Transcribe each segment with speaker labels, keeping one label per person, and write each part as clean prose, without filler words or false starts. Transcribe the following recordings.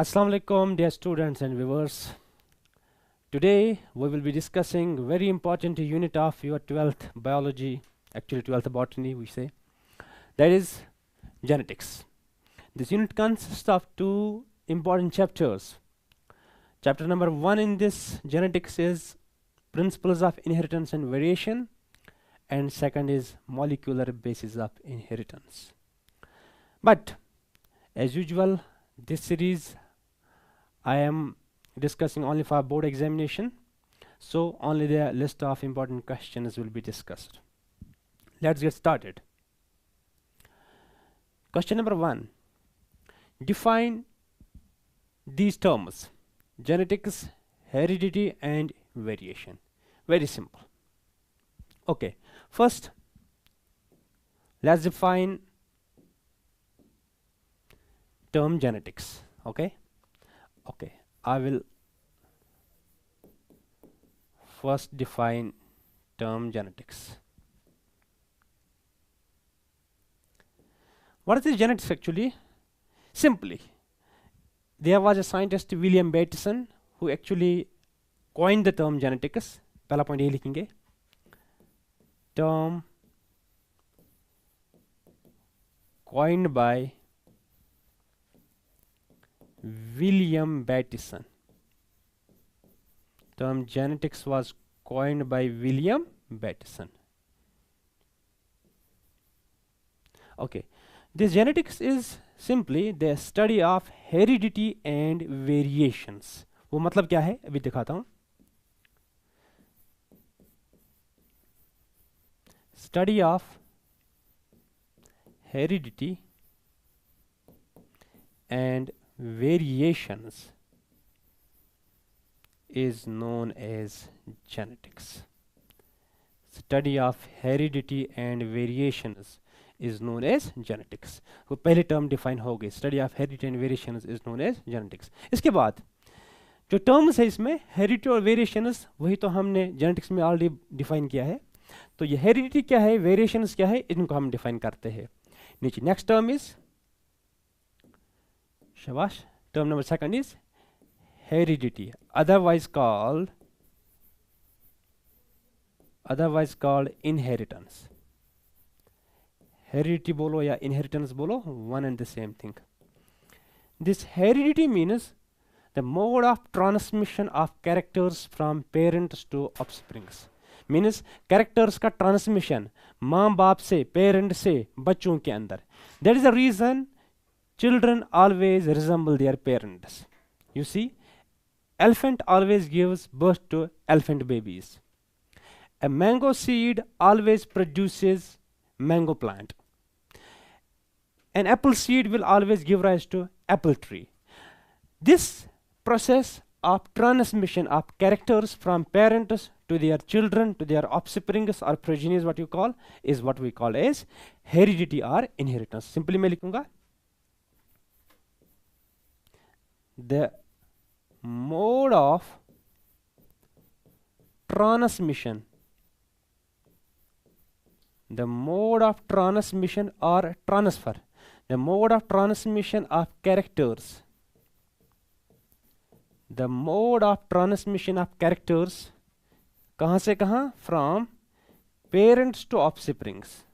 Speaker 1: Assalamu alaikum, dear students and viewers. Today we will be discussing very important unit of your 12th biology, actually 12th botany we say, that is genetics. This unit consists of two important chapters. Chapter number 1 in this genetics is principles of inheritance and variation, and second is molecular basis of inheritance. But as usual, this series I am discussing only for board examination, so only the list of important questions will be discussed. Let's get started. Question number 1. Define these terms: genetics, heredity and variation. Very simple. Okay, first let's define term genetics. Okay, I will first define term genetics. What is genetics actually? Simply, there was a scientist William Bateson who actually coined the term genetics. पहला point ये लिखेंगे, term coined by William Bateson. Term genetics was coined by William Bateson. Okay, this genetics is simply the study of heredity and variations. वो मतलब क्या है अभी दिखाता हूं. Study of heredity and variations is known as genetics. Study of heredity and variations is known as genetics. वो पहले term define हो गई, study of heredity and variations is known as genetics. इसके बाद जो टर्म्स है इसमें हेरिडिटी और वेरिएशंस, वही तो हमने जेनेटिक्स में ऑलरेडी डिफाइन किया है. तो ये हेरिडिटी क्या है, वेरिएशंस क्या है, इनको हम डिफाइन करते हैं नीचे. नेक्स्ट टर्म इज शाबाश, term number 2 is heredity, otherwise called inheritance. Heredity बोलो या inheritance बोलो, one and the same thing. This heredity means the mode of transmission of characters from parents to offsprings. Means characters का transmission माँ बाप से, parent से बच्चों के अंदर. That is the reason children always resemble their parents. You see, elephant always gives birth to elephant babies. A mango seed always produces mango plant. An apple seed will always give rise to apple tree. This process of transmission of characters from parents to their children to their offsprings or progeny is what we call as heredity or inheritance. Simply मैं लिखूंगा, the mode of transmission or transfer, the mode of transmission of characters, कहाँ से कहाँ, from parents to offsprings,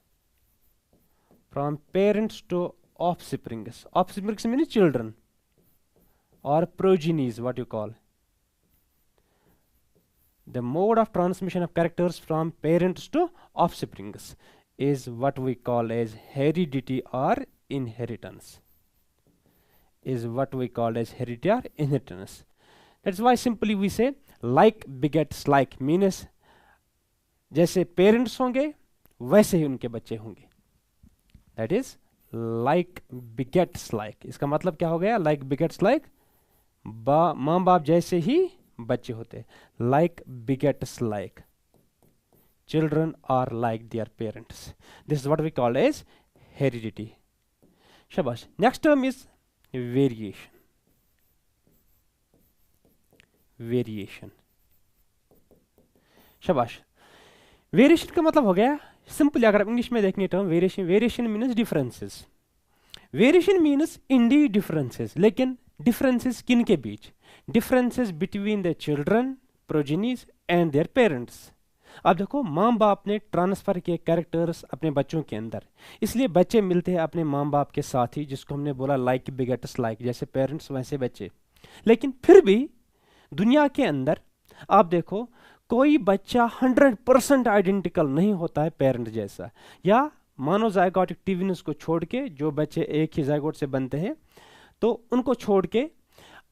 Speaker 1: offsprings means children or progenies, what you call. The mode of transmission of characters from parents to offsprings is what we call as heredity or inheritance. That's why simply we say like begets like, means जैसे parents होंगे वैसे ही उनके बच्चे होंगे. That is like begets like. इसका मतलब क्या हो गया, like begets like, माँ बाप जैसे ही बच्चे होते. Like begets like, children are like their parents. This is what we call as heredity. शाबाश. Next term is variation. शाबाश. वेरिएशन का मतलब हो गया सिंपली, अगर आप इंग्लिश में देखेंगे term variation means differences. Variation means individual differences, लेकिन डिफरेंसेस किन के बीच? Differences between the children, progenies and their parents. अब देखो, माँ बाप ने ट्रांसफर किए कैरेक्टर्स अपने बच्चों के अंदर, इसलिए बच्चे मिलते हैं अपने माँ बाप के साथ ही, जिसको हमने बोला लाइक बिगेट्स लाइक, जैसे पेरेंट्स वैसे बच्चे। लेकिन फिर भी दुनिया के अंदर आप देखो, कोई बच्चा 100% आइडेंटिकल नहीं होता है पेरेंट जैसा। या मानो जायगोटिक ट्विन्स को छोड़ के, जो बच्चे एक ही जायगोट से बनते हैं, तो उनको छोड़ के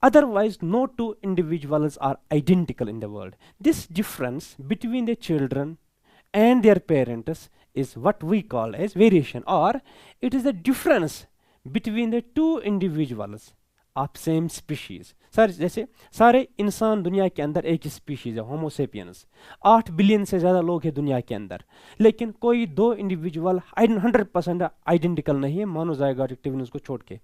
Speaker 1: otherwise no two individuals are identical in the world. This difference between the children and their parents is what we call as variation, or it is the difference between the two individuals of same species. Sir जैसे सारे इंसान दुनिया के अंदर एक ही species है, Homo sapiens. 8 billion से ज़्यादा लोग हैं दुनिया के अंदर, लेकिन कोई दो इंडिविजुअल 100% आइडेंटिकल नहीं है, मानो जायगोटिक ट्विन्स को छोड़ के।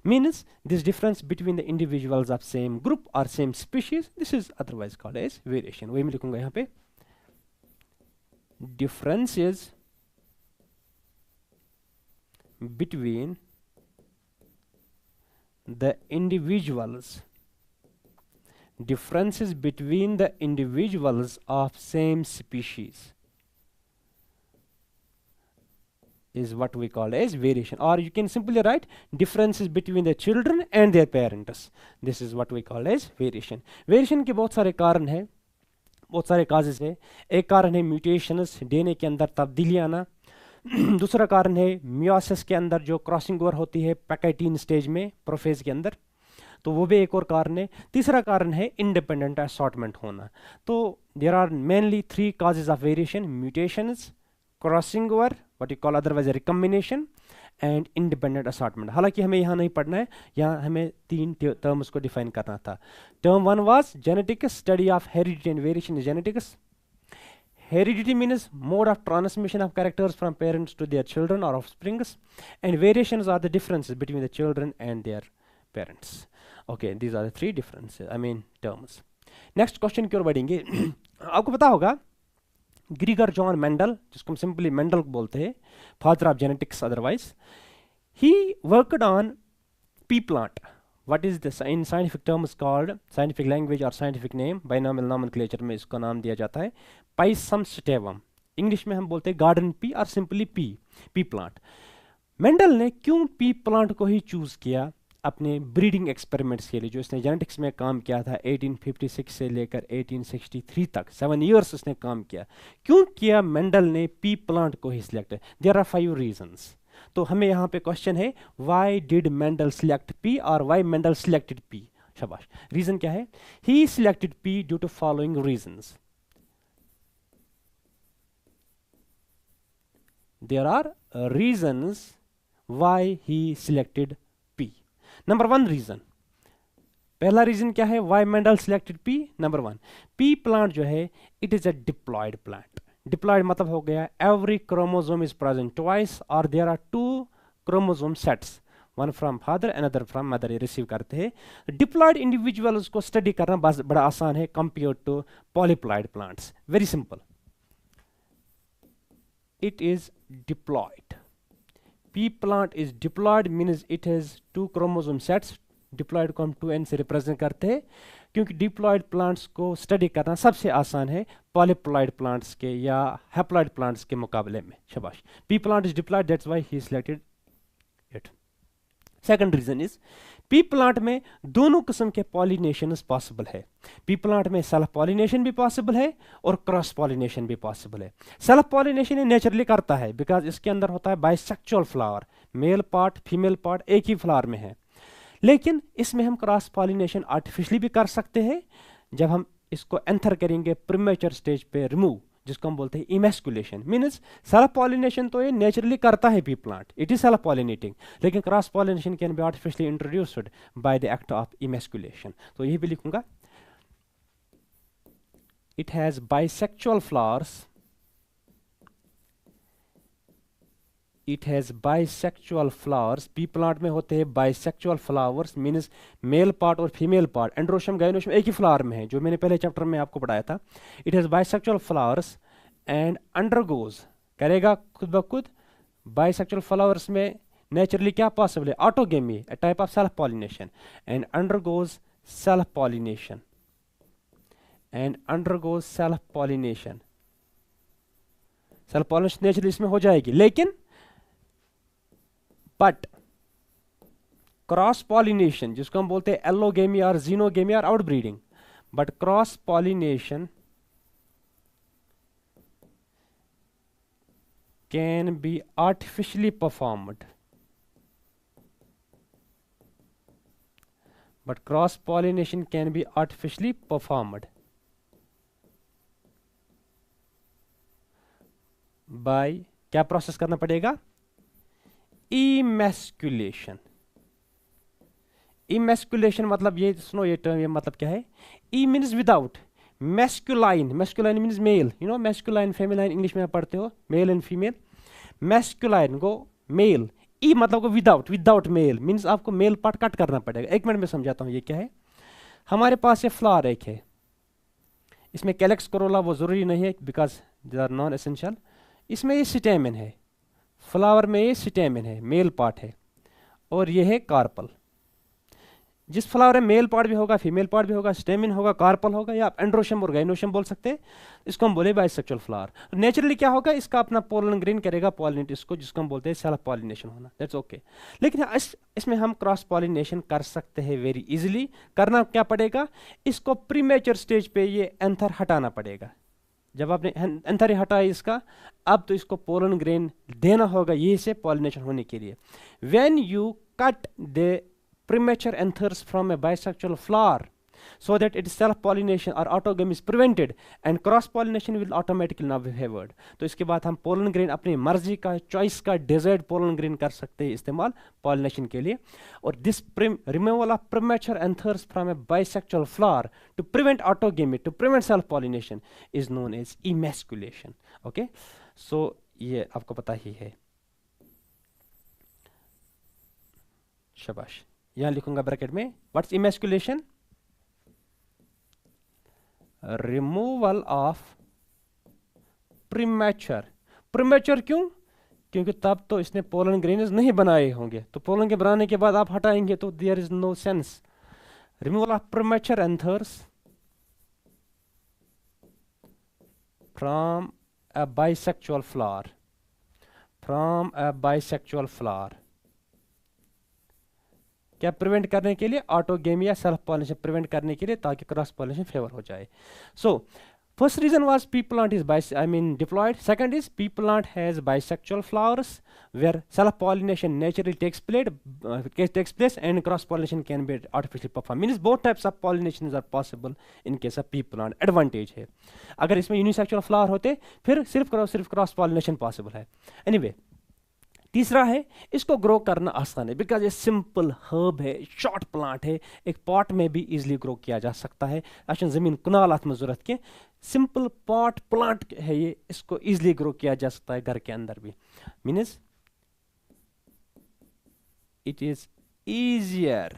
Speaker 1: Means this difference between the individuals of same group or same species, this is otherwise called as variation. वही मैं लिखूंगा यहाँ पे, differences between the individuals, differences between the individuals of same species is what we call as variation, or you can simply write differences between the children and their parents. This is what we call as variation. Variation के बहुत सारे कारण हैं, बहुत सारे causes है। एक कारण है म्यूटेशंस, डीएनए के अंदर तब्दीली आना। दूसरा कारण है मियोसिस के अंदर जो क्रॉसिंग ओवर होती है पैकेटीन स्टेज में, प्रोफेज के अंदर, तो वो भी एक और कारण है। तीसरा कारण है इंडिपेंडेंट असॉर्टमेंट होना। तो there are mainly 3 causes of variation: mutations, crossing over, what you call otherwise recombination, and independent assortment. हालांकि हमें यहाँ नहीं पढ़ना है, यहाँ हमें 3 टर्म्स को डिफाइन करना था। Term 1 was genetics, study of heredity and variation in genetics. Heredity means mode of transmission of characters from parents to their children or offsprings, and variations are the differences between the children and their parents. Okay, these are the 3 differences, I mean terms. Next question की ओर बढ़ेंगे। आपको पता होगा ग्रीगर John Mendel, जिसको हम simply Mendel बोलते हैं, father of genetics otherwise, he worked on P plant. What is this in scientific terms called, scientific language or scientific name, binomial nomenclature में इसका नाम दिया जाता है पाइसम स्टेवम। इंग्लिश में हम बोलते हैं गार्डन पी और सिंपली पी प्लांट। मेंडल ने क्यों पी प्लांट को ही चूज किया अपने ब्रीडिंग एक्सपेरिमेंट्स के लिए, जो इसने जेनेटिक्स में काम किया था 1856 से लेकर 1863 तक, 7 years उसने काम किया। क्यों किया मेंडल ने पी प्लांट को ही सिलेक्ट? There are 5 reasons. तो हमें यहाँ पे क्वेश्चन है, why did Mendel select pea, और व्हाई मेंडल सिलेक्टेड पी। शाबाश। रीजन क्या है? He selected pea due to following reasons. There are reasons why he selected pea. Number 1 reason, पहला रीजन क्या है why Mendel selected pea? Number 1, pea plant जो है it is a diploid plant. Diploid मतलब हो गया every chromosome is present twice, और there are 2 chromosome sets, one from father and other from mother, ये रिसीव करते हैं। डिप्लॉयड इंडिविजुअल्स को स्टडी करना बड़ा आसान है compare to polyploid plants. Very simple, it is diploid. Pea plant is diploid means it has 2 chromosome sets. Diploid को हम 2n से रिप्रेजेंट करते हैं, क्योंकि डिप्लॉयड प्लांट्स को स्टडी करना सबसे आसान है पॉलीप्लॉयड प्लांट्स के या हैप्लॉयड प्लांट्स के मुकाबले में। शाबाश। Pea plant is diploid, that's why he selected it. Second reason is pea plant में दोनों किस्म के पॉलिनेशन पॉसिबल है। पी प्लांट में सेल्फ पॉलिनेशन भी पॉसिबल है और क्रॉस पॉलिनेशन भी पॉसिबल है। सेल्फ पॉलिनेशन ये नेचुरली करता है बिकॉज इसके अंदर होता है bisexual flower, male part female part एक ही फ्लावर में है। लेकिन इसमें हम क्रॉस पॉलिनेशन आर्टिफिशियली भी कर सकते हैं जब हम इसको एंथर करेंगे प्रीमेच्योर स्टेज पे रिमूव, जिसको हम बोलते हैं इमेस्कुलेशन। मीन्स सेल्फ पॉलिनेशन तो ये नेचुरली करता है pea plant, it is self pollinating, लेकिन cross pollination can be artificially introduced by the act of emasculation. तो यही भी लिखूंगा, it has bisexual flowers, it has bisexual flowers. Pea plant में होते हैं bisexual flowers, means male part और female part androecium gynoecium एक ही फ्लावर में है, जो मैंने पहले चैप्टर में आपको पढ़ाया था। It has bisexual flowers and undergoes, करेगा खुद ब खुद बाइसेक्सुअल फ्लावर्स में naturally क्या possible है, autogamy, a type of self pollination, and undergoes self pollination, and undergoes self pollination. Self pollination naturally इसमें हो जाएगी, लेकिन बट क्रॉस पॉलिनेशन जिसको हम बोलते हैं एलोगेमी और जीनोगेमी और outbreeding, but cross pollination can be artificially performed, but cross pollination can be artificially performed by क्या प्रोसेस करना पड़ेगा, emasculation. emasculation मतलब ये सुनो, ये टर्म ये मतलब क्या है, e means without, masculine, masculine means male, you know masculine feminine English में आप पढ़ते हो, मेल एंड फीमेल, masculine को मेल, ई मतलब को विदाउट, विदाउट मेल मीन्स आपको मेल पार्ट कट करना पड़ेगा। एक मिनट में समझाता हूँ ये क्या है। हमारे पास ये फ्लावर एक है, इसमें कैलेक्स कोरोला वो जरूरी नहीं है because they are non essential. इसमें ये स्टेमेन है, फ्लावर में ये स्टेमेन है, मेल पार्ट है, और ये है कार्पल। जिस फ्लावर में मेल पार्ट भी होगा, फीमेल पार्ट भी होगा, स्टेमिन होगा, कार्पल होगा, या आप एंड्रोशम और गाइनोशम बोल सकते हैं, इसको हम बोले बाइसेक्सुअल फ्लावर। नेचुरली क्या होगा, इसका अपना पोलन ग्रेन करेगा पॉलिनेट इसको, जिसको हम बोलते हैं सेल्फ पॉलिनेशन होना, दैट्स ओके। लेकिन इसमें हम क्रॉस पॉलिनेशन कर सकते हैं वेरी इजीली। करना क्या पड़ेगा, इसको प्रीमेच्योर स्टेज पे ये एंथर हटाना पड़ेगा। जब आपने एंथर हटाया इसका, अब तो इसको पोलन ग्रेन देना होगा ये से पॉलिनेशन होने के लिए। When you cut the premature anthers from a bisexual flower so that its self-pollination or autogamy is prevented and cross-pollination will automatically now be favored। तो इसके बाद हम pollen grain अपनी मर्जी का, चॉइस का desired pollen grain कर सकते हैं इस्तेमाल pollination के लिए। और this removal of premature anthers from a bisexual flower to prevent autogamy, to prevent self-pollination is known as emasculation। okay, so ये आपको पता ही है। शाबाश, यहां लिखूंगा ब्रैकेट में, what's emasculation, removal of premature. Premature क्यों, क्योंकि तब तो इसने पोलन ग्रेन्स नहीं बनाए होंगे, तो पोलन के बनाने के बाद आप हटाएंगे तो there is no sense. Removal of premature anthers from a bisexual flower, from a bisexual flower, क्या प्रिवेंट करने के लिए, ऑटोगेमी या सेल्फ पॉलिनेशन प्रिवेंट करने के लिए, ताकि क्रॉस पॉलिनेशन फेवर हो जाए। So first reason was pea plant is diploid. Second is pea plant has bisexual flowers where self pollination naturally takes place and cross pollination can be artificially performed. Means both types of pollinations are possible in case of pea plant. Advantage है, अगर इसमें unisexual flower होते फिर सिर्फ cross pollination possible है। Anyway, तीसरा है, इसको ग्रो करना आसान है बिकॉज ये सिंपल हर्ब है, शॉर्ट प्लांट है, एक पॉट में भी इजीली ग्रो किया जा सकता है। अच्छा, जमीन कुनाल आत्म जरूरत के सिंपल पॉट प्लांट है ये, इसको इजीली ग्रो किया जा सकता है घर के अंदर भी। Means it is easier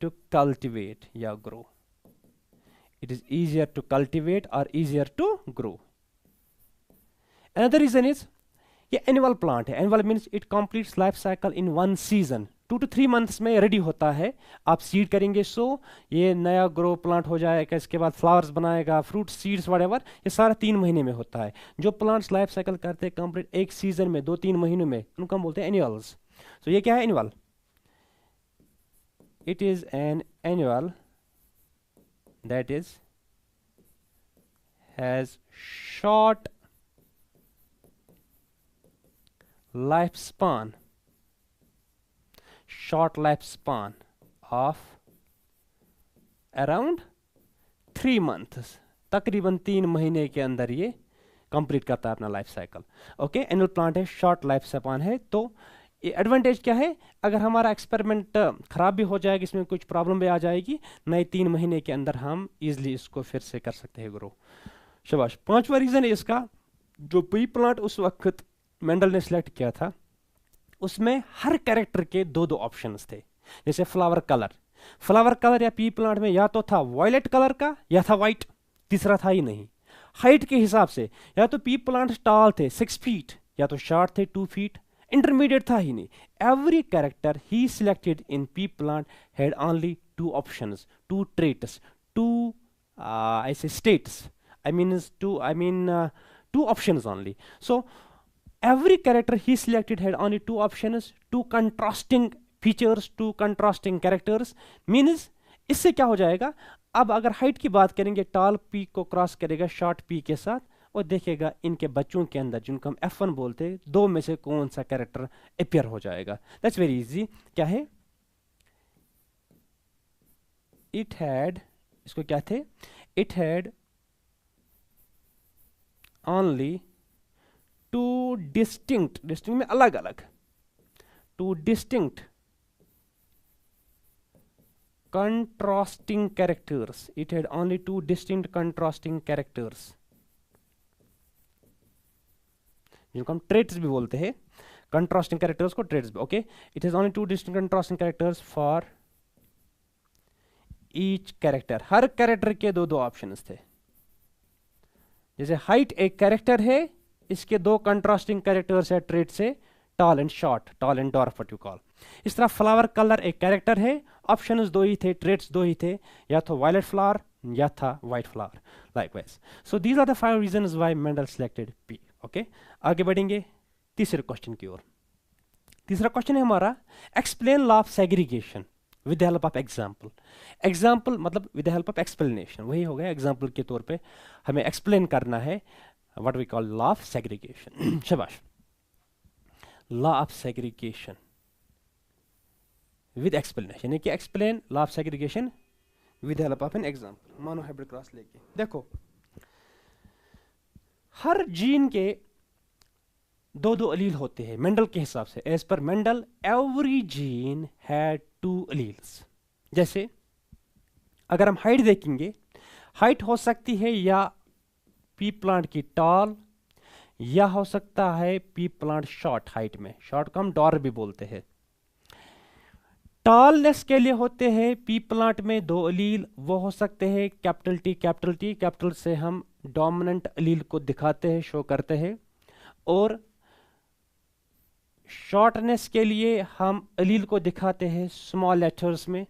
Speaker 1: to cultivate या grow, it is easier to cultivate और easier to grow. Another reason is ये एनुअल प्लांट है। Annual means it completes life cycle in 1 season, 2 to 3 months में रेडी होता है। आप seed करेंगे सो ये नया ग्रो प्लांट हो जाएगा, इसके बाद फ्लावर्स बनाएगा, फ्रूट सीड्स वटेवर, ये सारा 3 महीने में होता है। जो प्लांट्स लाइफ साइकिल करते हैं कंप्लीट एक सीजन में, 2-3 महीनों में, उनको हम बोलते हैं एनुअल्स। सो ये क्या है annual, it is an annual that is has short lifespan of around 3 months, तकरीबन 3 महीने के अंदर ये कंप्लीट करता है अपना life cycle. Okay, annual plant है, शॉर्ट लाइफ स्पान है। तो एडवांटेज क्या है, अगर हमारा एक्सपेरिमेंट खराब भी हो जाएगा, इसमें कुछ प्रॉब्लम भी आ जाएगी, नए 3 महीने के अंदर हम इजिली इसको फिर से कर सकते हैं ग्रो। शाबाश। 5वां रीजन है इसका, जो पी प्लांट उस वक्त मेंडल ने सिलेक्ट किया था, उसमें हर कैरेक्टर के 2-2 ऑप्शंस थे। जैसे फ्लावर कलर या पी प्लांट में या तो था वायलेट कलर का या था वाइट, तीसरा था ही नहीं। हाइट के हिसाब से या तो पी प्लांट टॉल थे 6 फीट, या तो शॉर्ट थे 2 फीट, इंटरमीडिएट था ही नहीं. एवरी कैरेक्टर ही selected in pea plant had only two options, two traits, two I say states. I mean two options only. So every character he selected had only two options, two contrasting features, two contrasting characters. Means इससे क्या हो जाएगा, अब अगर height की बात करेंगे, toll P को क्रॉस करेगा शॉर्ट पी के साथ और देखेगा इनके बच्चों के अंदर जिनको हम F1 बोलते हैं, दो में से कौन सा कैरेक्टर अपियर हो जाएगा. That's very easy. क्या है, इट हैड, इसको क्या थे, it had only two distinct में अलग अलग, two distinct contrasting characters. It had only two distinct contrasting characters, जिनको हम traits भी बोलते हैं, contrasting characters को traits भी. Okay, it has only two distinct contrasting characters for each character. Her character के दो दो options थे. जैसे height एक character है, इसके दो contrasting characters है traits से, tall and short, tall and dwarf what you call. इस तरह फ्लावर कलर एक कैरेक्टर है, ऑप्शंस दो ही थे, ट्रेट्स दो ही थे, या तो वायलेट फ्लावर या था white flower. Likewise, so these are the 5 reasons why Mendel selected pea. Okay, आगे बढ़ेंगे तीसरे क्वेश्चन की ओर. तीसरा क्वेश्चन है हमारा, explain law of segregation with the help of example. Example मतलब with the help of explanation, वही हो गया. एग्जाम्पल के तौर पे हमें एक्सप्लेन करना है what we call law of segregation. शाबाश. Law of segregation with explanation, यानी कि explain law of segregation with help of an example. मानो हाइब्रिड क्रॉस लेके देखो, हर जीन के दो दो अलील होते हैं मेंडल के हिसाब से. As per Mendel every gene had 2 alleles. जैसे अगर हम हाइट देखेंगे, हाइट हो सकती है या पी प्लांट की टॉल, या हो सकता है पी प्लांट शॉर्ट हाइट में, शॉर्ट को हम डॉर भी बोलते हैं. टॉलनेस के लिए होते हैं पी प्लांट में 2 अलील, वो हो सकते हैं capital T capital T. Capital से हम डोमिनेंट अलील को दिखाते हैं, शो करते हैं. और शॉर्टनेस के लिए हम अलील को दिखाते हैं स्मॉल लेटर्स में,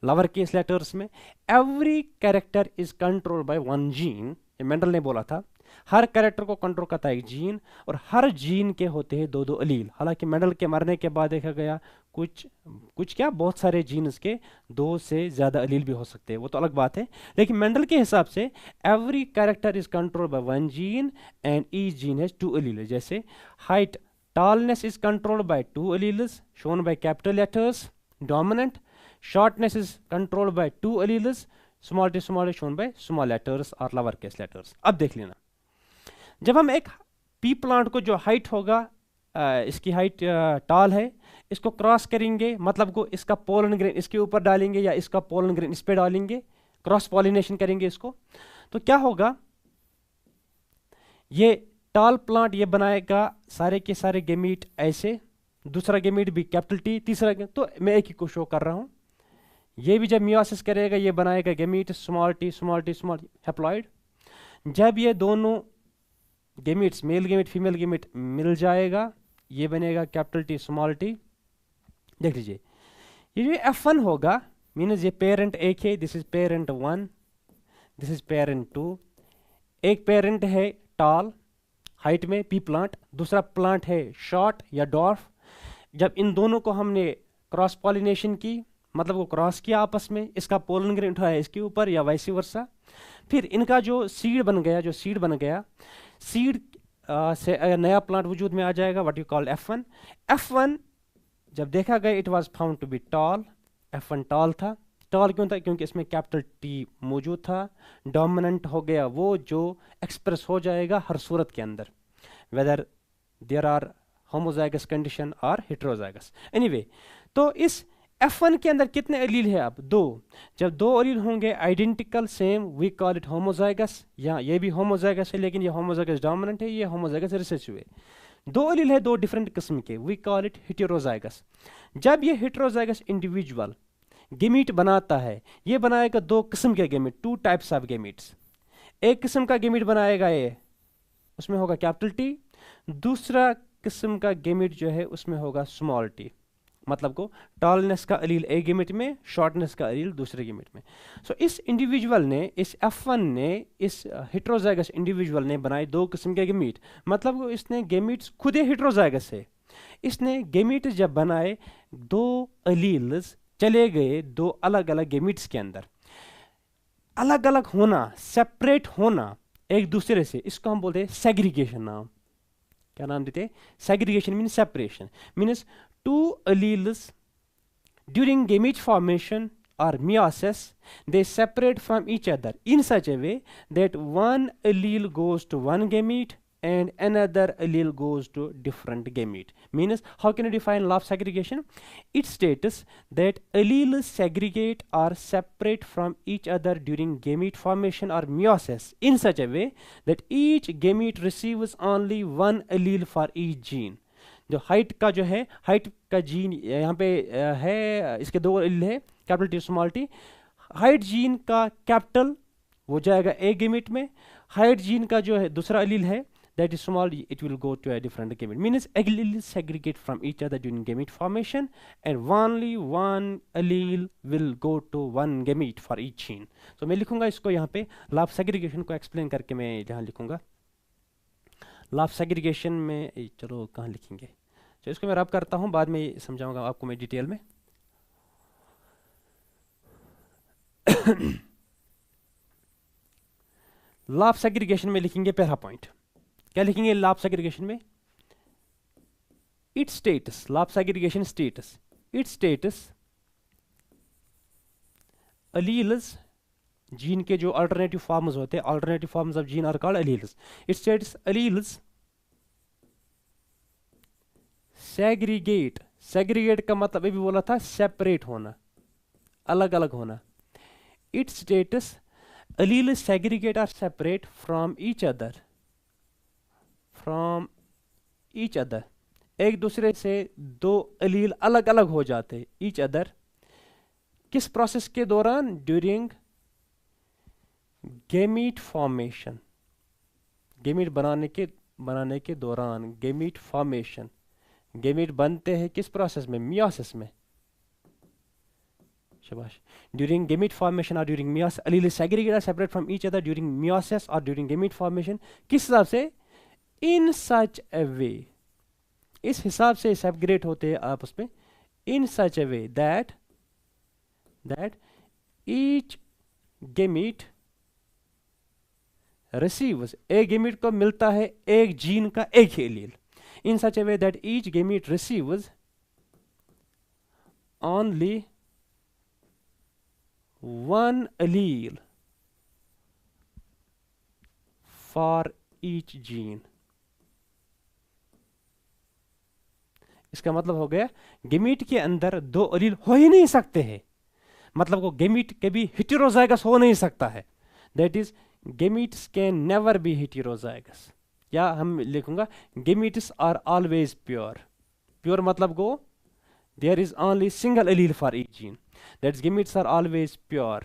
Speaker 1: लोअर केस लेटर्स में. Every character is controlled bye 1 gene. Mendel ने बोला था हर कैरेक्टर को कंट्रोल करता है एक जीन, और हर जीन के होते हैं 2 2 अलील. हालांकि मेंडल के मरने के बाद देखा गया कुछ क्या बहुत सारे जीन्स के 2 से ज्यादा अलील भी हो सकते हैं, वो तो अलग बात है. लेकिन मेंडल के हिसाब से every character is controlled bye 1 gene and each gene has 2 अलील. जैसे height, tallness is controlled bye 2 alleles shown by capital letters dominant. Shortness is controlled bye 2 alleles small T shown by small letters और lower case letters. अब देख लेना, जब हम एक P plant को जो हाइट होगा, इसकी हाइट टॉल है, इसको क्रॉस करेंगे, मतलब को इसका पोलन ग्रेन इसके ऊपर डालेंगे या इसका पोलन ग्रेन इस पे डालेंगे, क्रॉस पॉलिनेशन करेंगे इसको, तो क्या होगा, ये टॉल प्लांट ये बनाएगा सारे के सारे गेमीट ऐसे, दूसरा गेमीट भी कैपिटल टी, तीसरा तो मैं एक ही को शो कर रहा हूं. ये भी जब मियोसिस करेगा ये बनाएगा गेमीट स्मॉल टी हैप्लॉइड. जब ये दोनों gametes, male gamete female gamete मिल जाएगा, ये बनेगा कैपिटल टी स्मॉल टी. देख लीजिए, ये जो F1 होगा मीन्स ये पेरेंट एक है, this is parent 1, this is parent 2. एक पेरेंट है टॉल हाइट में पी प्लांट, दूसरा प्लांट है शॉर्ट या डॉर्फ. जब इन दोनों को हमने क्रॉस पॉलिनेशन की, मतलब वो क्रॉस किया आपस में, इसका पोलन ग्रेन उठाया इसके ऊपर या वाइस वर्सा, फिर इनका जो सीड बन गया, सीड से अगर नया प्लांट वजूद में आ जाएगा, what you call F1. F1 जब देखा गया it was found to be tall. F1 tall था. टॉल क्यों था? क्योंकि इसमें कैपिटल टी मौजूद था. डोमिनेंट हो गया वो जो एक्सप्रेस हो जाएगा हर सूरत के अंदर, whether there are homozygous condition और हेटेरोजाइगस. एनीवे, तो इस F1 के अंदर कितने अलील है? अब 2. जब 2 अलील होंगे identical same, we call it homozygous. या ये भी होमोजाइगस है, लेकिन ये होमोजाइगस डोमिनेंट है, ये होमोजाइगस रिसेसिव है. 2 अलील है 2 डिफरेंट किस्म के, वी कॉल इट हेटेरोजाइगस. जब ये हेटेरोजाइगस इंडिविजुअल गेमीट बनाता है, ये बनाएगा 2 किस्म के गेमीट, 2 टाइप्स ऑफ गेमीट्स. एक किस्म का गेमीट बनाएगा ये, उसमें होगा कैपिटल टी. दूसरा किस्म का गेमिट जो है उसमें होगा स्मॉल टी, मतलब को टॉलनेस का अलील एक गेमिट में, शॉर्टनेस का अलील दूसरे गेमिट में। सो इस इंडिविजुअल ने, इस F1 ने, इस हेट्रोजाइगस इंडिविजुअल ने बनाए दो किस्म के गेमिट, मतलब इसने गेमिट्स खुद ही हेट्रोजाइगस है। इसने गेमिट जब बनाए, दो अलील्स चले गए दो अलग अलग गेमिट्स के अंदर। अलग अलग होना, सेपरेट होना एक दूसरे से, इसको हम बोलते हैं सेग्रीगेशन। नाम क्या नाम देते हैं? Segregation means separation, means two alleles during gamete formation or meiosis, they separate from each other in such a way that one allele goes to one gamete and another allele goes to different gamete. Means how can you define law of segregation? It states that alleles segregate or separate from each other during gamete formation or meiosis in such a way that each gamete receives only one allele for each gene. जो height का जो है, height का gene यहाँ पे है, इसके दो एलील है, capital T small T. Height gene का कैपिटल वो जाएगा एक गेमिट में, हाइट जीन का जो है दूसरा एलील है that is small, it will go to a different gamete. Means allele segregate from each other during gamete formation and only one allele will go to one gamete for each gene. तो मैं लिखूंगा इसको यहाँ पे, law of segregation को explain करके मैं यहाँ लिखूंगा। लॉ ऑफ सेग्रीगेशन में चलो कहाँ लिखेंगे, तो इसको मैं रब करता हूं, बाद में समझाऊंगा आपको मैं डिटेल में। लॉ ऑफ सेग्रीगेशन में लिखेंगे पहला पॉइंट, क्या लिखेंगे लॉ ऑफ सेग्रीगेशन में? It states, law of segregation states, it states alleles, gene के जो अल्टरनेटिव फॉर्म्स होते हैं, alternative forms of gene are called alleles. It states alleles segregate, segregate का मतलब अभी बोला था सेपरेट होना, अलग अलग होना। It states allele segregate or separate from each other, from each other, एक दूसरे से दो अलील अलग अलग हो जाते, ईच अदर, किस प्रोसेस के दौरान? ड्यूरिंग गेमीट फॉर्मेशन, गेमीट बनाने के दौरान, गेमीट फॉर्मेशन, गेमीट बनते हैं किस प्रोसेस में? मियोसिस में। शाबाश। ड्यूरिंग गेमीट फॉर्मेशन और during meiosis, allele segregate or separate from each other during meiosis और ड्यूरिंग गेमीट फॉर्मेशन। किस हिसाब से? इन सच ए वे, इस हिसाब से सेपरेट होते हैं आपस में, in such a way that each gamete receives, एक गेमीट को मिलता है एक जीन का एक ही allele, in such a way that each gamete receives only one allele for each gene. इसका मतलब हो गया गेमीट के अंदर दो अलील हो ही नहीं सकते हैं, मतलब को गेमीट कभी हेटेरोजाइगस हो नहीं सकता है, that is gametes can never be heterozygous. या हम लिखूंगा gametes are always pure, pure मतलब को there is only single allele for each gene, that's gametes are always pure.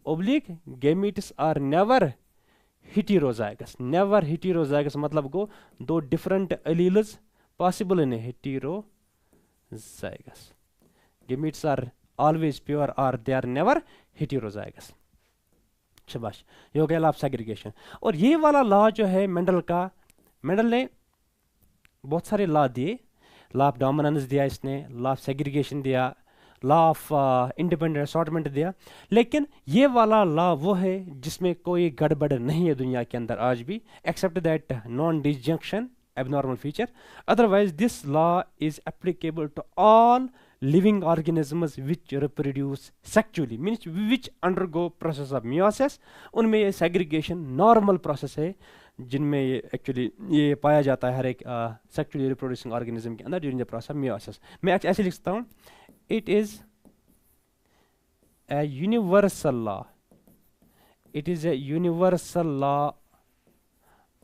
Speaker 1: Oblique gametes are never heterozygous, never heterozygous मतलब को दो different alleles possible in heterozygous. Gametes are always pure और they are never heterozygous. शाबाश, ये हो गया law of segregation. और ये वाला लॉ जो है मेंडल का, मेंडल ने बहुत सारे लॉ दिए, लॉ ऑफ डोमिनेंस दिया इसने, लॉ ऑफ सेग्रीगेशन दिया, लॉ ऑफ इंडिपेंडेंट असॉर्टमेंट दिया, लेकिन ये वाला लॉ वो है जिसमें कोई गड़बड़ नहीं है दुनिया के अंदर आज भी, except that non disjunction abnormal feature. Otherwise this law is applicable to all living organisms which reproduce sexually, means which undergo process of meiosis. उनमें ये segregation normal process है जिनमें ये एक्चुअली ये पाया जाता है हर एक sexually reproducing organism के अंदर during the process of meiosis. मैं ऐसे लिख सकता हूँ, it is a universal law, it is a universal law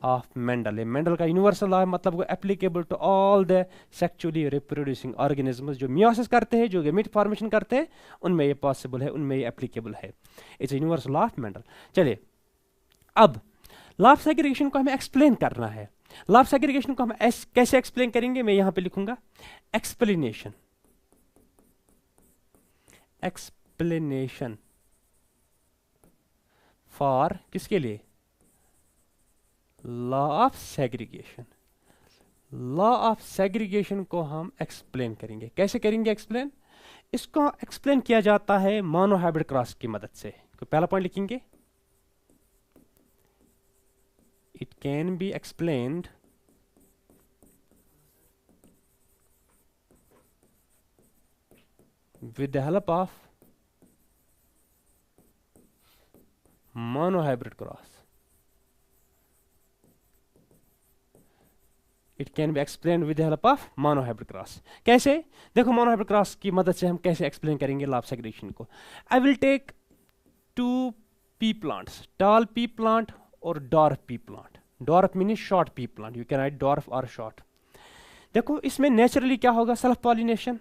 Speaker 1: of Mendel. Mendel का यूनिवर्सल लॉ है, मतलब वो applicable to all the sexually reproducing organisms जो मियोसिस करते हैं, जो गेमीट फॉर्मेशन करते हैं, उनमें ये पॉसिबल है, उनमें ये एप्लीकेबल है। It's universal law of Mendel. चलिए अब लॉ ऑफ सेग्रीगेशन को हमें एक्सप्लेन करना है। लॉ ऑफ सेग्रीगेशन को हम कैसे एक्सप्लेन करेंगे, मैं यहां पे लिखूंगा एक्सप्लेनेशन, एक्सप्लेनेशन फॉर किसके लिए, law of segregation. Law of segregation को हम एक्सप्लेन करेंगे। कैसे करेंगे एक्सप्लेन, इसको एक्सप्लेन किया जाता है मोनोहाइब्रिड क्रॉस की मदद से। तो पहला पॉइंट लिखेंगे, it can be explained with the help of monohybrid cross. It can be explained with the help of monohybrid cross. कैसे, देखो monohybrid cross की मदद से हम कैसे एक्सप्लेन करेंगे लॉ ऑफ सेग्रीगेशन को। I will take two pea plants, tall pea plant और dwarf pea plant. Dwarf means short pea plant. You can write dwarf or short. देखो इसमें नेचुरली क्या होगा, सेल्फ पॉलिनेशन,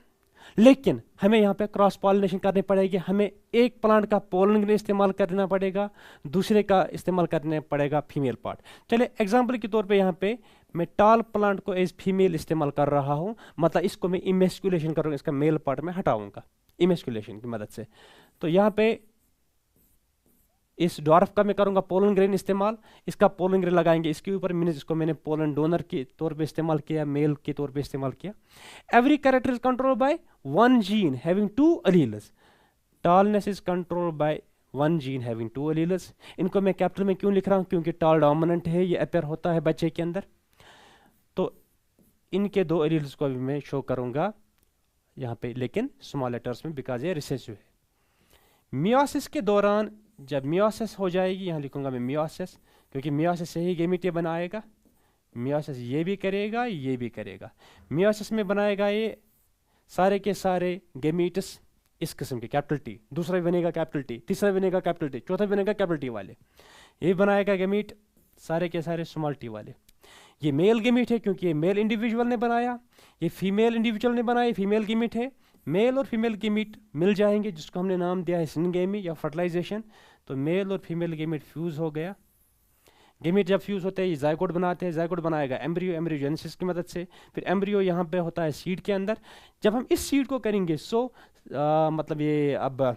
Speaker 1: लेकिन हमें यहाँ पे क्रॉस पॉलिनेशन करनी पड़ेगी। हमें एक प्लांट का पोलन ग्रेन इस्तेमाल करना पड़ेगा, दूसरे का इस्तेमाल करना पड़ेगा फीमेल पार्ट। चलिए एग्जांपल के तौर पे यहाँ पे मैं टॉल प्लांट को एज फीमेल इस्तेमाल कर रहा हूँ, मतलब इसको मैं इमेस्कुलेशन करूँगा, इसका मेल पार्ट में हटाऊंगा इमेस्कुलेशन की मदद से। तो यहाँ पे इस ड्वार्फ का मैं करूंगा पोलन ग्रेन इस्तेमाल, इसका पोलन ग्रेन लगाएंगे इसके ऊपर, मीन्स इसको मैंने पोलन डोनर के तौर पे इस्तेमाल किया, मेल के तौर पे इस्तेमाल किया। Every character is control by one gene having to alleles. Tallness is control by one gene having to alleles. इनको मैं कैपिटल में क्यों लिख रहा हूं, क्योंकि टॉल डोमिनेंट है, ये अपेयर होता है बच्चे के अंदर। तो इनके दो अलील्स को भी मैं शो करूंगा यहाँ पे, लेकिन स्मॉल लेटर्स में, बिकॉज ये रिसेसिव है। मियोसिस के दौरान जब मियोसिस हो जाएगी, यहाँ लिखूंगा मैं मियोसिस, क्योंकि मियोसिस से ही गेमीट ये बनाएगा। मियोसिस ये भी करेगा, ये भी करेगा। मियोसिस में बनाएगा ये सारे के सारे गेमीट्स इस किस्म के, कैपिटल टी, दूसरा भी बनेगा कैपिटल टी, तीसरा बनेगा कैपिटल टी, चौथा बनेगा कैपिटल टी वाले। ये बनाएगा गेमीट सारे के सारे स्मॉल टी वाले। ये मेल गेमीट है क्योंकि ये मेल इंडिविजुअल ने बनाया, ये फीमेल इंडिविजुअल ने बनाया, फीमेल गेमीट है। मेल और फीमेल गेमीट मिल जाएंगे, जिसको हमने नाम दिया है सिनगेमी या फर्टिलाइजेशन। तो मेल और फीमेल गेमीट फ्यूज हो गया। गेमीट जब फ्यूज होते हैं ये जायगोट बनाते हैं, जायगोट बनाएगा एम्ब्रियो, एम्ब्रियोजेनेसिस की मदद से। फिर एम्ब्रियो यहाँ पे होता है सीड के अंदर। जब हम इस सीड को करेंगे मतलब ये अब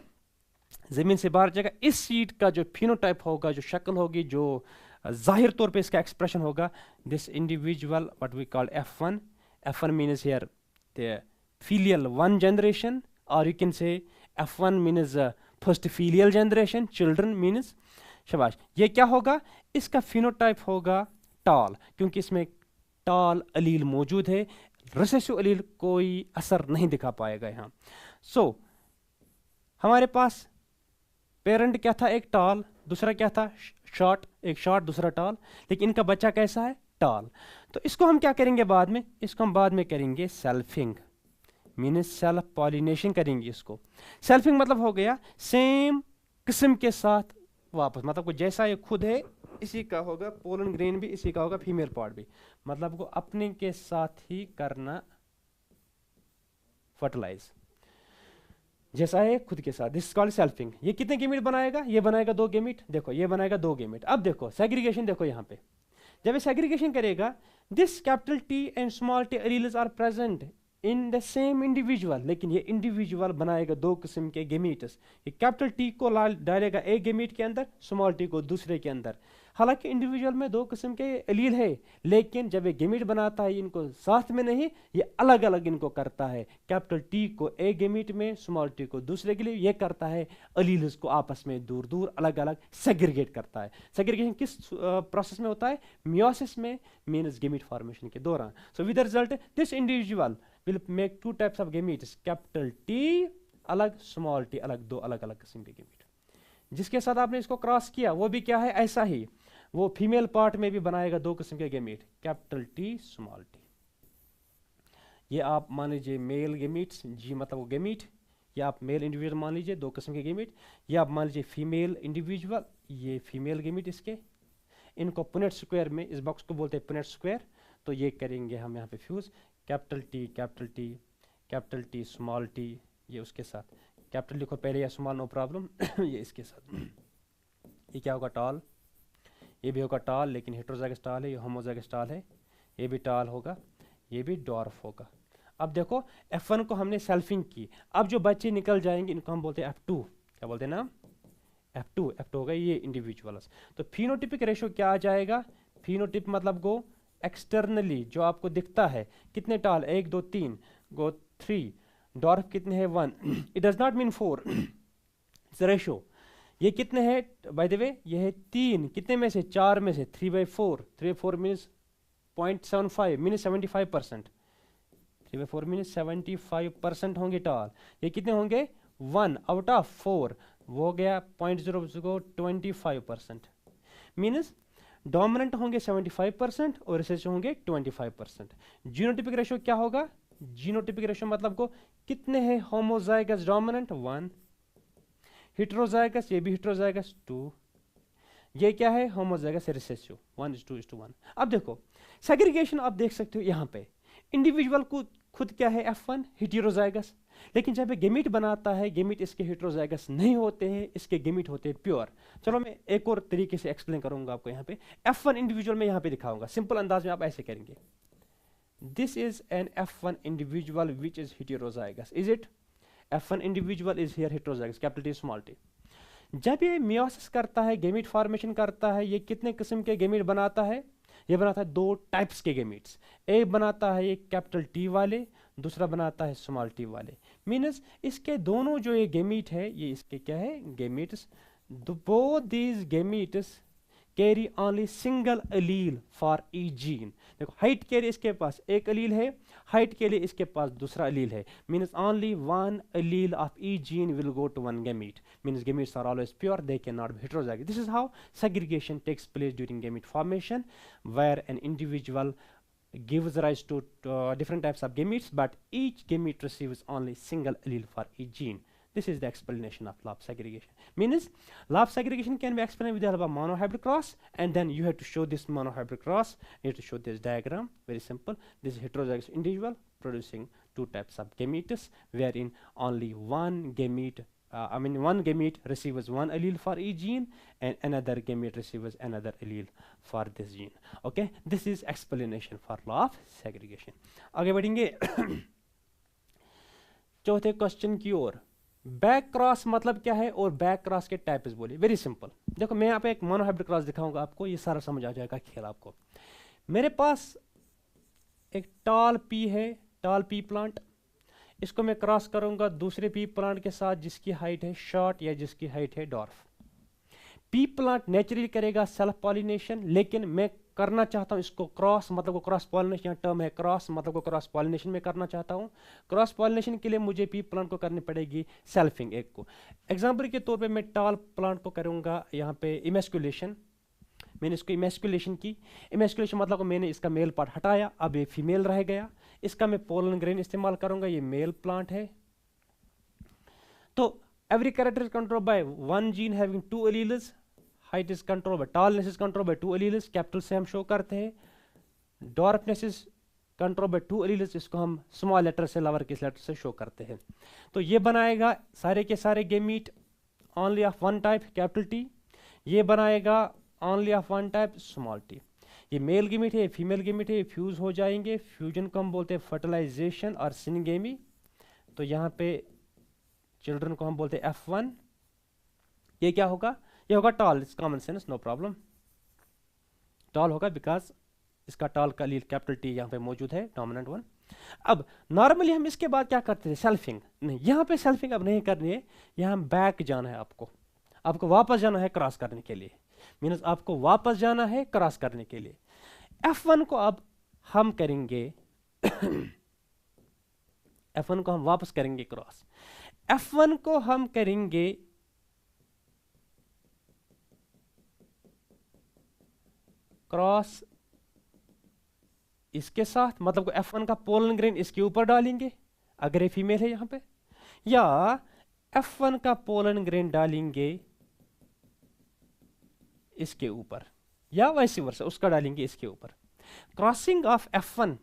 Speaker 1: जमीन से बाहर जाएगा, इस सीड का जो फिनोटाइप होगा, जो शक्ल होगी, जो जाहिर तौर पे इसका एक्सप्रेशन होगा, this individual what we call F1. F1 means here the filial one generation, or you can say F1 means first filial generation, children means, शाबाश। ये क्या होगा, इसका फिनोटाइप होगा टॉल, क्योंकि इसमें टॉल अलील मौजूद है। रिसेसिव अलील कोई असर नहीं दिखा पाएगा यहाँ। सो हमारे पास पेरेंट क्या था, एक टॉल, दूसरा क्या था शॉर्ट, एक शॉर्ट दूसरा टॉल, लेकिन इनका बच्चा कैसा है, टॉल। तो इसको हम क्या करेंगे बाद में, इसको हम बाद में करेंगे सेल्फिंग, मीन्स सेल्फ पॉलिनेशन करेंगे इसको। सेल्फिंग मतलब हो गया सेम किस्म के साथ वापस, मतलब को जैसा ये खुद है इसी का होगा, पोलन ग्रेन भी इसी का होगा, फीमेल पार्ट भी, मतलब को अपने के साथ ही करना फर्टिलाइज, जैसा है खुद के साथ। This is called selfing. ये कितने गेमीट बनाएगा, ये बनाएगा 2 गेमीट, देखो ये बनाएगा 2 गेमीट। अब देखो सेग्रीगेशन, देखो यहाँ पे जब ये सेग्रीगेशन करेगा, this capital T and small T alleles are present in the same individual, लेकिन ये इंडिविजुअल बनाएगा 2 किस्म के गेमीट्स। ये कैपिटल टी को डालेगा एक गेमीट के अंदर, स्मॉल टी को दूसरे के अंदर। हालांकि इंडिविजुअल में 2 किस्म के एलील है, लेकिन जब ये गेमीट बनाता है इनको साथ में नहीं, ये अलग अलग इनको करता है। कैपिटल टी को एक गेमीट में, स्मॉल टी को दूसरे के लिए, ये करता है एलील्स को आपस में दूर दूर अलग अलग सेग्रीगेट करता है। सेग्रीगेशन किस प्रोसेस में होता है, मियोसिस में, मीन्स गेमीट फॉर्मेशन के दौरान। So with the result this individual will make 2 types of gametes, capital T अलग, small t अलग, 2 अलग अलग किस्म के गेमीट। जिसके साथ आपने इसको क्रॉस किया वो भी क्या है, ऐसा ही वो फीमेल पार्ट में भी बनाएगा 2 किस्म के gamete, capital T small T. ये आप मान लीजिए मेल गेमीट्स, जी मतलब वो गेमीट, या आप मेल इंडिविजुअल मान लीजिए 2 किस्म के गेमीट, या आप मान लीजिए फीमेल इंडिविजुअल, ये फीमेल गेमीट इसके, इनको पुनेट स्क्वायर में, इस बॉक्स को बोलते हैं पुनेट स्क्वायर। तो ये करेंगे हम यहाँ पे fuse, capital T capital T capital T small T, ये उसके साथ कैपिटल लिखो पहले या स्मॉल नो प्रॉब्लम ये इसके साथ। ये क्या होगा, टॉल, ये भी होगा टॉल, लेकिन हेटेरोजाइगस टॉल है, ये होमोजाइगस टॉल है। ये भी टॉल होगा, ये भी डॉर्फ होगा। अब देखो F1 को हमने सेल्फिंग की, अब जो बच्चे निकल जाएंगे इनको हम बोलते हैं F2। क्या बोलते हैं ना? F2 होगा ये इंडिविजुअल्स। तो फिनोटिपिक रेशो क्या आ जाएगा? फिनोटिप मतलब गो एक्सटर्नली जो आपको दिखता है, कितने टॉल, 1 2 3, गो 3, डॉर्फ कितने हैं 1, it does not mean 4, it's ratio. ये कितने हैं बाय द वे? ये है 3, कितने में से? 4 में से, 3/4, 3/4 मीन्स 0.75 मीन्स 75%, 3/4 मीन्स 75% होंगे टॉल। ये कितने होंगे? 1 आउट ऑफ 4, वो हो गया 0.025%, मीन्स डोमिनेंट होंगे 75% और रिसेसिव होंगे 25%। जीनोटिपिक रेशो क्या होगा? जीनोटिपिक रेशो मतलब को कितने हैं होमोजाइगस डोमिनेंट? 1, हेटेरोजाइगस ये भी हेटेरोजाइगस 2, ये क्या है? Homozygous recessive 1:1। अब देखो सेग्रीगेशन आप देख सकते हो यहाँ पे, इंडिविजुअल को खुद क्या है? F1 हेटेरोजाइगस, लेकिन जब ये गेमीट बनाता है, गेमीट इसके हेटेरोजाइगस नहीं होते हैं, इसके गेमीट होते हैं प्योर। चलो मैं एक और तरीके से एक्सप्लेन करूंगा आपको यहाँ पे। F1 इंडिविजुअल में यहाँ पे दिखाऊंगा, सिंपल अंदाज में आप ऐसे करेंगे, this is an F1 individual which is heterozygous, is it? F1 individual is here heterozygous, capital T small t। जब ये मियोसिस करता है, गेमीट फॉर्मेशन करता है, ये कितने किस्म के गेमीट बनाता है? ये बनाता है 2 टाइप्स के गेमीट्स। एक बनाता है ये कैपिटल T वाले, दूसरा बनाता है स्मॉल t वाले। मीन्स इसके दोनों जो ये गेमीट है, ये इसके क्या है? Gametes. Both these gametes carry only single allele for each gene. देखो हाइट के लिए इसके पास एक अलील है, हाइट के लिए इसके पास दूसरा अलील है, means only 1 allele of each gene will go to 1 gamete, means gametes are always pure, they cannot be heterozygous. This is how segregation takes place during gamete formation, where an individual gives rise to different types of gametes, but each gamete receives only single allele for each gene. This is the explanation of law of segregation. Means law of segregation can be explained with the help of monohybrid cross, and then you have to show this monohybrid cross. You have to show this diagram. Very simple. This is heterozygous individual producing 2 types of gametes, wherein only one gamete, one gamete receives 1 allele for each gene, and another gamete receives another allele for this gene. Okay, this is explanation for law of segregation. आगे बढ़ेंगे चौथे question की ओर। Back cross मतलब क्या है और back cross के types बोलिए। वेरी सिंपल, देखो मैं यहाँ पे एक मोनोहाइब्रिड क्रॉस दिखाऊंगा आपको, ये सारा समझ आ जाएगा खेल आपको। मेरे पास एक टॉल पी है, टॉल पी प्लांट, इसको मैं क्रॉस करूंगा दूसरे पी प्लांट के साथ जिसकी हाइट है शॉर्ट या जिसकी हाइट है डॉर्फ। पी प्लांट नेचुरली करेगा सेल्फ पॉलिनेशन, लेकिन मैं करना चाहता हूं इसको क्रॉस, मतलब को क्रॉस पॉलिनेशन, यहाँ टर्म है क्रॉस, मतलब को क्रॉस पॉलिनेशन में करना चाहता हूं। क्रॉस पॉलिनेशन के लिए मुझे पी प्लांट को करनी पड़ेगी सेल्फिंग एक को। एग्जांपल के तौर पे मैं टॉल प्लांट को करूंगा यहाँ पे इमेस्कुलेशन, मैंने इसको इमेस्कुलेशन की। इमेस्कुलेशन मतलब को मैंने इसका मेल पार्ट हटाया, अब ये फीमेल रह गया, इसका मैं पोलन ग्रेन इस्तेमाल करूंगा, ये मेल प्लांट है। तो every character is controlled bye 1 gene having 2 alleles, height is controlled by, tallness is controlled by 2 alleles, capital से हम शो करते हैं। Dwarfness is controlled bye 2 alleles, इसको हम स्मॉल लेटर से लोअर केस लेटर से शो करते हैं। तो ये बनाएगा सारे के सारे gamete only of 1 type capital T, ये बनाएगा only of 1 type small t। ये मेल गेमीट है, फीमेल गेमीट है, फ्यूज हो जाएंगे। फ्यूजन को हम बोलते हैं फर्टिलाइजेशन और सिनगेमी। तो यहाँ पे चिल्ड्रन को हम बोलते हैं F1। ये क्या होगा? ये होगा tall, it's common sense, no problem. Tall होगा बिकॉज इसका टॉल का लीड कैपिटल T यहाँ पे मौजूद है, डोमिनेंट 1। अब नॉर्मली हम इसके बाद क्या करते थे? सेल्फिंग। नहीं, यहाँ पे सेल्फिंग अब नहीं करनी है, यहाँ बैक जाना है आपको वापस जाना है क्रॉस करने के लिए। मीन्स आपको वापस जाना है क्रॉस करने के लिए। F1 को अब हम करेंगे F1 को हम वापस करेंगे क्रॉस। F1 को हम करेंगे क्रॉस इसके साथ, मतलब को F1 का पोलन ग्रेन इसके ऊपर डालेंगे अगर ये फीमेल है यहाँ पे, या F1 का पोलन ग्रेन डालेंगे इसके ऊपर, या वैसे वर्षा उसका डालेंगे इसके ऊपर। Crossing of F1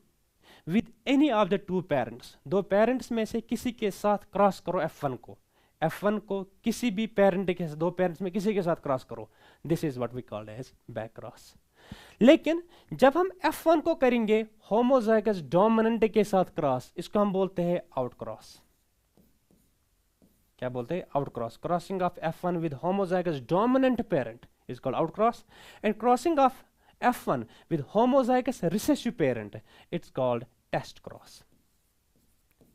Speaker 1: with any of the 2 parents, 2 parents में से किसी के साथ क्रॉस करो F1 को किसी भी पेरेंट के साथ, 2 पेरेंट्स में किसी के साथ क्रॉस करो। This is what we called as back cross. लेकिन जब हम F1 को करेंगे होमोजाइगस डोमिनेंट के साथ क्रॉस, इसको हम बोलते हैं आउट क्रॉस। क्या बोलते हैं? Out cross. Crossing of F1 with homozygous dominant parent is called out cross, and crossing of F1 with homozygous recessive parent, it's called test cross.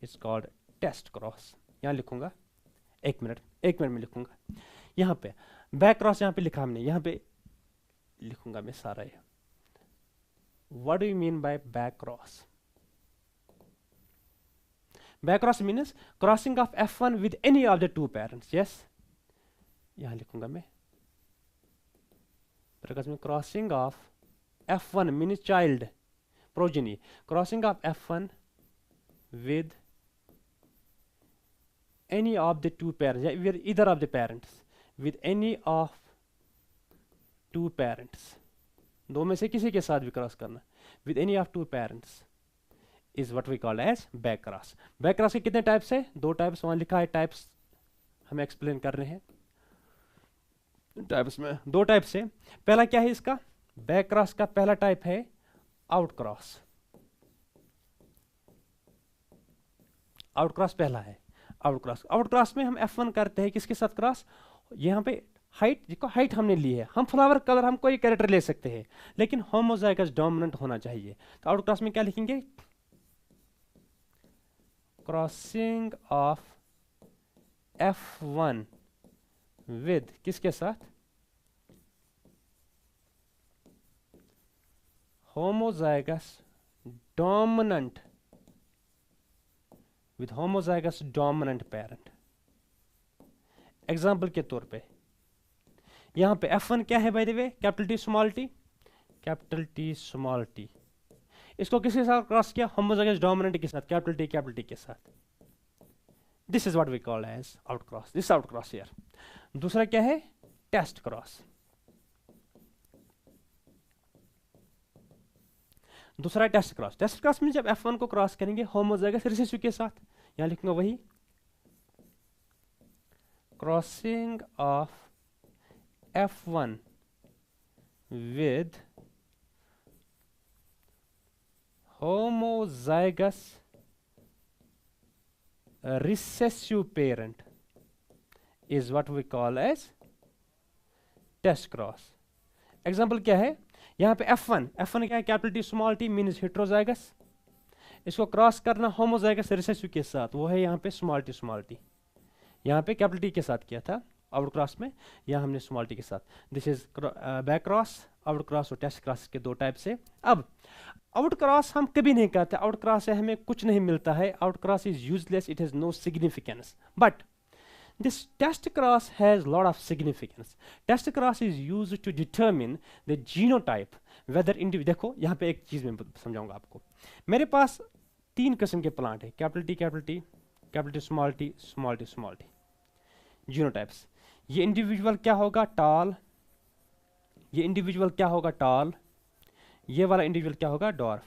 Speaker 1: It's called test cross. यहाँ लिखूंगा, एक minute में लिखूंगा। यहाँ पे बैक क्रॉस यहाँ पे लिखा हमने, यहाँ पे लिखूंगा मैं सारा ये। What do you mean by back cross? Back cross means crossing of F1 with any of the two parents. Yes? यहाँ लिखूंगा मैं, crossing of F1 means child, progeny. Crossing of F1 with any of the two parents, either of the parents, with any of two parents. दो में से किसी के साथ भी क्रॉस करना, with any of two parents is what we call as back cross. Back cross के कितने टाइप्स है? दो टाइप्स वहां लिखा है, टाइप्स हम एक्सप्लेन कर रहे हैं। टाइप्स में दो टाइप्स है। पहला क्या है इसका? बैक क्रॉस का पहला टाइप है आउट क्रॉस। आउट क्रॉस पहला है आउट क्रॉस। आउट क्रॉस में हम F1 करते हैं किसके साथ क्रॉस? यहाँ पे हाइट, जिसको हाइट हमने ली है, हम फ्लावर कलर हम कोई कैरेक्टर ले सकते हैं, लेकिन होमोजाइगस डोमिनेंट होना चाहिए। तो आउट क्रॉस में क्या लिखेंगे? क्रॉसिंग ऑफ F1 विद किसके साथ? homozygous dominant with homozygous dominant parent। Example के तौर पे यहां पे F1 क्या है bye the way? Capital T small T, capital T small T. इसको किसके साथ क्रॉस किया? होमोजाइगस डोमिनेंट के साथ, कैपिटल टी के साथ। This is what we call as out cross. This out cross here. दूसरा क्या है? Test cross. दूसरा टेस्ट क्रॉस। टेस्ट क्रॉस में जब F1 को क्रॉस करेंगे होमोजाइगस रिसेसिव के साथ, यहां लिखूंगा वही, crossing of F1 with homozygous recessive parent is what we call as test cross. Example क्या है? यहाँ पे F1 क्या है? Capital T small T means heterozygous. इसको क्रॉस करना होमोजाइगस रिसेसिव के साथ, वो है यहाँ पे स्मॉल टी। यहाँ पे कैपिटल टी के साथ किया था आउट क्रॉस में, यहाँ हमने स्मॉल टी के साथ। This is back cross, out cross और टेस्ट क्रॉस के दो टाइप से। अब आउट क्रॉस हम कभी नहीं कहते, आउट क्रॉस से हमें कुछ नहीं मिलता है, out cross is useless, it has no significance. But this test cross has lot of significance. Test cross is used to determine the genotype whether individual। देखो यहाँ पे एक चीज मैं समझाऊंगा आपको। मेरे पास तीन किस्म के प्लांट है, capital T small T. Genotypes. ये इंडिविजुअल क्या होगा? टॉल। ये इंडिविजुअल क्या होगा? टॉल। ये वाला इंडिविजुअल क्या होगा? Dwarf,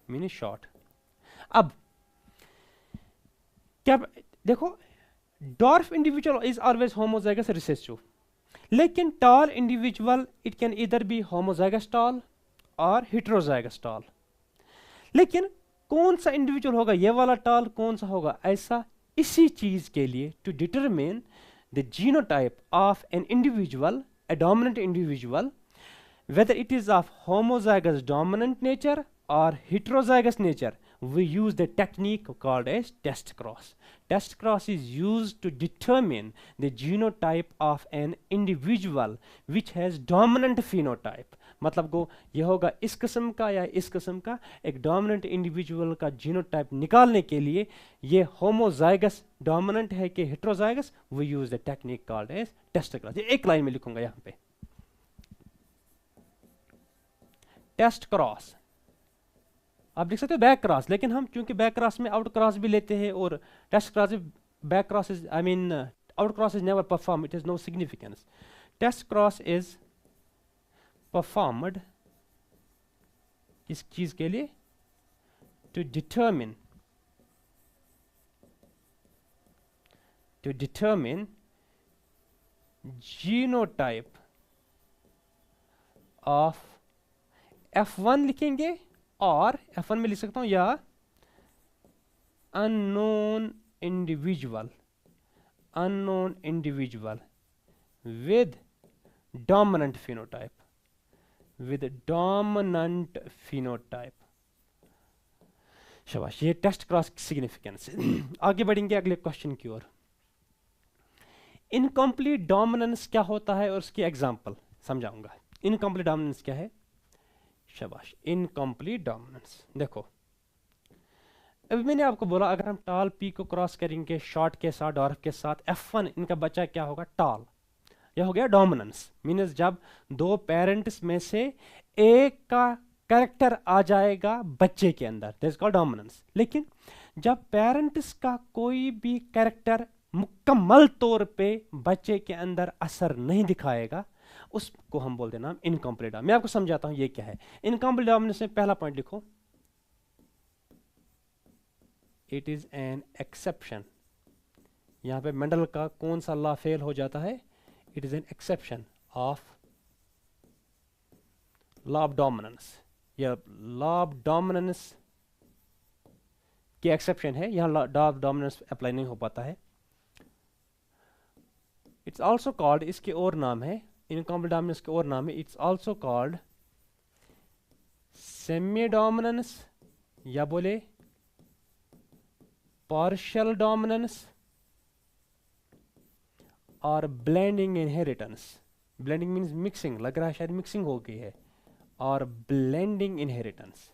Speaker 1: meaning short. अब क्या देखो, dwarf individual is always homozygous recessive, लेकिन टॉल इंडिविजुअल इट कैन इधर बी होमोजाइगस टॉल और हेटेरोजाइगस टॉल। लेकिन कौन सा इंडिविजुअल होगा ये वाला टॉल, कौन सा होगा ऐसा, इसी चीज के लिए to determine the genotype of an individual, a dominant individual, whether it is of homozygous dominant nature or heterozygous nature, we use the technique called as test cross. Test cross is used to determine the genotype of an individual which has dominant phenotype. मतलब को यह होगा इस किस्म का या इस किस्म का, एक डोमिनेंट इंडिविजुअल का जीनोटाइप निकालने के लिए ये होमोजाइगस डोमिनेंट है कि heterozygous, we use the technique called as test cross. एक लाइन में लिखूंगा यहां पे, टेस्ट क्रॉस। आप लिख सकते हो बैक क्रॉस, लेकिन हम क्योंकि बैक क्रॉस में आउट क्रॉस भी लेते हैं और test cross back cross is, I mean out cross is never perform, it is no significance. Test cross is performed किस चीज के लिए? To determine genotype of F1 लिखेंगे, और F1 में लिख सकता हूं या unknown individual with dominant phenotype। शाबाश, ये टेस्ट क्रॉस सिग्निफिकेंस। आगे बढ़ेंगे अगले क्वेश्चन की ओर। इनकम्प्लीट डोमिनेंस क्या होता है और उसकी एग्जांपल समझाऊंगा। इनकम्प्लीट डोमिनेंस क्या है? शाबाश, इनकम्प्लीट डोमिनेंस देखो, अभी मैंने आपको बोला अगर हम टाल पी को क्रॉस करेंगे शॉर्ट के साथ, डॉर्फ के साथ, F1 इनका बच्चा क्या होगा? टाल। यह हो गया डोमिनेंस। मीन्स जब दो पेरेंट्स में से एक का कैरेक्टर आ जाएगा बच्चे के अंदर, दैट इज कॉल्ड डोमिनेंस। लेकिन जब पेरेंट्स का कोई भी कैरेक्टर मुकम्मल तौर पे बच्चे के अंदर असर नहीं दिखाएगा, उसको हम बोलते हैं नाम इनकम्प्लीट। मैं आपको समझाता हूं ये क्या है। इनकम्प्लीट डोमिनेंस में पहला पॉइंट लिखो, इट इज एन एक्सेप्शन। यहां पे मेंडल का कौन सा लॉ फेल हो जाता है? It is an exception of law of dominance. यह लॉ ऑफ डोमिनेंस की एक्सेप्शन है, यहां लॉ ऑफ डोमिनेंस अप्लाई नहीं हो पाता है। इट्स ऑल्सो कॉल्ड, इसके और नाम है, इनकम्प्लीट डोमिनेंस के और नाम है, it's also called semi dominance, या बोले पार्शियल डोमिनेंस, और blending inheritance. Blending means mixing, लग रहा है शायद मिक्सिंग हो गई है, और blending inheritance.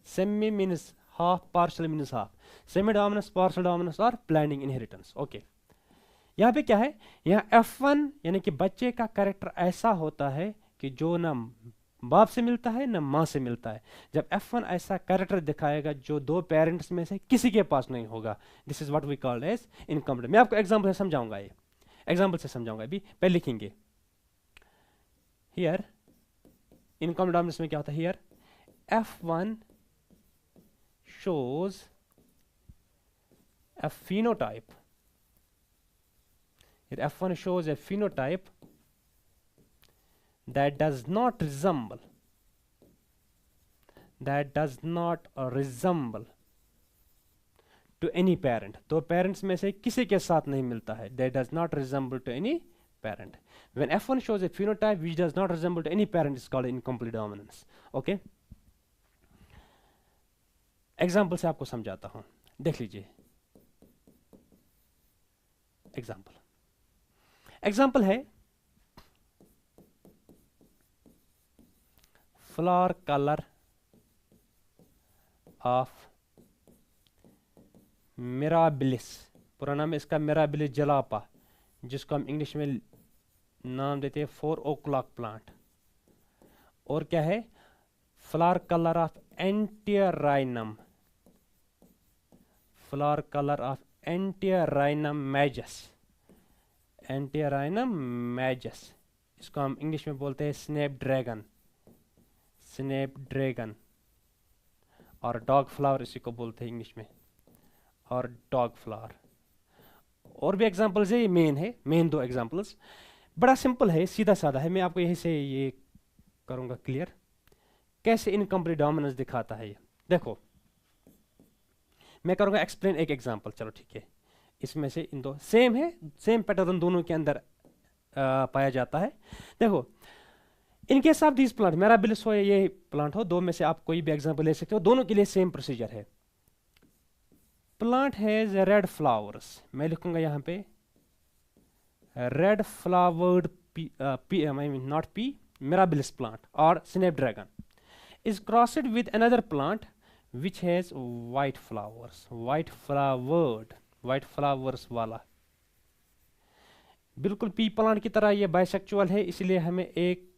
Speaker 1: Semi means half, partial means half. Semi dominance, partial dominance और ब्लेंडिंग इनहेरिटेंस। ओके, यहाँ पे क्या है? यहाँ F1 यानी कि बच्चे का कैरेक्टर ऐसा होता है कि जो ना बाप से मिलता है ना माँ से मिलता है। जब F1 ऐसा कैरेक्टर दिखाएगा जो दो पेरेंट्स में से किसी के पास नहीं होगा, this is what we called as incomplete. मैं आपको एग्जांपल से समझाऊंगा, ये एग्जांपल से समझाऊंगा। अभी पहले लिखेंगे हियर इनकम्प्लीट डोमिनेंस में क्या होता है? Here F1 shows a phenotype. Here F1 shows a phenotype that does not resemble to any parent। तो पेरेंट्स में से किसी के साथ नहीं मिलता है, that does not resemble to any parent। When F1 shows a phenotype which does not resemble to any parent is called incomplete dominance। okay, example से आपको समझाता हूं, देख लीजिए। एग्जाम्पल है फ्लावर कलर ऑफ मिराबिलिस, पूरा नाम है इसका मिराबिलिस जलापा, जिसको हम इंग्लिश में नाम देते हैं 4 o'clock प्लांट। और क्या है? Flower colour of antirrhinum, flower colour of antirrhinum majus, antirrhinum majus, इसको हम इंग्लिश में बोलते हैं स्नैपड्रैगन, और डॉग फ्लावर इसी को बोलते हैं इंग्लिश में, और डॉग फ्लावर। और भी एग्जांपल्स है, ये मेन दो एग्जांपल्स। बड़ा सिंपल है, सीधा साधा है। मैं आपको यहीं से ये करूंगा क्लियर कैसे इनकम्प्लीट डोमिनेंस दिखाता है ये। देखो, मैं करूंगा एक्सप्लेन एक एग्जांपल। चलो ठीक है, इसमें से इन दो सेम है, सेम पैटर्न दोनों के अंदर पाया जाता है। देखो, in case of this plant, mirabilis हो ये प्लांट हो, दो में से आप कोई भी एग्जांपल ले सकते हो, दोनों के लिए सेम प्रोसीजर है। प्लांट हैज रेड फ्लावर्स, मैं लिखूंगा यहां पे red flowered P, I mean not P, mirabilis plant और Snapdragon is crossed with another plant which has white flowers, white flowers वाला। बिल्कुल पी प्लांट की तरह ये बाइसेक्चुअल है, इसलिए हमें एक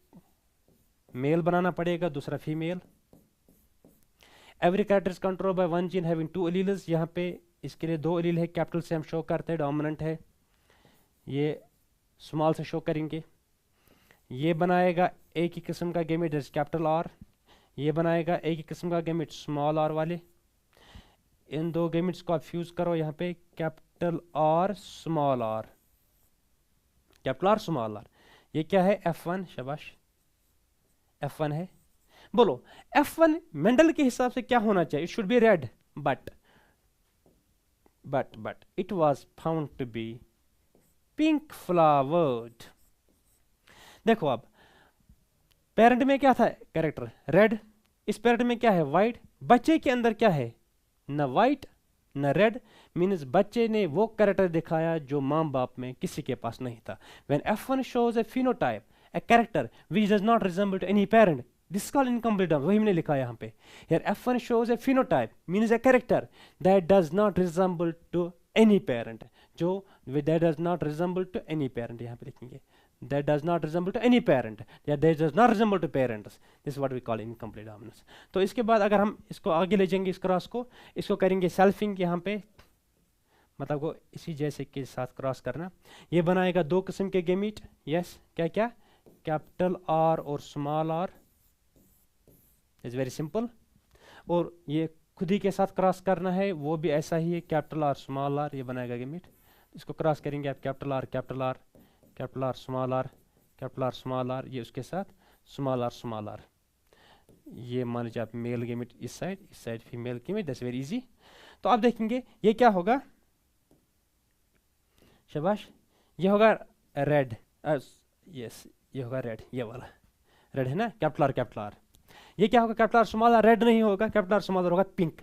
Speaker 1: मेल बनाना पड़ेगा, दूसरा female. Every character is control by one gene having 2 alleles. यहाँ पे इसके लिए 2 एलील है, कैपिटल से हम शो करते हैं, डोमिनेंट है। ये स्मॉल से शो करेंगे। ये बनाएगा एक ही किस्म का गेमेट, जैसे कैपिटल आर। ये बनाएगा एक ही किस्म का गेमेट, स्मॉल आर वाले। इन दो गेमेट्स को आप फ्यूज करो, यहाँ पे capital R small R, capital R small R. ये क्या है? F1, शाबाश, F1 है। बोलो F1 मेंडल के हिसाब से क्या होना चाहिए? It should be red, but it was found to be pink flavored. देखो अब पेरेंट में क्या था कैरेक्टर? रेड। इस पेरेंट में क्या है? वाइट। बच्चे के अंदर क्या है? न वाइट न रेड, मीन्स बच्चे ने वो कैरेक्टर दिखाया जो माँ बाप में किसी के पास नहीं था। When F1 shows a phenotype, a character which does not resemble to any parent, this is called incomplete dominance. वही मैंने लिखा है यहाँ पे। Here F1 shows a phenotype means a character that does not resemble to any parent, जो that does not resemble to any parent यहाँ पे लिखेंगे, that does not resemble to any parent, या that does not resemble to parents. This is what we call incomplete dominance. तो इसके बाद अगर हम इसको आगे ले जाएंगे, इस क्रॉस को, इसको करेंगे सेल्फिंग यहाँ पे, मतलब को इसी जैसे के साथ क्रॉस करना। ये बनाएगा दो किस्म के गेमीट। यस, क्या क्या? कैपिटल आर और small R, is very simple. और ये खुद ही के साथ क्रॉस करना है, वो भी ऐसा ही है, कैपिटल आर स्मॉल आर, ये बनाएगा गेमीट। इसको क्रॉस करेंगे आप, capital R capital R capital R small R capital R small R, ये उसके साथ स्मॉल आर, ये मान लीजिए आप मेल गेमिट इस side female gamete, that's very easy. तो आप देखेंगे ये क्या होगा, शाबाश, ये होगा रेड, यस ये होगा रेड, ये वाला रेड है ना, कैपिटल आर। ये क्या होगा? Capital R small R, red नहीं होगा, कैपिटल आर स्मॉल आर होगा पिंक।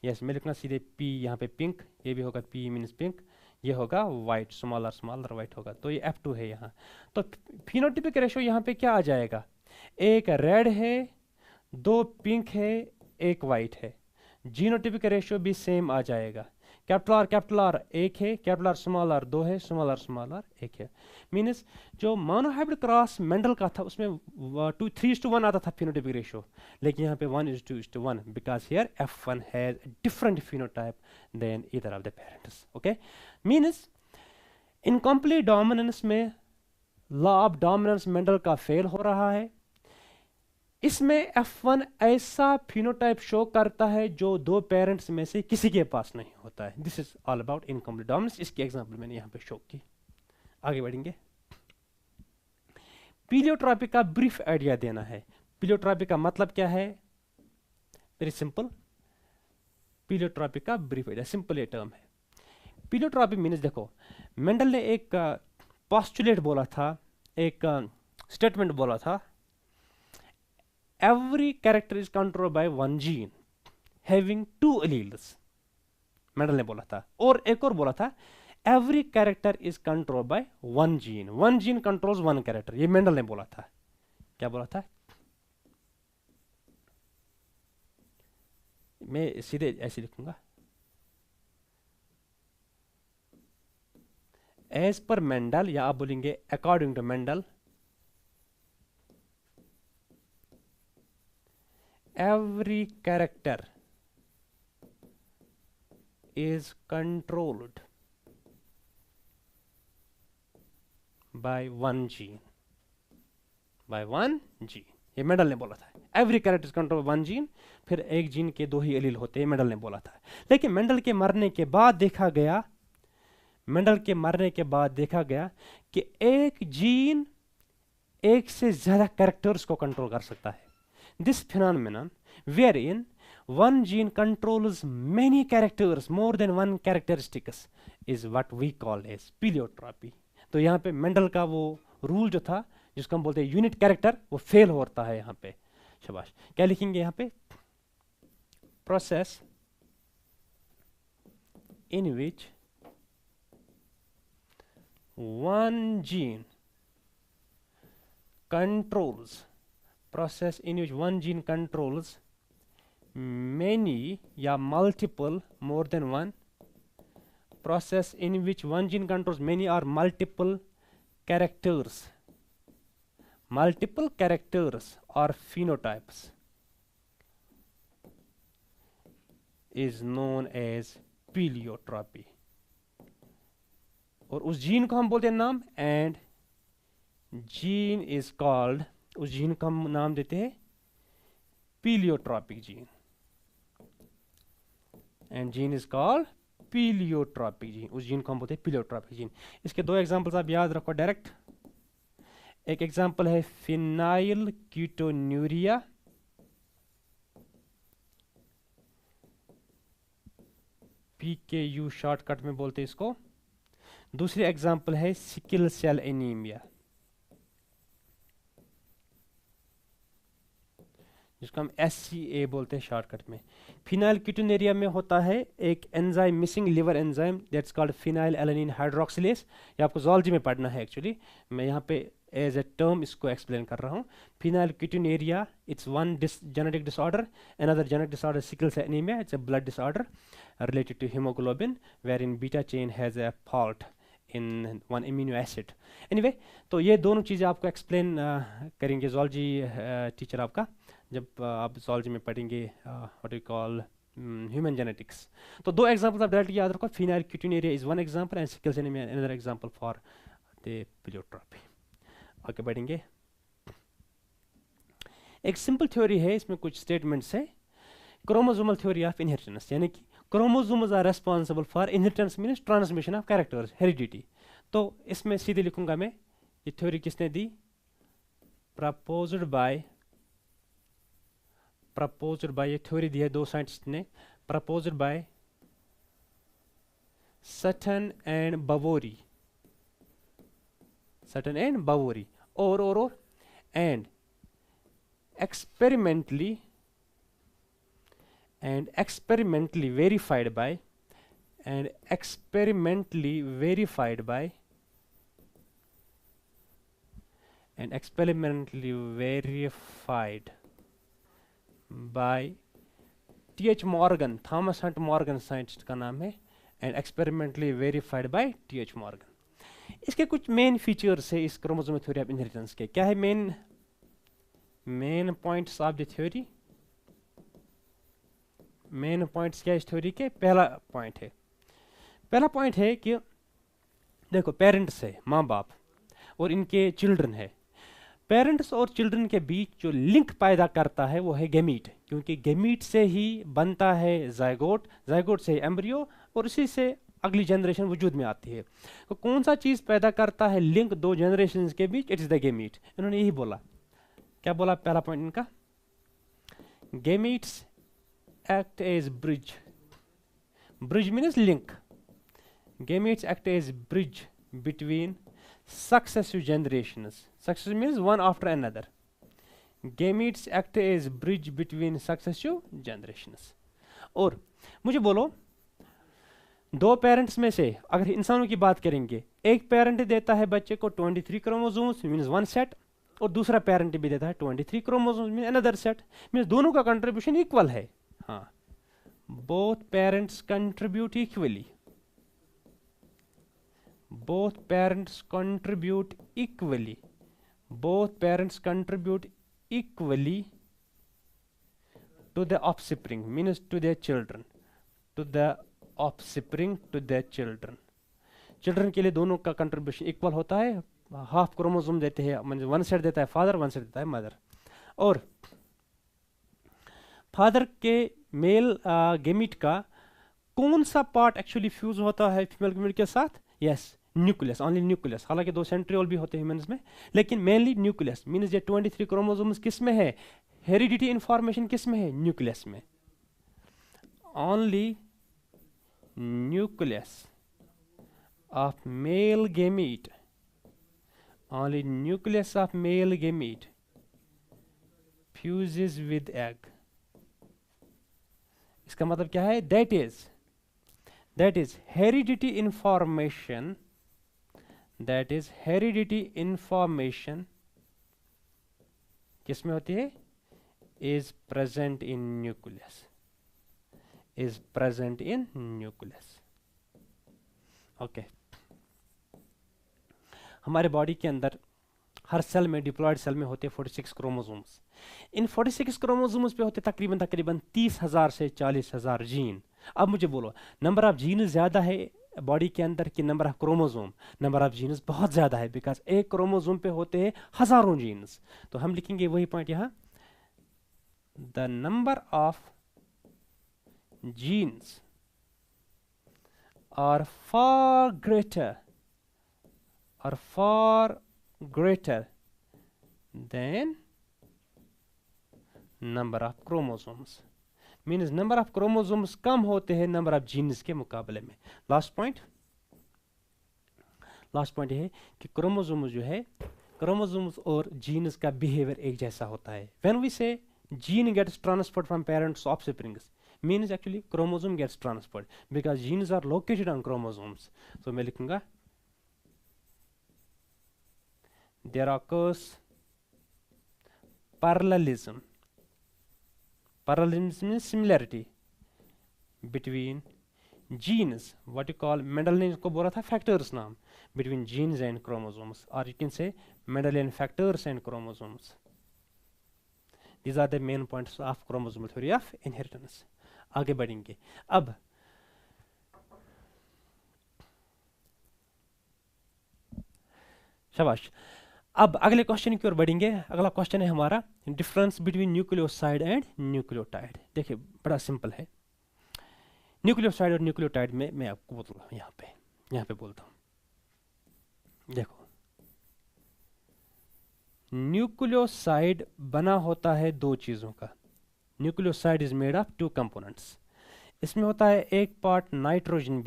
Speaker 1: यस, मैं लिखना सीधे पी यहाँ पे पिंक, ये भी होगा पी मीन्स पिंक। ये होगा वाइट, स्मॉल आर वाइट होगा, तो ये F2 है यहाँ। तो फिनोटिपिक रेशो यहाँ पे क्या आ जाएगा? एक रेड है, दो पिंक है, एक वाइट है। जीनोटिपिक रेशो भी सेम आ जाएगा। कैपिटल आर एक है, कैपिटल आर दो है, स्मॉल आर एक है। मीन्स जो मोनोहाइब्रिड क्रॉस मेंडल का था उसमें 3:1 आता था फिनोटिपिक रेशो, लेकिन यहाँ पे 1:1, because here F1 has different phenotype than either of the parents. Okay, means incomplete dominance में लॉ ऑफ डोमिनेंस मेंडल का फेल हो रहा है। इसमें F1 ऐसा फिनोटाइप शो करता है जो दो पेरेंट्स में से किसी के पास नहीं होता है। This is all about incomplete dominance. इसकी एग्जांपल मैंने यहाँ पे शो की। आगे बढ़ेंगे। पीलियोट्रॉपी का ब्रीफ आइडिया देना है। पीलियोट्रॉपी का मतलब क्या है? वेरी सिंपल, पीलियोट्रॉपी का ब्रीफ आइडिया, सिंपल ये टर्म है। पीलियोट्रॉपी मीन्स, देखो मेंडल ने एक पोस्टुलेट बोला था, एक स्टेटमेंट बोला था, every character is controlled by one gene having two alleles, Mendel ने बोला था। और एक और बोला था, every character is controlled by one gene controls one character, ये मेंडल ने बोला था। क्या बोला था? मैं सीधे ऐसे लिखूंगा, एज पर मेंडल, या आप बोलेंगे according to Mendel, every character is controlled by one gene, ये मेंडल ने बोला था। Every character is controlled by one gene, फिर एक जीन के दो ही एलील होते हैं, मेंडल ने बोला था। लेकिन मेंडल के मरने के बाद देखा गया कि एक जीन एक से ज्यादा कैरेक्टर्स को कंट्रोल कर सकता है। This phenomenon wherein one gene controls many characters, more than one characteristics, is what we call as pleiotropy. तो यहाँ पे मेंडल का वो रूल जो था, जिसको हम बोलते हैं यूनिट कैरेक्टर, वो फेल होता है यहाँ पे। शाबाश। क्या लिखेंगे यहाँ पे? Process in which one gene controls, process in which one gene controls many या multiple, more than one, process in which one gene controls many or multiple characters or phenotypes is known as pleiotropy। और उस gene को हम बोलते हैं नाम, and gene is called, उस gene का हम नाम देते हैं pleiotropic gene, and gene is called pleiotropic gene. उस जीन को हम बोलते हैं पीलियोट्रॉपिक जीन। इसके दो एग्जांपल्स आप याद रखो डायरेक्ट। एक एग्जांपल है फिनाइल कीटोन्यूरिया, PKU शॉर्टकट में बोलते हैं इसको। दूसरी एग्जांपल है सिकल सेल एनीमिया, जिसको हम SCA बोलते हैं शॉर्टकट में। फिनाइल कीटोन्यूरिया में होता है एक enzyme missing, liver enzyme, that's called phenyl alanine hydroxylase. ये आपको जूलॉजी में पढ़ना है एक्चुअली, मैं यहाँ पे एज ए टर्म इसको एक्सप्लेन कर रहा हूँ। Phenylketonuria, it's one genetic disorder, another genetic disorder sickle cell anaemia, it's a blood disorder related to hemoglobin wherein beta chain has a fault in one amino acid. Anyway, तो ये दोनों चीज़ें आपको explain करेंगे zoology teacher आपका, जब आप zoology में पढ़ेंगे what you call human genetics. तो दो एग्जांपल्स आप डायरेक्टली याद रखो, phenylketonuria is one example and sickle cell anaemia another example for the pleiotropy. आगे बढ़ेंगे। एक सिंपल थ्योरी है, इसमें कुछ स्टेटमेंट्स है, क्रोमोसोमल थ्योरी ऑफ इनहेरिटेंस, यानी कि chromosomes are responsible for inheritance means transmission of characters, heredity. तो इसमें सीधे लिखूंगा मैं, ये थ्योरी किसने दी, प्रपोज्ड बाय ये थ्योरी दी है दो साइंटिस्ट ने, proposed by Sutton and Boveri, और and experimentally verified by T.H. Morgan, Thomas Hunt Morgan scientist का नाम है, and experimentally verified by T.H. Morgan. इसके कुछ मेन फीचर्स है इस क्रोमोसोमल थ्योरी ऑफ इनहेरिटेंस के। क्या है main points of the theory? Main points क्या इस थ्योरी के? पहला पॉइंट है कि देखो, पेरेंट्स है, माँ बाप, और इनके चिल्ड्रन है। पेरेंट्स और चिल्ड्रन के बीच जो लिंक पैदा करता है वो है गैमीट, क्योंकि गैमीट से ही बनता है जायगोट से एम्ब्रियो, और इसी से अगली जनरेशन वजूद में आती है। तो कौन सा चीज पैदा करता है लिंक दो जनरेशन के बीच? It is the gamete. इन्होंने यही बोला। क्या बोला पहला पॉइंट इनका? Gametes act as bridge means link. Gametes act as bridge between successive generations. Successive means one after another. Gametes act as bridge between successive generations. और मुझे बोलो, दो पेरेंट्स में से अगर इंसानों की बात करेंगे, एक पेरेंट देता है बच्चे को 23 क्रोमोसोम्स मींस वन सेट, और दूसरा पेरेंट भी देता है 23 chromosomes means another set, means दोनों का कंट्रीब्यूशन इक्वल है। हाँ, both parents contribute equally. Both parents contribute equally to the offspring, means to their children. Children के लिए दोनों का कंट्रीब्यूशन इक्वल होता है। हाफ क्रोमोसोम देते हैं, मतलब वन सेट देता है फादर, वन सेट देता है मदर। और फादर के मेल गेमिट का कौन सा पार्ट एक्चुअली फ्यूज होता है फीमेल गेमिट के साथ? Yes, nucleus, only nucleus. हालांकि दो सेंट्रियोल भी होते हैं ह्यूमंस में, लेकिन मेनली न्यूक्लियस। मींस ये 23 क्रोमोसोम्स किस में है? हेरिडिटी इंफॉर्मेशन किस में है? न्यूक्लियस में। Only nucleus of male gamete, only nucleus of male gamete fuses with egg. इसका मतलब क्या है? दैट इज हेरिडिटी इंफॉर्मेशन किसमें होती है? Is present in nucleus. Okay, हमारे बॉडी के अंदर हर सेल में, डिप्लॉयड सेल में होते 46 क्रोमोसोम्स। इन 46 क्रोमोसोम्स पे होते तकरीबन 30,000 से 40,000 जीन। अब मुझे बोलो, नंबर ऑफ जीन ज्यादा है बॉडी के अंदर कि number of chromosome? Number of genes बहुत ज्यादा है, बिकॉज एक क्रोमोसोम पे होते हैं हजारों जीन्स। तो हम लिखेंगे वही पॉइंट यहां, the number of genes are far greater than number of chromosomes, means number of chromosomes कम होते हैं नंबर ऑफ जीन्स के मुकाबले में। लास्ट पॉइंट ये है कि क्रोमोसोम्स जो है, क्रोमोसोम्स और जीन्स का बिहेवियर एक जैसा होता है। When we say gene gets transferred from parents to offsprings, means actually chromosome gets transferred because genes are located on chromosomes. तो मैं लिखूंगा there occurs parallelism, parallelism means similarity between genes, what you call, Mendel ने इसको बोला था factors नाम, between genes and chromosomes, or you can say Mendelian factors and chromosomes. These are the main points of chromosomal theory of inheritance. आगे बढ़ेंगे। अब शाबाश, अब अगले क्वेश्चन की ओर बढ़ेंगे। अगला क्वेश्चन है हमारा difference between nucleoside and nucleotide. देखिए बड़ा सिंपल है। न्यूक्लियोसाइड और न्यूक्लियोटाइड में मैं आपको बोलूँगा, यहाँ पे बोलता हूँ। देखो न्यूक्लियोसाइड बना होता है दो चीज़ों का। Nucleoside is made of two components. इसमें होता है एक पार्ट नाइट्रोजन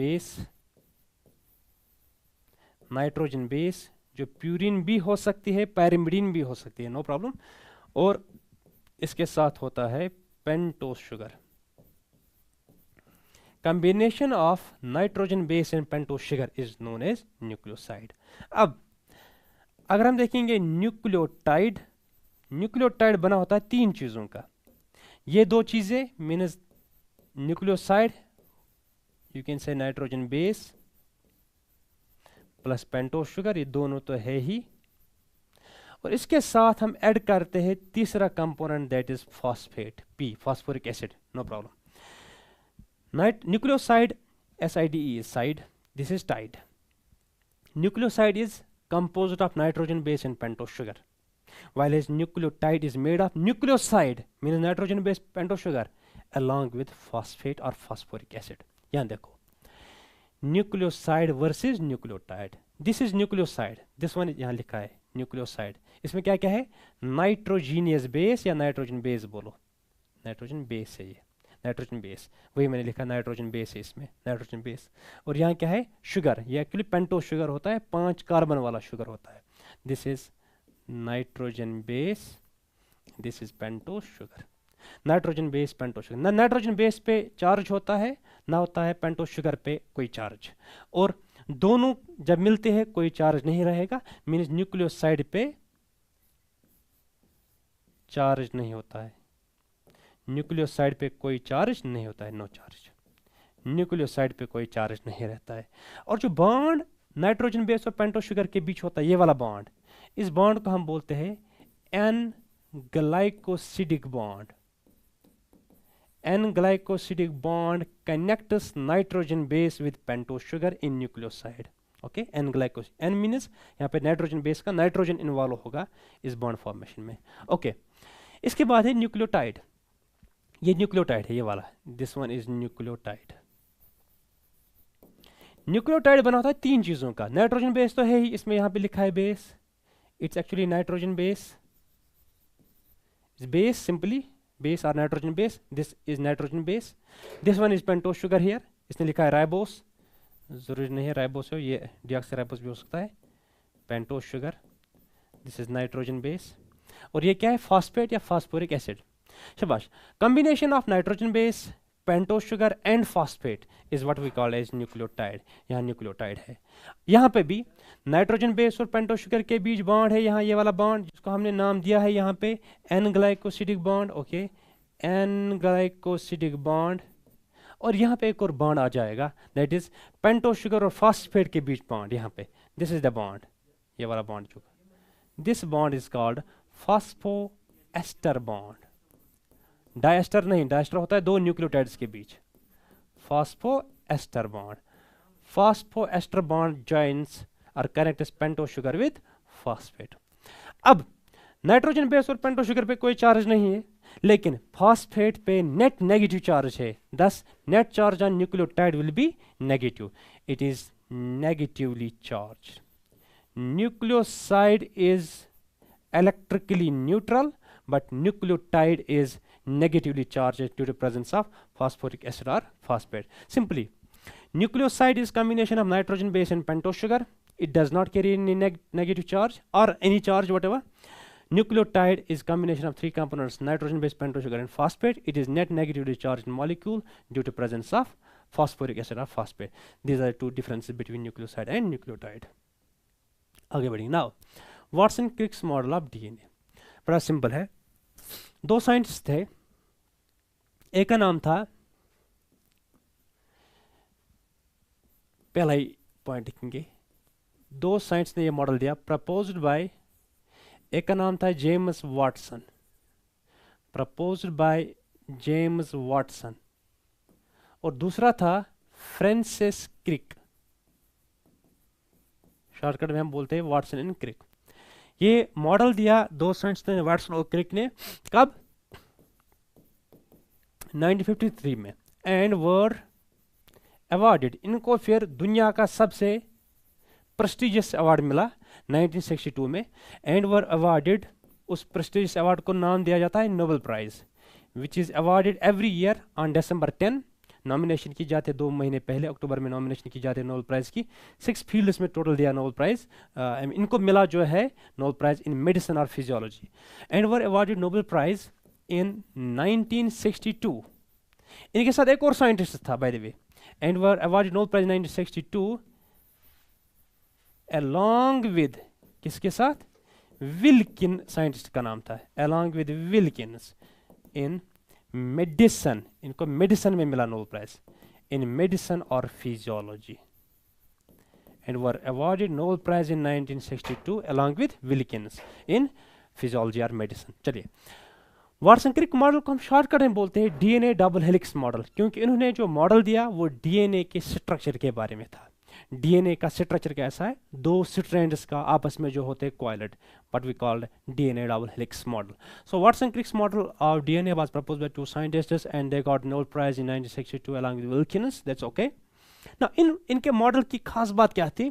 Speaker 1: बेस जो प्यूरिन भी हो सकती है, पैरिमिडीन भी हो सकती है, नो प्रॉब्लम। और इसके साथ होता है pentose sugar. combination of nitrogen base and pentose sugar is known as nucleoside. अब अगर हम देखेंगे न्यूक्लियोटाइड बना होता है तीन चीज़ों का। ये दो चीज़ें means nucleoside, you can say nitrogen base plus pentose sugar, ये दोनों तो है ही। और इसके साथ हम ऐड करते हैं तीसरा component that is phosphate, P, phosphoric acid, no problem. Nucleoside, SIDE is side, this is tide. Nucleoside is composed of nitrogen base and pentose sugar, while as nucleotide is made of nucleoside, means nitrogen base pentose sugar, along with phosphate or phosphoric acid. यहाँ देखो nucleoside versus nucleotide. This is nucleoside, this one यहाँ लिखा है nucleoside. इसमें क्या क्या है? Nitrogenous base या नाइट्रोजन बेस बोलो, नाइट्रोजन बेस है ये, नाइट्रोजन बेस, वही मैंने लिखा नाइट्रोजन बेस है इसमें, नाइट्रोजन बेस। और यहाँ क्या है? शुगर। ये एक्चुअली पेंटोस शुगर होता है, 5 कार्बन वाला शुगर होता है। This is nitrogen base, this is pentose sugar. Nitrogen base pentose sugar, ना नाइट्रोजन बेस पे चार्ज होता है ना होता है पेंटोस शुगर पे कोई चार्ज, और दोनों जब मिलते हैं कोई चार्ज नहीं रहेगा, मीन्स न्यूक्लियोसाइड पे चार्ज नहीं होता है, न्यूक्लियोसाइड पे कोई चार्ज नहीं होता है, नो चार्ज। न्यूक्लियोसाइड पे कोई चार्ज नहीं रहता है। और जो बॉन्ड नाइट्रोजन बेस और पेंटोस शुगर के बीच होता है, ये वाला बॉन्ड, इस बॉन्ड को हम बोलते हैं N glycosidic bond. N glycosidic bond connects nitrogen base with pentose sugar in nucleoside. Okay, N glycos, N means यहाँ पे नाइट्रोजन बेस का नाइट्रोजन इन्वॉल्व होगा इस बॉन्ड फॉर्मेशन में। ओके, इसके बाद है न्यूक्लियोटाइड। ये न्यूक्लियोटाइड है, ये वाला, this one is nucleotide. Nucleotide बना होता है 3 चीजों का। नाइट्रोजन बेस तो है ही, इसमें यहाँ पे लिखा है base, it's actually nitrogen base, base simply base और nitrogen base, this is nitrogen base. This one is pentose sugar here, इसने लिखा है राइबोस, जरूरी नहीं है राइबोस हो, ये डीऑक्सीराइबोस भी हो सकता है। Pentose sugar, this is nitrogen base. और ये क्या है? फॉस्फेट या फॉस्फोरिक एसिड। शाबाश। combination of nitrogen base, pentose sugar and phosphate is what we call as nucleotide. यहाँ न्यूक्लियोटाइड है। यहाँ पे भी नाइट्रोजन बेस और पेंटोस शुगर के बीच बॉन्ड है, यहाँ ये वाला बॉन्ड जिसको हमने नाम दिया है यहाँ पे N glycosidic bond. Okay, N glycosidic bond. और यहाँ पे एक और बॉन्ड आ जाएगा, दैट इज पेंटोस शुगर और फॉस्फेट के बीच बॉन्ड। यहाँ पे दिस इज द बॉन्ड, ये वाला बॉन्ड जो, this bond is called phosphoester bond. Diester नहीं, डायस्टर होता है 2 न्यूक्लियोटाइड्स के बीच। Phosphoester bond, phosphoester bond joins और connects pentose sugar with phosphate. अब नाइट्रोजन बेस और पेंटोस शुगर पे कोई चार्ज नहीं है, लेकिन फॉस्फेट पे नेट नेगेटिव चार्ज है, thus net charge on nucleotide will be negative. It is negatively charged. Nucleoside is electrically neutral, but nucleotide is negatively charged due to presence of phosphoric acid or phosphate. Simply, nucleoside is combination of nitrogen base and pentose sugar. It does not carry any negative charge or any charge whatever. Nucleotide is combination of three components, nitrogen base, pentose sugar and phosphate. It is net negatively charged molecule due to presence of phosphoric acid or phosphate. These are two differences between nucleoside and nucleotide. आगे बढ़ेंगे. Now Watson Crick's model of DNA बड़ा simple है. दो scientist थे, एक का नाम था, पहला ही पॉइंट लिखेंगे, दो साइंटिस्ट ने ये मॉडल दिया, प्रपोज्ड बाय, एक का नाम था James Watson, proposed by James Watson, और दूसरा था फ्रांसिस क्रिक, शॉर्टकट में हम बोलते हैं वाटसन एंड क्रिक. ये मॉडल दिया दो साइंटिस्ट ने, वाटसन और क्रिक ने, कब? 1953 में, एंड वर अवार्डेड. इनको फिर दुनिया का सबसे प्रेस्टिजियस अवार्ड मिला 1962 में, एंड वर अवार्डेड. उस प्रेस्टिजियस अवार्ड को नाम दिया जाता है Nobel prize, which is awarded every year on December 10. Nomination की जाते 2 महीने पहले, अक्टूबर में नॉमिनेशन की जाती है नोबेल प्राइज की. 6 फील्ड्स में टोटल दिया नोबेल प्राइज. इनको मिला जो है नोबेल प्राइज इन मेडिसिन और physiology, and were awarded Nobel prize in 1962. इनके साथ एक और साइंटिस्ट था by the way, and were awarded Nobel prize 1962 along with, किसके साथ? विल्किन साइंटिस्ट का नाम था, along with Wilkins in medicine. इनको मेडिसन में मिला नोबेल प्राइज, इन मेडिसन और physiology, and were awarded Nobel prize in 1962 along with Wilkins in physiology और मेडिसन. चलिए, वाटसन क्रिक मॉडल को हम शॉर्टकट में बोलते हैं डीएनए डबल हेलिक्स मॉडल, क्योंकि इन्होंने जो मॉडल दिया वो डीएनए के स्ट्रक्चर के बारे में था. डीएनए का स्ट्रक्चर कैसा है? दो स्ट्रैंड्स का आपस में जो होते हैं coiled, but we called DNA double helix model. So Watson Crick's model of DNA was proposed by two scientists and they got Nobel prize in 1962 along with Wilkins. That's okay. Now इनके model की खास बात क्या थी?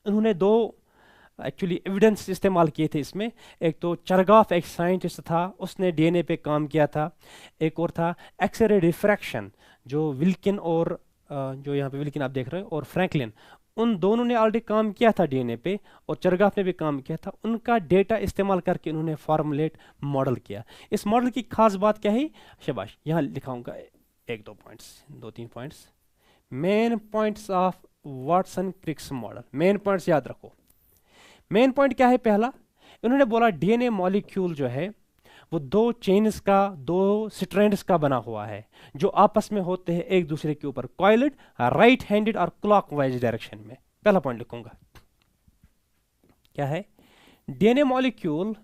Speaker 1: इन्होंने दो actually evidence इस्तेमाल किए थे इसमें. एक तो चरगाफ एक साइंटिस्ट था, उसने डीएनए पे काम किया था. एक और था एक्सरे रिफ्रैक्शन, जो विल्किन और जो यहाँ पे विल्किन आप देख रहे हो और फ्रैंकलिन, उन दोनों ने ऑलरेडी काम किया था डीएनए पे, और चरगाफ ने भी काम किया था. उनका डेटा इस्तेमाल करके उन्होंने फॉर्मुलेट मॉडल किया. इस मॉडल की खास बात क्या है? शाबाश, यहाँ लिखाऊंगा एक दो points, 2-3 points. Main points of Watson Crick's model. Main points याद रखो. मेन पॉइंट क्या है? पहला, इन्होंने बोला डीएनए मॉलिक्यूल जो है वो दो चेन्स का, दो स्ट्रैंड्स का बना हुआ है, जो आपस में होते हैं एक दूसरे के ऊपर, कॉइलेड, राइट हैंडेड और क्लॉकवाइज डायरेक्शन में. पहला पॉइंट लिखूंगा, क्या है? DNA molecule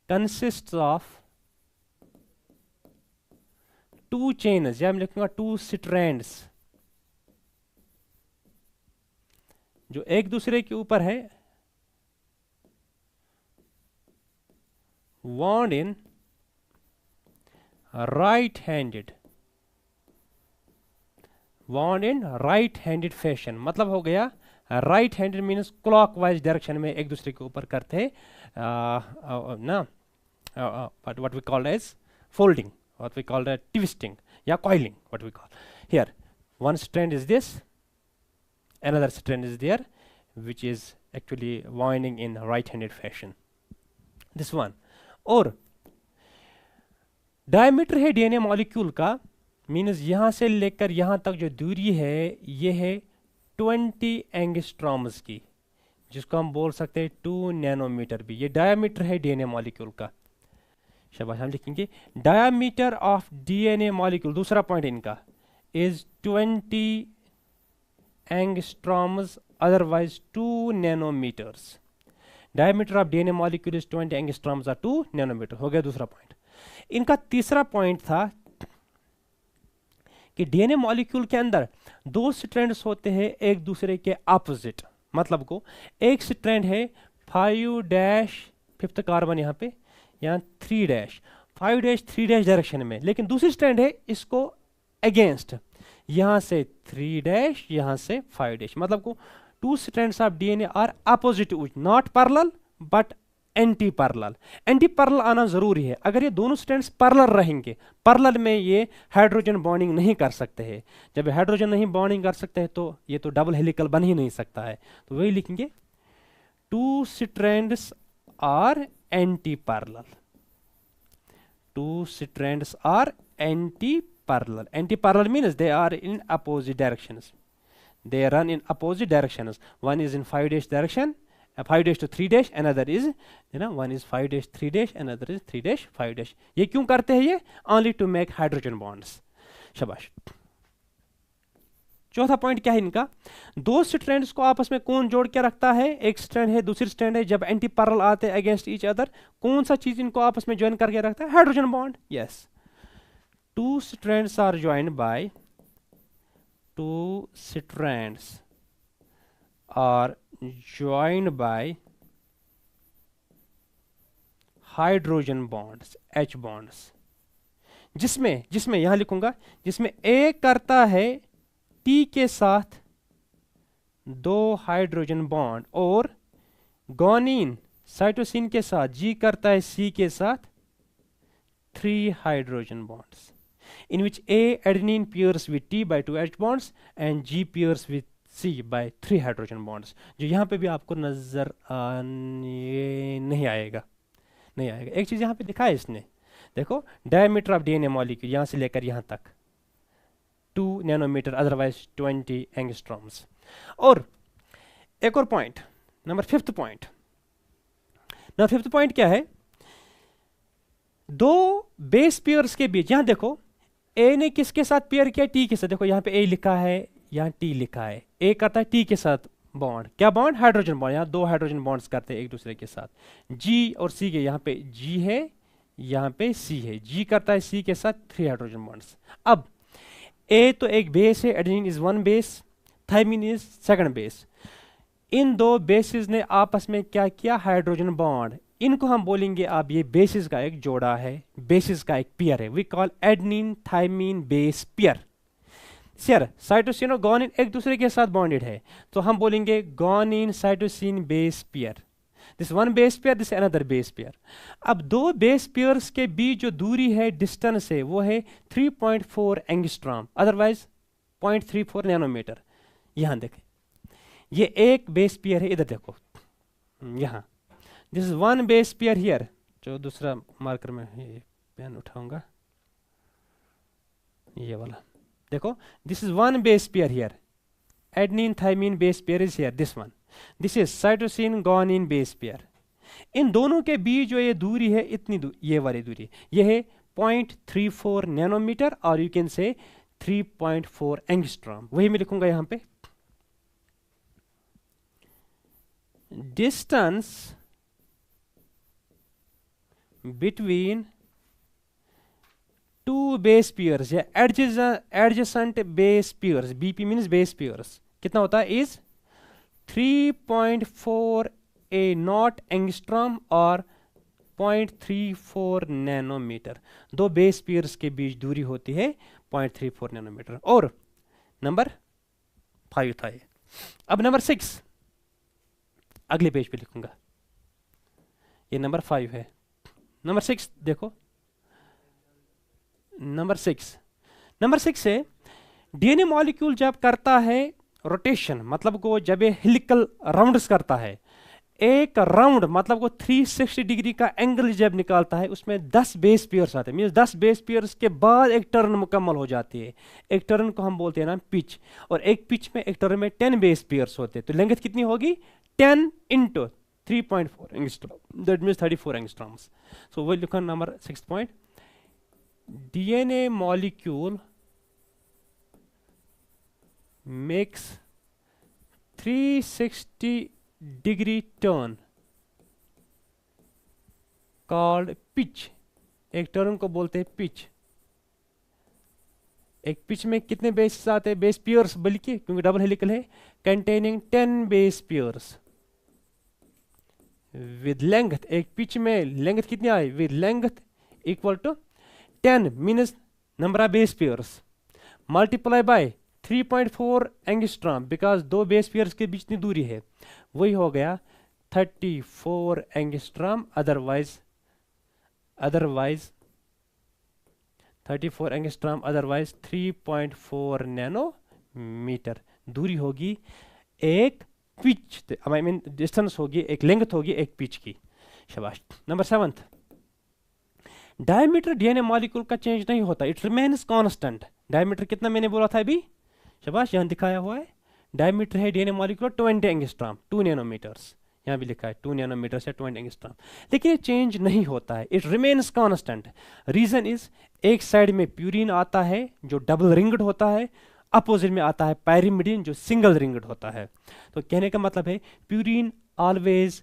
Speaker 1: consists of to chains, या मैं लिखूंगा टू स्ट्रैंड्स, जो एक दूसरे के ऊपर है, wound in right-handed, wound in right-handed fashion. मतलब हो गया right handed means clockwise direction में एक दूसरे के ऊपर करते ना, what we call as folding, what we call as twisting या coiling, what we call here. One strand is this, another strand is there, which is actually winding in right-handed fashion. This one. और diameter है DNA molecule का, means यहां से लेकर यहां तक जो दूरी है ये है 20 एंगस्ट्रॉम्स की, जिसको हम बोल सकते हैं 2 नैनोमीटर भी. ये डायमीटर है डीएनए मॉलिक्यूल का. शाबाश, हम लिखेंगे डायमीटर ऑफ डीएनए मॉलिक्यूल. दूसरा पॉइंट इनका is 20 angstroms, otherwise 2 nanometers. Diameter of DNA molecule is 20 angstroms और 2 नैनोमीटर. हो गया दूसरा पॉइंट. इनका तीसरा पॉइंट था कि डीएनए मॉलिक्यूल के अंदर दो स्ट्रैंड्स होते हैं एक दूसरे के ऑपोजिट. मतलब को एक स्ट्रैंड है 5' 5th कार्बन यहाँ पे, यहाँ 3' 5' 3' डायरेक्शन में, लेकिन दूसरी स्ट्रैंड है इसको अगेंस्ट, यहाँ से 3' यहाँ से 5'. मतलब को two strands of DNA are opposite to each, not parallel but anti parallel. Anti parallel आना जरूरी है। अगर ये दोनों स्ट्रैंड्स पैरेलल रहेंगे, पैरेलल में ये हाइड्रोजन बॉन्डिंग नहीं कर सकते हैं। जब हाइड्रोजन नहीं बॉन्डिंग कर सकते हैं तो ये तो डबल हेलिकल बन ही नहीं सकता है। तो वही लिखेंगे two strands are anti parallel, two strands are anti parallel. Anti parallel means they are in opposite directions, they run in opposite directions. One is in 5' direction, 5' to 3', another is, one is 5' 3', another is 3' 5'। ये क्यों करते हैं ये? Only to make hydrogen bonds। शाबाश। चौथा point क्या है इनका? दो स्ट्रैंड्स को आपस में कौन जोड़ के रखता है? एक स्ट्रैंड है, दूसरी स्ट्रैंड है। जब एंटी पैरेलल आते हैं अगेंस्ट ईच अदर, कौन सा चीज इनको आपस में ज्वाइन करके रखता है? Hydrogen bond. Yes, two strands are joined by, two strands are joined by hydrogen bonds, H bonds, जिसमें यहां लिखूंगा, जिसमें A करता है T के साथ 2 हाइड्रोजन बॉन्ड, और गोनिन साइटोसिन के साथ G करता है C के साथ 3 hydrogen bonds, in which A adenine pairs with T by 2 H bonds and G pairs with C by 3 hydrogen bonds। जो यहाँ पे भी आपको नजर नहीं आएगा। एक चीज यहाँ पे दिखा है इसने, देखो डायमीटर ऑफ डीएनए मॉलिक्यूल यहाँ से लेकर यहाँ तक 2 नैनोमीटर, अदरवाइज 20 एंगस्ट्रॉम्स। और एक और point, number 5th point. Number 5th point क्या है? दो बेस पेयर्स के बीच, यहां देखो ए ने किसके साथ पेयर किया? टी के साथ। देखो यहाँ पे ए लिखा है, यहाँ टी लिखा है। ए करता है टी के साथ बॉन्ड, क्या बॉन्ड? Hydrogen bond. यहाँ 2 हाइड्रोजन बॉन्ड्स करते हैं एक दूसरे के साथ। जी और सी के, यहाँ पे जी है, यहाँ पे सी है। जी करता है सी के साथ 3 हाइड्रोजन बॉन्ड्स। अब ए तो एक बेस है, adenine is 1 base, thymine is 2nd base. इन दो बेसिस ने आपस में क्या किया? Hydrogen bond. इनको हम बोलेंगे अब ये बेसिस का एक जोड़ा है, बेसिस का एक पेयर है। We call adenine thymine base pair. Sir cytosine और गोनिन एक दूसरे के साथ बॉन्डेड है, तो हम बोलेंगे गोनिन cytosine base pair. This 1 base pair, this another base pair. अब दो बेस पेयर्स के बीच जो दूरी है, डिस्टेंस है, वो है 3.4 एंगस्ट्रॉम, अदरवाइज 0.34 नैनोमीटर। यहां देखें, ये एक बेस पेयर है, इधर देखो यहां, this is 1 base pair here. जो दूसरा मार्कर में ये पेन उठाऊंगा, ये वाला देखो, this is 1 base pair here, adenine thymine base pair is here, this one, this is cytosine guanine base pair. इन दोनों के बीच जो ये दूरी है, इतनी ये वाली दूरी, ये है 0.34 नैनोमीटर, और यू कैन से 3.4 एंगस्ट्रॉम। वही मैं लिखूंगा यहां पे, distance between two base pairs या adjacent base pairs, BP means base pairs, कितना होता है? इज 3.4 ए नॉट एंगस्ट्रॉम और 0.34 नैनोमीटर। दो बेस पेयर्स के बीच दूरी होती है 0.34 नैनोमीटर। और नंबर 5 था ये। अब नंबर 6 अगले पेज पे लिखूंगा, ये नंबर 5 है। नंबर 6 देखो, नंबर 6 है, डीएनए मॉलिक्यूल जब करता है रोटेशन, मतलब को जब ये हेलिकल राउंड्स करता है, एक राउंड मतलब को 360 डिग्री का एंगल जब निकालता है, उसमें 10 बेस पेयर्स आते हैं। मींस 10 बेस पेयर्स के बाद एक टर्न मुकम्मल हो जाती है। एक टर्न को हम बोलते हैं ना पिच, और एक पिच में, एक टर्न में 10 बेस पेयर्स होते हैं। तो लेंथ कितनी होगी? 10 into 3.4 angstrom, that means 34 angstroms. So we'll look at number 6th point. DNA molecule makes 360 degree turn called pitch। एक टर्न को बोलते हैं पिच। एक पिच में कितने बेस आते हैं? बेस पेयर्स, बल्कि क्योंकि डबल हेलिकल है, containing 10 base pairs with length। एक पिच में लेंथ कितनी आई? with length equal to 10 means number of base pairs multiply by 3.4 angstrom, because दो बेस पेयर्स के बीच इतनी दूरी है, वही हो गया 34 angstrom, otherwise 34 angstrom, otherwise 3.4 nanometer दूरी होगी एक पिच, आई मीन डिस्टेंस होगी, एक लेंथ होगी एक पिच की। शाबाश। नंबर 7, डायमीटर डीएनए मॉलिक्यूल का चेंज नहीं होता, इट रिमेन्स कांस्टेंट। डायमीटर कितना मैंने बोला था अभी? शाबाश, यहाँ दिखाया हुआ है डायमीटर है डीएनए मॉलिक्यूल 20 एंगस्ट्रॉम, 2 नैनोमीटर्स, यहाँ भी लिखा है 2 नैनोमीटर से 20 एंगस्ट्रॉम, लेकिन ये चेंज नहीं होता है, it remains constant. Reason is एक साइड में प्यूरिन आता है जो डबल रिंग्ड होता है, अपोजिट में आता है पैरिमिडीन जो सिंगल रिंग्ड होता है। तो कहने का मतलब है purine always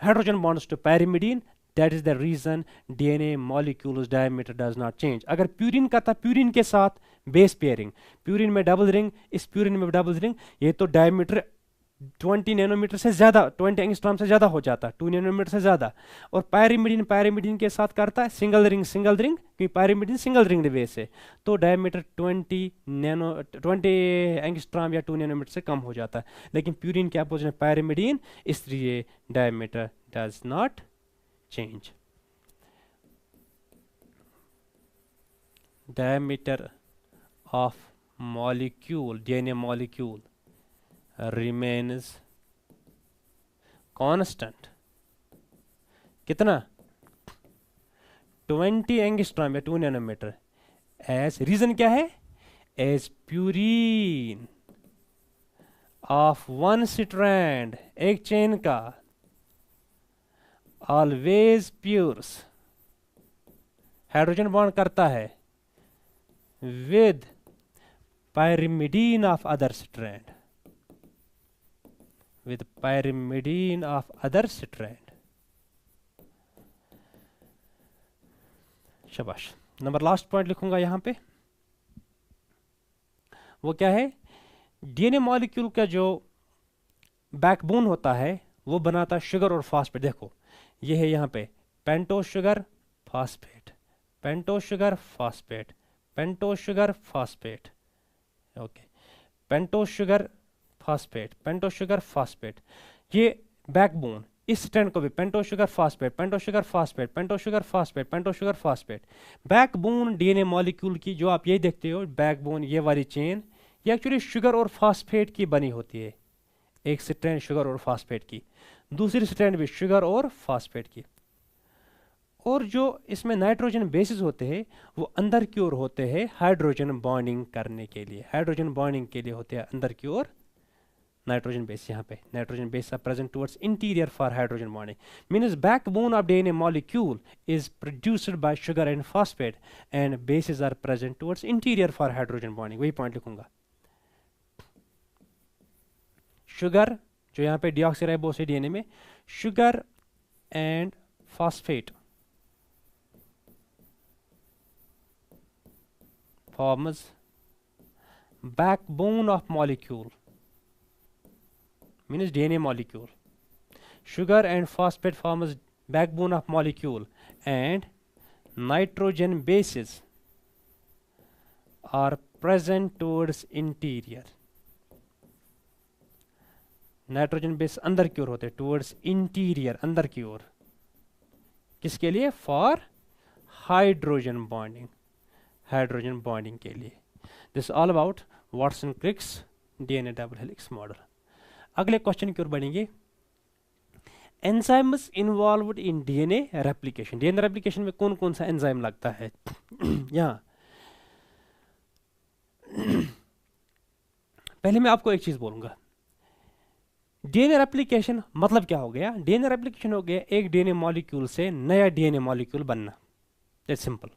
Speaker 1: hydrogen bonds to pyrimidine, that is the reason DNA molecules diameter does not change. अगर प्यूरिन का था, प्यूरिन के साथ बेस पेयरिंग, प्यूरिन में डबल रिंग, इस प्यूरिन में डबल रिंग, ये तो डायमीटर 20 नैनोमीटर से ज्यादा, 20 एंगस्ट्रॉम से ज्यादा हो जाता, 2 नैनोमीटर से ज्यादा। और पैरिमिडीन के साथ करता है सिंगल रिंग, क्योंकि पैरिमिडीन सिंगल रिंग बेस है, तो डायमीटर 20 एंगस्ट्रॉम या 2 नैनोमीटर से कम हो जाता है। लेकिन प्यूरिन के अपोजिट में पैरिमिडीन, इसलिए diameter does not change. diameter of molecule, DNA molecule remains constant। कितना? 20 एंगस्ट्रॉम या 2 नैनोमीटर। एज रीजन क्या है? As purine of one strand, एक चेन का, ऑलवेज प्यूर्स, हाइड्रोजन बॉन्ड करता है with pyrimidine of other strand, with pyrimidine of other strand। शाबाश। नंबर लास्ट पॉइंट लिखूंगा यहां पे, वो क्या है? डीएनए मॉलिक्यूल का जो बैकबोन होता है वो बनाता है शुगर और फास्फेट। देखो ये है यहाँ पे pentose sugar phosphate, pentose sugar phosphate, pentose sugar phosphate, okay, pentose sugar phosphate, pentose sugar phosphate, ये बैकबोन। इस स्ट्रैंड को भी pentose sugar phosphate, pentose sugar phosphate, pentose sugar phosphate, pentose sugar phosphate. Backbone DNA molecule की जो आप ये देखते हो बैकबोन, ये वाली चेन, ये एक्चुअली शुगर और फास्फेट की बनी होती है। एक स्ट्रैंड शुगर और फास्फेट की, दूसरी स्ट्रैंड भी शुगर और फास्फेट की। और जो इसमें नाइट्रोजन बेसिस होते हैं वो अंदर की ओर होते हैं हाइड्रोजन बॉन्डिंग करने के लिए, हाइड्रोजन बॉन्डिंग के लिए होते हैं अंदर की ओर नाइट्रोजन बेस। यहाँ पे nitrogen base are present towards interior for hydrogen bonding. Means backbone of DNA molecule is produced by sugar and phosphate and bases are present towards interior for hydrogen bonding. वही point लिखूंगा। Sugar जो यहाँ पे deoxyribose है DNA में, sugar and phosphate forms backbone of molecule, means DNA molecule. Sugar and phosphate forms backbone of molecule, and nitrogen bases are present towards interior. Nitrogen base अंदर की ओर होते हैं, टुवर्ड्स इंटीरियर, अंदर की ओर। किसके लिए? For hydrogen bonding, hydrogen bonding के लिए। This all about Watson Crick's DNA double helix model. अगले क्वेश्चन की ओर बढ़ेंगे। एंजाइम्स इन्वॉल्व्ड इन डीएनए रेप्लिकेशन। डीएनए रेप्लिकेशन में कौन कौन सा एंजाइम लगता है? यहाँ पहले मैं आपको एक चीज बोलूंगा, डीएनए रेप्लिकेशन मतलब क्या हो गया? डीएनए रेप्लिकेशन हो गया एक डीएनए मॉलिक्यूल से नया डीएनए मॉलिक्यूल बनना, दैट्स सिंपल।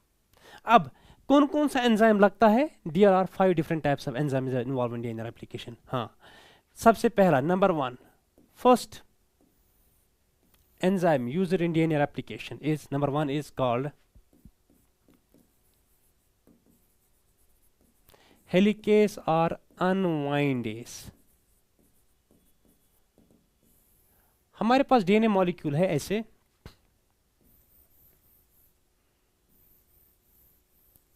Speaker 1: अब कौन कौन सा एंजाइम लगता है? There are 5 different types of enzymes involve in DNA replication. हाँ, सबसे पहला number 1, first enzyme used in DNA replication is number 1 is called helicase or unwindase। हमारे पास डीएनए मॉलिक्यूल है ऐसे,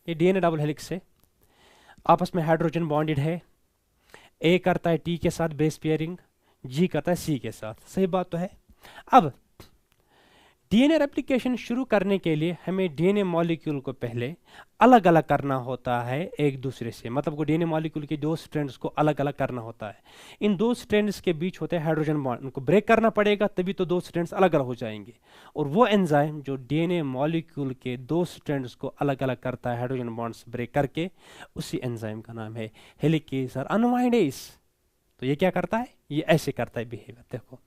Speaker 1: ये डीएनए डबल हेलिक्स है। आपस में हाइड्रोजन बॉन्डेड है, ए करता है टी के साथ बेस पेयरिंग, जी करता है सी के साथ, सही बात तो है। अब डीएनए रेप्लिकेशन शुरू करने के लिए हमें डीएनए मॉलिक्यूल को पहले अलग अलग करना होता है एक दूसरे से, मतलब को डीएनए मॉलिक्यूल के दो स्ट्रैंड्स को अलग अलग करना होता है। इन दो स्ट्रैंड्स के बीच होते हैं हाइड्रोजन बॉन्ड, उनको ब्रेक करना पड़ेगा तभी तो दो स्ट्रैंड्स अलग अलग हो जाएंगे। और वो एंजाइम जो डीएनए मॉलिक्यूल के दो स्ट्रैंड्स को अलग अलग करता है हाइड्रोजन बॉन्ड्स ब्रेक करके, उसी एंजाइम का नाम है हेलिकेज और अनवाइंडेज। तो ये क्या करता है, ये ऐसे करता है बिहेवियर, देखो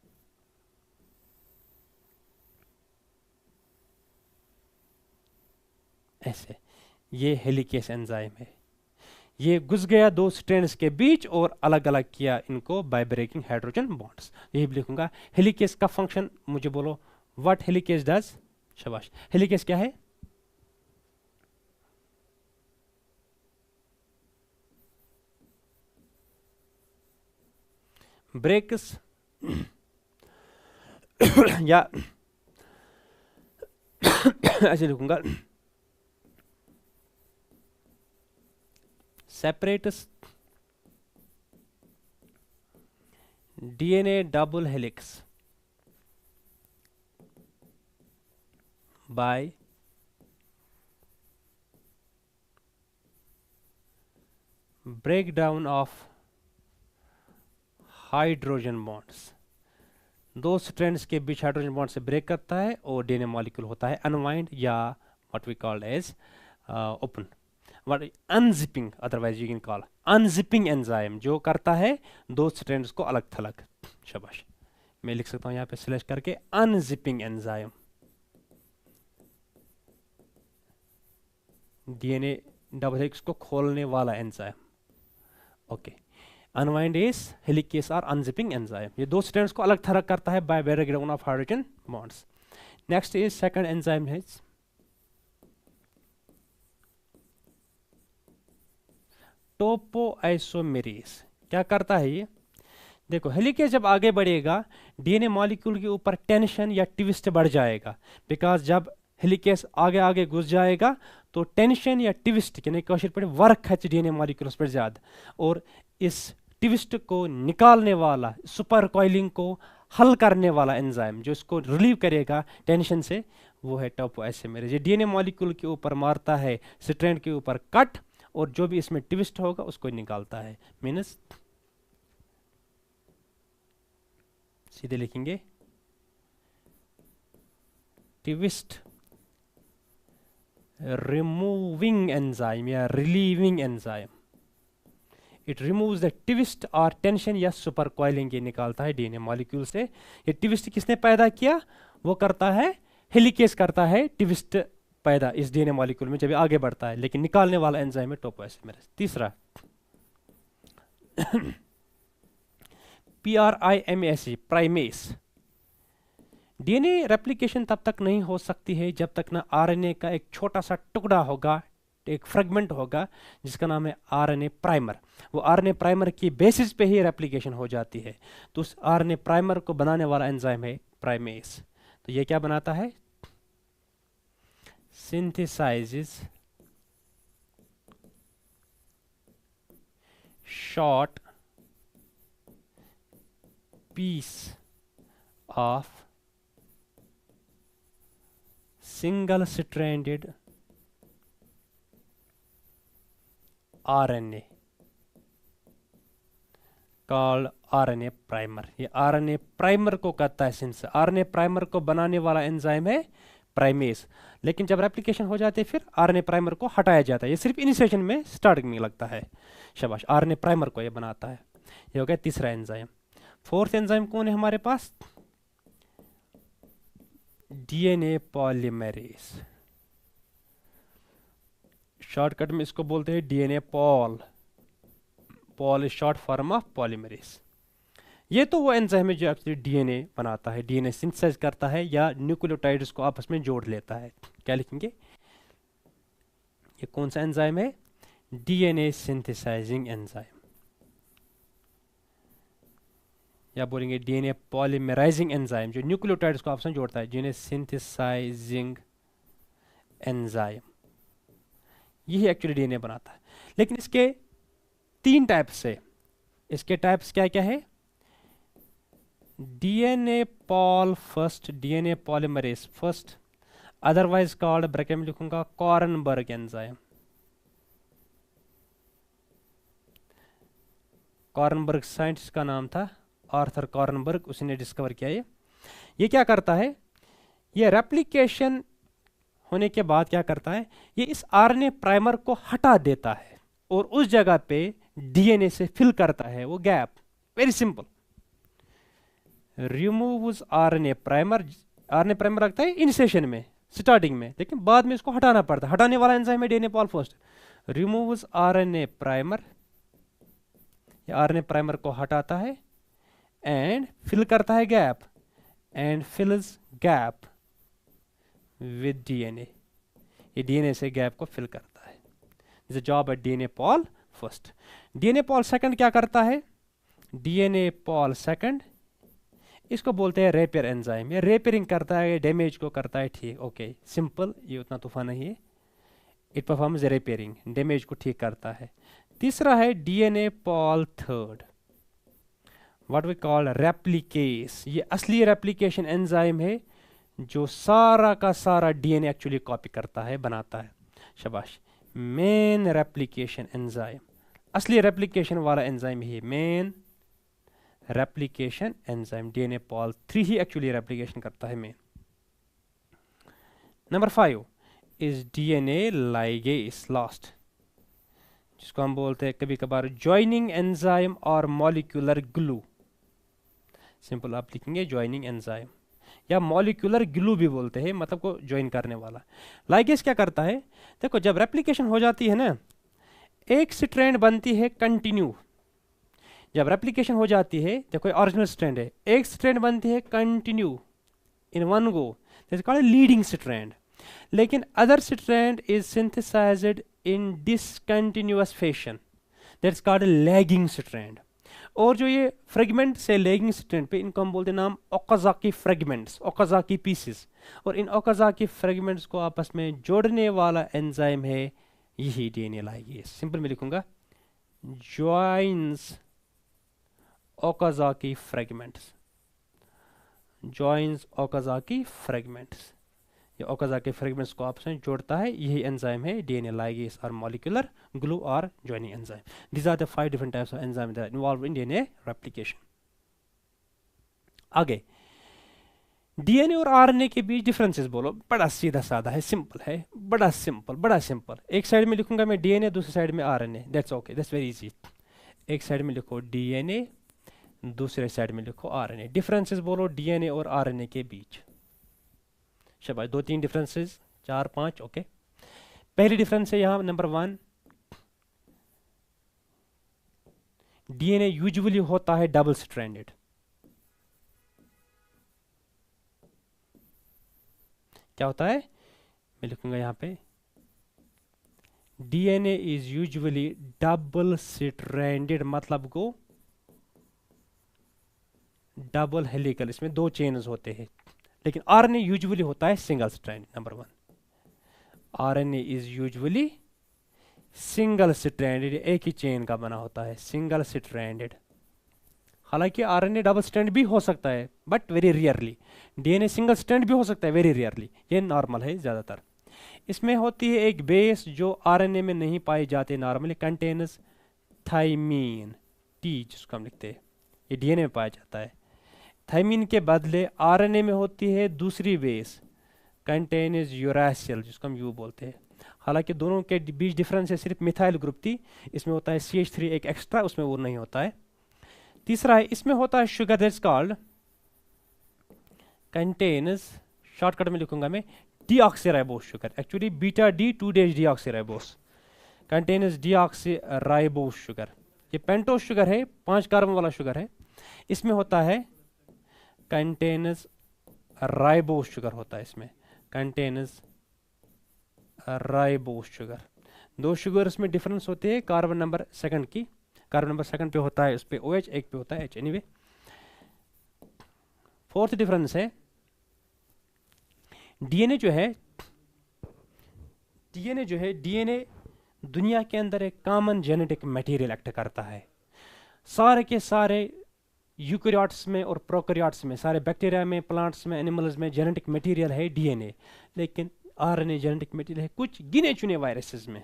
Speaker 1: ऐसे, ये हेलिकेज एंजाइम है, ये घुस गया दो स्ट्रैंड्स के बीच और अलग अलग किया इनको बाय ब्रेकिंग हाइड्रोजन बॉन्ड्स। यही लिखूंगा हेलिकेज का फंक्शन, मुझे बोलो व्हाट हेलिकेज डज। शाबाश, हेलिकेज क्या है, ब्रेक्स या ऐसे लिखूंगा separates DNA double helix by breakdown of hydrogen bonds. दो स्ट्रैंड्स के बीच हाइड्रोजन बॉन्ड से ब्रेक करता है और डीएनए मॉलिक्यूल होता है अनवाइंड या what we called as open, what unzipping otherwise you can call unzipping enzyme, जो करता है दो स्ट्रैंड्स को अलग थलग। शाबाश, मैं लिख सकता हूं यहां पे स्लैश करके unzipping enzyme, DNA double helix को खोलने वाला enzyme. Okay, unwind is helicase और अनजिपिंग एंजाइम, ये दो स्ट्रैंड्स को अलग थलग करता है by breakdown of hydrogen bonds. Next is second enzyme है टोपोआइसोमेरेज। क्या करता है ये, देखो हेलिकेज जब आगे बढ़ेगा डीएनए मॉलिक्यूल के ऊपर टेंशन या ट्विस्ट बढ़ जाएगा, बिकॉज जब हेलिकेज आगे आगे घुस जाएगा तो टेंशन या ट्विस्ट यानी क्वेश्चन पर वर्क है डीएनए मॉलिक्यूल्स पर ज्यादा, और इस ट्विस्ट को निकालने वाला, सुपर कॉइलिंग को हल करने वाला एंजाइम जो इसको रिलीव करेगा टेंशन से, वो है टोपोआइसोमेरेज। ये डीएनए मॉलिक्यूल के ऊपर मारता है स्ट्रैंड के ऊपर कट, और जो भी इसमें ट्विस्ट होगा उसको निकालता है। मीन्स सीधे लिखेंगे ट्विस्ट रिमूविंग एंजाइम या relieving enzyme, it removes the twist और टेंशन या सुपर कॉइलिंग, ये निकालता है डीएनए मॉलिक्यूल से। ये ट्विस्ट किसने पैदा किया, वो करता है हेलिकेज करता है ट्विस्ट पैदा इस डीएनए मॉलिक्यूल में जब आगे बढ़ता है, लेकिन निकालने वाला एंजाइम है टोपोआइसोमेरेज। तीसरा PRIMASE प्राइमेस। डीएनए रेप्लिकेशन तब तक नहीं हो सकती है जब तक ना आरएनए का एक छोटा सा टुकड़ा होगा, एक फ्रेगमेंट होगा जिसका नाम है आरएनए प्राइमर। वो आरएनए प्राइमर की बेसिस पे ही रेप्लिकेशन हो जाती है, तो उस आरएनए प्राइमर को बनाने वाला एंजाइम है प्राइमेस। तो ये क्या बनाता है, synthesizes short piece of single stranded RNA called RNA primer. ये RNA प्राइमर को करता है सिंथेसिस, RNA प्राइमर को बनाने वाला एंजाइम है प्राइमेस। लेकिन जब रेप्लिकेशन हो जाते हैं फिर आरएनए प्राइमर को हटाया जाता है, ये सिर्फ इनिशिएशन में स्टार्टिंग में लगता है। शाबाश, आरएनए प्राइमर को ये बनाता है। ये हो गया तीसरा एंजाइम। फोर्थ एंजाइम कौन है हमारे पास, डीएनए पॉलीमरेज। शॉर्टकट में इसको बोलते हैं DNA Paul, Paul is short form of polymerase. ये तो वो एंजाइम है जो एक्चुअली डीएनए बनाता है, डीएनए सिंथेसाइज करता है या न्यूक्लियोटाइड्स को आपस में जोड़ लेता है। क्या लिखेंगे, ये कौन सा एंजाइम है, डीएनए सिंथेसाइजिंग एंजाइम, या बोलेंगे डीएनए पॉलीमराइजिंग एंजाइम जो न्यूक्लियोटाइड्स को आपस में जोड़ता है, डीएनए सिंथेसाइजिंग एंजाइम, यही एक्चुअली डीएनए बनाता है। लेकिन इसके 3 टाइप्स है। इसके टाइप्स क्या क्या है? DNA pol first, DNA polymerase first, otherwise called, bracket में लिखूंगा, कॉरनबर्ग एंजाइम। कॉरनबर्ग साइंटिस्ट का नाम था, आर्थर कॉरनबर्ग, उसने डिस्कवर किया ये क्या करता है? ये रेप्लिकेशन होने के बाद क्या करता है? ये इस आरएनए प्राइमर को हटा देता है और उस जगह पे डीएनए से फिल करता है वो gap. Very simple. Removes RNA primer, RNA primer रखता है इनिशिएशन में, स्टार्टिंग में, लेकिन बाद में इसको हटाना पड़ता है। हटाने वाला एंजाइम है DNA pol first. Removes RNA primer, ये आरएनए प्राइमर को हटाता है एंड फिल करता है gap, and fills gap with DNA. ये डीएनए से गैप को फिल करता है। This job at DNA pol first. DNA pol second क्या करता है? डीएनए पॉल सेकंड, इसको बोलते हैं रेपेयर एंजाइम। ये रेपेयरिंग करता है, डैमेज को करता है ठीक, ओके, सिंपल, ये उतना तूफान नहीं है। इट परफॉर्म्स रेपेयरिंग, डैमेज को ठीक करता है। तीसरा है DNA pol third, what we call replicase. ये असली रेप्लिकेशन एंजाइम है जो सारा का सारा डीएनए एक्चुअली कॉपी करता है, बनाता है। शाबाश। मेन रेप्लिकेशन एंजाइम, असली रेप्लिकेशन वाला एंजाइम ही main replication enzyme. DNA pol 3 ही एक्चुअली रेप्लिकेशन करता है main. Number 5 is DNA ligase, last, जिसको हम बोलते हैं कभी कभार ज्वाइनिंग एंजाइम और मॉलिक्यूलर ग्लू। सिंपल आप लिखेंगे ज्वाइनिंग एंजाइम या मॉलिक्यूलर ग्लू भी बोलते हैं, मतलब को ज्वाइन करने वाला। लाइगेस क्या करता है? देखो, जब रेप्लिकेशन हो जाती है ना, एक स्ट्रैंड बनती है कंटिन्यू। जब रेप्लिकेशन हो जाती है, देखो ओरिजिनल स्ट्रैंड है, एक स्ट्रैंड बनती है continue in one go, that's called leading strand. लेकिन other strand is synthesized in discontinuous fashion, that's called lagging strand. और जो ये फ्रेगमेंट से लैगिंग स्ट्रैंड पे, इनको हम बोलते हैं नाम ओकाजाकी फ्रेगमेंट्स, ओकाजाकी पीसेस। और इन ओकाजाकी फ्रेगमेंट्स को आपस में जोड़ने वाला एंजाइम है यही डीएनए लाइगेस। सिंपल में लिखूंगा joins Okazaki fragments, joins Okazaki fragments. ये ओकाजाकी फ्रेगमेंट्स को आपस में जोड़ता है, यही एंजाइम है डीएनए लाइगेस और मॉलिक्यूलर ग्लू और joining enzyme. These are the 5 different types of enzymes that are involved in DNA replication. आगे डीएनए और आरएनए के बीच डिफरेंसेस बोलो। बड़ा सीधा साधा है, सिंपल है, बड़ा सिंपल, बड़ा सिंपल। एक साइड में लिखूंगा मैं डीएनए, दूसरी साइड में RNA, that's okay, that's very easy. एक साइड में लिखो डीएनए, दूसरे साइड में लिखो आरएनए। डिफरेंसेस बोलो डीएनए और आरएनए के बीच। शाबाश, 2-3 डिफरेंसेस, 4-5, ओके। पहली डिफरेंस है यहाँ नंबर 1, डीएनए यूजुअली होता है डबल स्ट्रैंडेड। क्या होता है? मैं लिखूंगा यहाँ पे DNA is usually double stranded, मतलब को डबल हेलिकल, इसमें 2 चेन्स होते हैं। लेकिन आरएनए यूजुअली होता है single strand. Number 1, RNA is usually single stranded, एक ही चेन का बना होता है, सिंगल स्ट्रैंडेड। हालांकि आरएनए डबल स्ट्रैंड भी हो सकता है, but very rarely. DNA single strand भी हो सकता है, वेरी रेयरली। ये नॉर्मल है ज़्यादातर। इसमें होती है एक बेस जो आरएनए में नहीं पाई जाती नॉर्मली, कंटेन्स थाइमीन, टी जिसको हम लिखते हैं, ये डीएनए में पाया जाता है। थाइमीन के बदले आरएनए में होती है दूसरी बेस, कंटेन्स यूरासिल, जिसको हम यू बोलते हैं। हालांकि दोनों के बीच डिफरेंस है सिर्फ मिथाइल ग्रुप थी, इसमें होता है CH3 एक एक्स्ट्रा, उसमें वो नहीं होता है। तीसरा है, इसमें होता है sugar, that's called contains, shortcut में लिखूंगा मैं deoxyribose sugar, actually beta D 2 deoxyribose, contains deoxyribose sugar. ये पेंटोस शुगर है, 5 कार्बन वाला शुगर है। इसमें होता है कंटेन्स राइबोस शुगर होता है, इसमें कंटेन्स राइबोस शुगर। 2 शुगर्स में डिफरेंस होते हैं कार्बन नंबर सेकंड की, कार्बन नंबर सेकंड पे होता है उस पे OH, एक पे होता है H। एनीवे, फोर्थ डिफरेंस है डीएनए जो है डीएनए दुनिया के अंदर एक कॉमन जेनेटिक मटेरियल एक्ट करता है। सारे के सारे यूकैरियोट्स में और प्रोकैरियोट्स में, सारे बैक्टीरिया में, प्लांट्स में, एनिमल्स में जेनेटिक मटेरियल है डीएनए, लेकिन आरएनए जेनेटिक मटेरियल है कुछ गिने चुने वायरसेस में।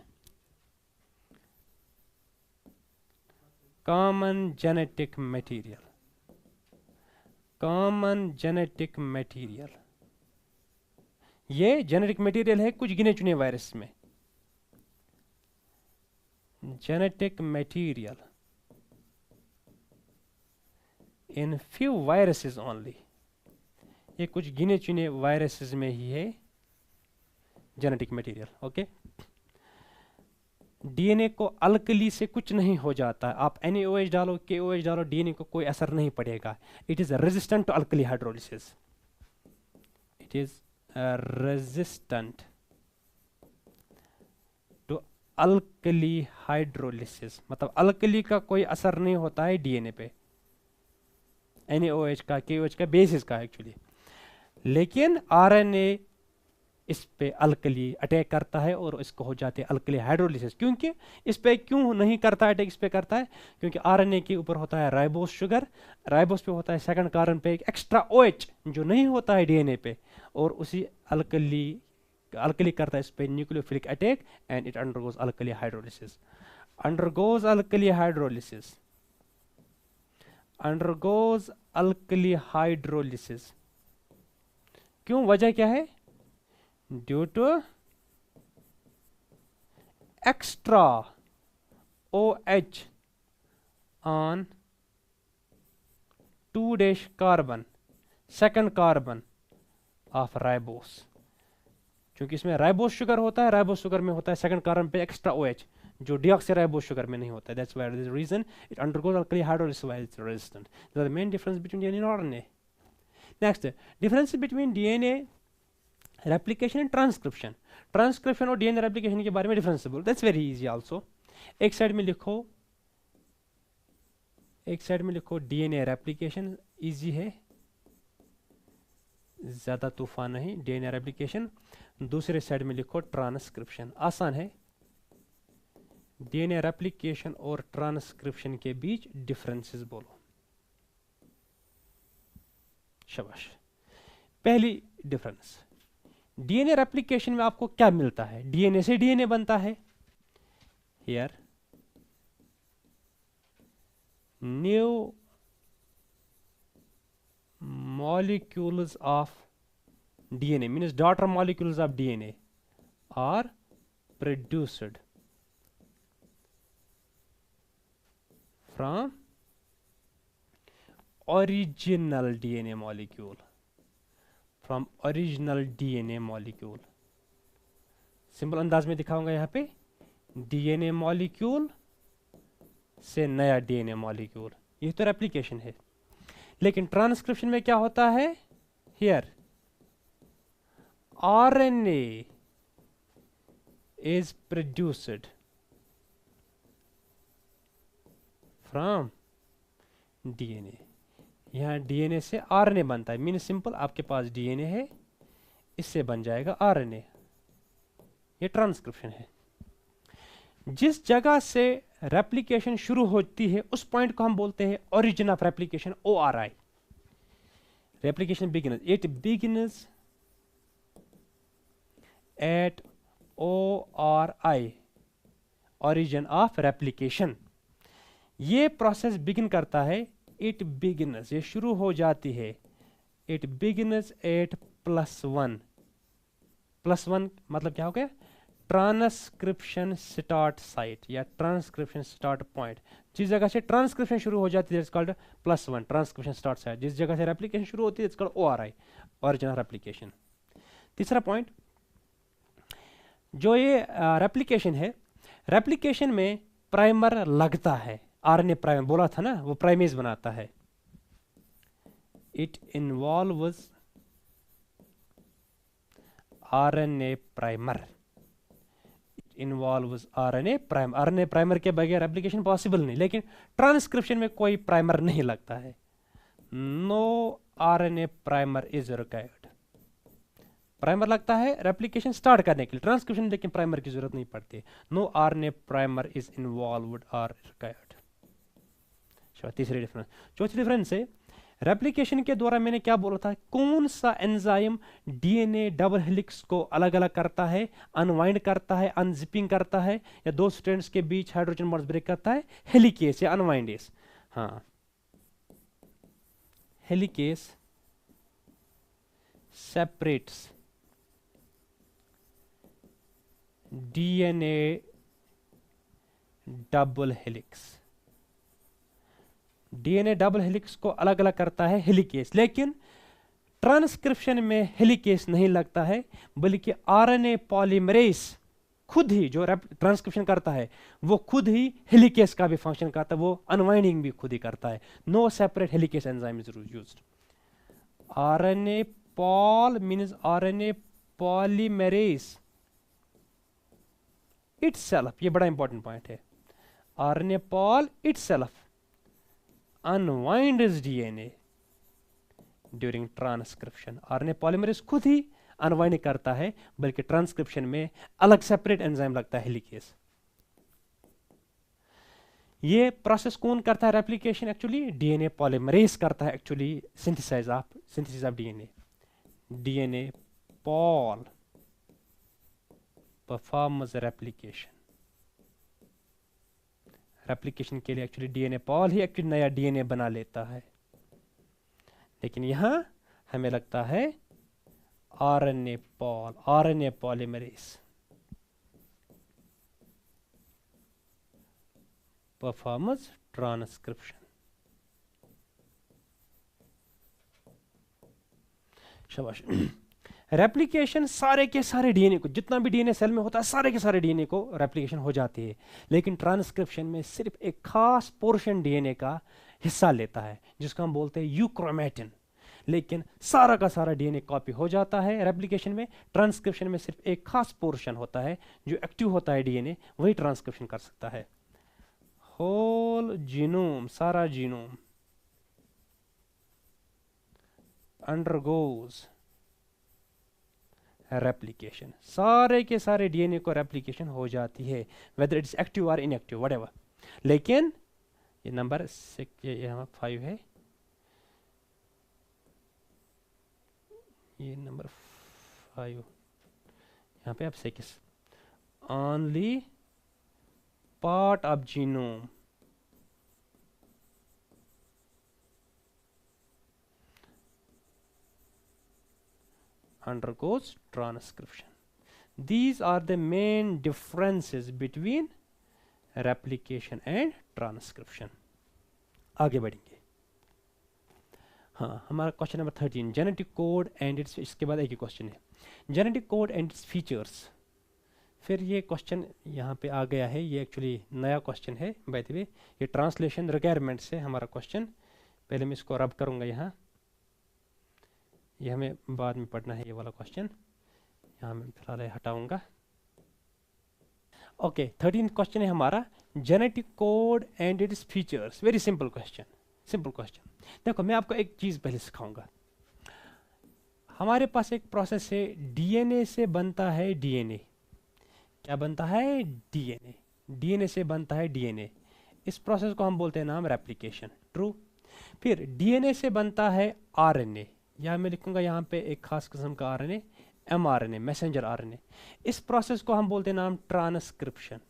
Speaker 1: Common genetic material, common genetic material, ये जेनेटिक मटेरियल है कुछ गिने चुने वायरस में। Genetic material in few viruses only, ये कुछ गिने चुने वायरसेस में ही है जेनेटिक मटेरियल। ओके, डीएनए को अल्कली से कुछ नहीं हो जाता। आप NaOH डालो, KOH डालो, डीएनए को कोई असर नहीं पड़ेगा। It is resistant to alkali hydrolysis, it is resistant to alkali hydrolysis, मतलब अल्कली का कोई असर नहीं होता है डीएनए पे, NaOH का, KOH का, बेसिस का एक्चुअली। लेकिन आरएनए इस पे अल्कली अटैक करता है और इसको हो जाती है अल्कली हाइड्रोलिसिस। क्योंकि इस पे क्यों नहीं करता है अटैक, इस पे करता है क्योंकि आरएनए के ऊपर होता है राइबोस शुगर, राइबोस पे होता है सेकंड कार्बन पे एक एक्स्ट्रा OH जो नहीं होता है डीएनए पे, और उसी अल्कली करता है इस पे nucleophilic attack and it undergoes alkali hydrolysis, undergoes alkali hydrolysis, undergoes alkali hydrolysis. क्यों, वजह क्या है? Due to extra OH on 2' carbon, second carbon of ribose. क्योंकि इसमें राइबोस शुगर होता है, राइबोस शुगर में होता है सेकंड कार्बन पे एक्स्ट्रा OH जो डीऑक्सीराइबोस शुगर में नहीं होता है। That's why the reason it undergoes alkali hydrolysis while it's resistant. That the main difference between DNA और RNA. Next, difference between DNA replication and transcription. Transcription और DNA replication के बारे में डिफरेंस बोल, दैट्स वेरी इजी आल्सो। एक side में लिखो, एक साइड में लिखो डीएनए रेप्लिकेशन, इजी है, ज्यादा तूफान नहीं, डीएनए रेप्लिकेशन। दूसरे साइड में लिखो ट्रांसक्रिप्शन, आसान है। डीएनए रेप्लिकेशन और ट्रांसक्रिप्शन के बीच डिफरेंसेस बोलो। शाबाश। पहली डिफरेंस, डीएनए रेप्लिकेशन में आपको क्या मिलता है? डीएनए से डीएनए बनता है। Here new molecules of DNA means daughter molecules of DNA are produced from original DNA molecule, from original DNA molecule। Simple अंदाज में दिखाऊंगा यहाँ पे, डीएनए मॉलिक्यूल से नया डीएनए मॉलिक्यूल, ये तो रेप्लिकेशन है। लेकिन ट्रांसक्रिप्शन में क्या होता है? Here RNA is produced from DNA. यहां डीएनए से आरएनए बनता है, मीन सिंपल, आपके पास डीएनए है, इससे बन जाएगा आरएनए। ये ट्रांसक्रिप्शन है। जिस जगह से रेप्लिकेशन शुरू होती है उस पॉइंट को हम बोलते हैं origin of replication, ORI। Replication beginners, it begins at ORI, origin of replication. ये प्रोसेस बिगिन करता है, इट बिगिनस, ये शुरू हो जाती है, इट बिगिनस एट +1। +1 मतलब क्या हो गया? ट्रांसक्रिप्शन स्टार्ट साइट या ट्रांसक्रिप्शन स्टार्ट पॉइंट। जिस जगह से ट्रांसक्रिप्शन शुरू हो जाती है it's called +1 transcription start site. जिस जगह से रेप्लिकेशन शुरू होती है it's called ORI, original replication. तीसरा पॉइंट, जो ये रेप्लिकेशन है, रेप्लिकेशन में प्राइमर लगता है। आरएनए प्राइमर बोला था ना, वो प्राइमेज बनाता है। It involves RNA primer, involves RNA primer. RNA primer के बगैर एप्लीकेशन पॉसिबल नहीं, लेकिन ट्रांसक्रिप्शन में कोई प्राइमर नहीं लगता है। No RNA primer is required, primer लगता है रेप्लिकेशन स्टार्ट करने के लिए, ट्रांसक्रिप्शन में लेकिन प्राइमर की जरूरत नहीं पड़ती। No RNA primer is involved or required. तीसरी डिफरेंस। चौथी डिफरेंस है रेप्लिकेशन के द्वारा मैंने क्या बोला था, कौन सा एंजाइम डीएनए डबल हेलिक्स को अलग अलग करता है, अनवाइंड करता है, अनजिपिंग करता है, या दो स्ट्रैंड्स के बीच हाइड्रोजन बॉन्ड्स ब्रेक करता है, हेलिकेस या अनवाइंडेस। हाँ, helicase separates DNA double helix. DNA double helix को अलग अलग करता है हेलिकेस, लेकिन ट्रांसक्रिप्शन में हेलिकेस नहीं लगता है, बल्कि आरएनए पॉलीमरेज खुद ही जो ट्रांसक्रिप्शन करता है वो खुद ही हेलिकेस का भी फंक्शन करता है, वो अनवाइंडिंग भी खुद ही करता है। No separate helicase enzyme is used. RNA pol means RNA polymerase itself, ये बड़ा इंपॉर्टेंट पॉइंट है। RNA pol itself unwinds DNA during transcription। RNA polymerase खुद ही अनवाइंड करता है, बल्कि ट्रांसक्रिप्शन में अलग सेपरेट एंजाइम लगता है हेलिकेस। ये प्रोसेस कौन करता है रेप्लिकेशन? एक्चुअली डीएनए पॉलीमरेज करता है actually synthesis of DNA. DNA Paul performs replication. Replication के लिए actually DNA Paul he actually नया डीएनए बना लेता है, लेकिन यहां हमें लगता है RNA Paul, RNA polymerase performs transcription. शाबाश। रेप्लिकेशन सारे के सारे डीएनए को, जितना भी डीएनए सेल में होता है सारे के सारे डीएनए को रेप्लिकेशन हो जाती है, लेकिन ट्रांसक्रिप्शन में सिर्फ एक खास पोर्शन डीएनए का हिस्सा लेता है जिसको हम बोलते हैं यूक्रोमेटिन। लेकिन सारा का सारा डीएनए कॉपी हो जाता है रेप्लिकेशन में। ट्रांसक्रिप्शन में सिर्फ एक खास पोर्शन होता है जो एक्टिव होता है डीएनए, वही ट्रांसक्रिप्शन कर सकता है। होल जीनोम, सारा जीनोम अंडरगोज रेप्लिकेशन। सारे के सारे डीएनए को रेप्लिकेशन हो जाती है, वेदर इट्स एक्टिव और इनएक्टिव व्हाटएवर। लेकिन ये नंबर 5 है, ये नंबर 5 यहाँ पे अब 6 only part of genome undergoes transcription. These are the main differences between replication and transcription. आगे बढ़ेंगे। हाँ, हमारा question number 13, genetic code and it's, इसके बाद एक ही क्वेश्चन है, genetic code and its features. फिर ये क्वेश्चन यहाँ पे आ गया है, ये एक्चुअली नया क्वेश्चन है बाय द वे, ये ट्रांसलेशन रिक्वायरमेंट से हमारा क्वेश्चन। पहले मैं इसको रब करूँगा यहाँ, ये हमें बाद में पढ़ना है ये वाला क्वेश्चन, यहाँ मैं फिलहाल हटाऊंगा। ओके, 13 क्वेश्चन है हमारा, genetic code and its features. Very simple question, simple question. देखो मैं आपको एक चीज़ पहले सिखाऊंगा। हमारे पास एक प्रोसेस है, डीएनए से बनता है डीएनए। क्या बनता है? डीएनए। डीएनए से बनता है डीएनए। इस प्रोसेस को हम बोलते हैं नाम रेप्लिकेशन, ट्रू। फिर डीएनए से बनता है आरएनए, या मैं लिखूंगा यहाँ पे एक खास किस्म का आरएनए, एमआरएनए, मैसेंजर आरएनए। इस प्रोसेस को हम बोलते हैं नाम ट्रांसक्रिप्शन।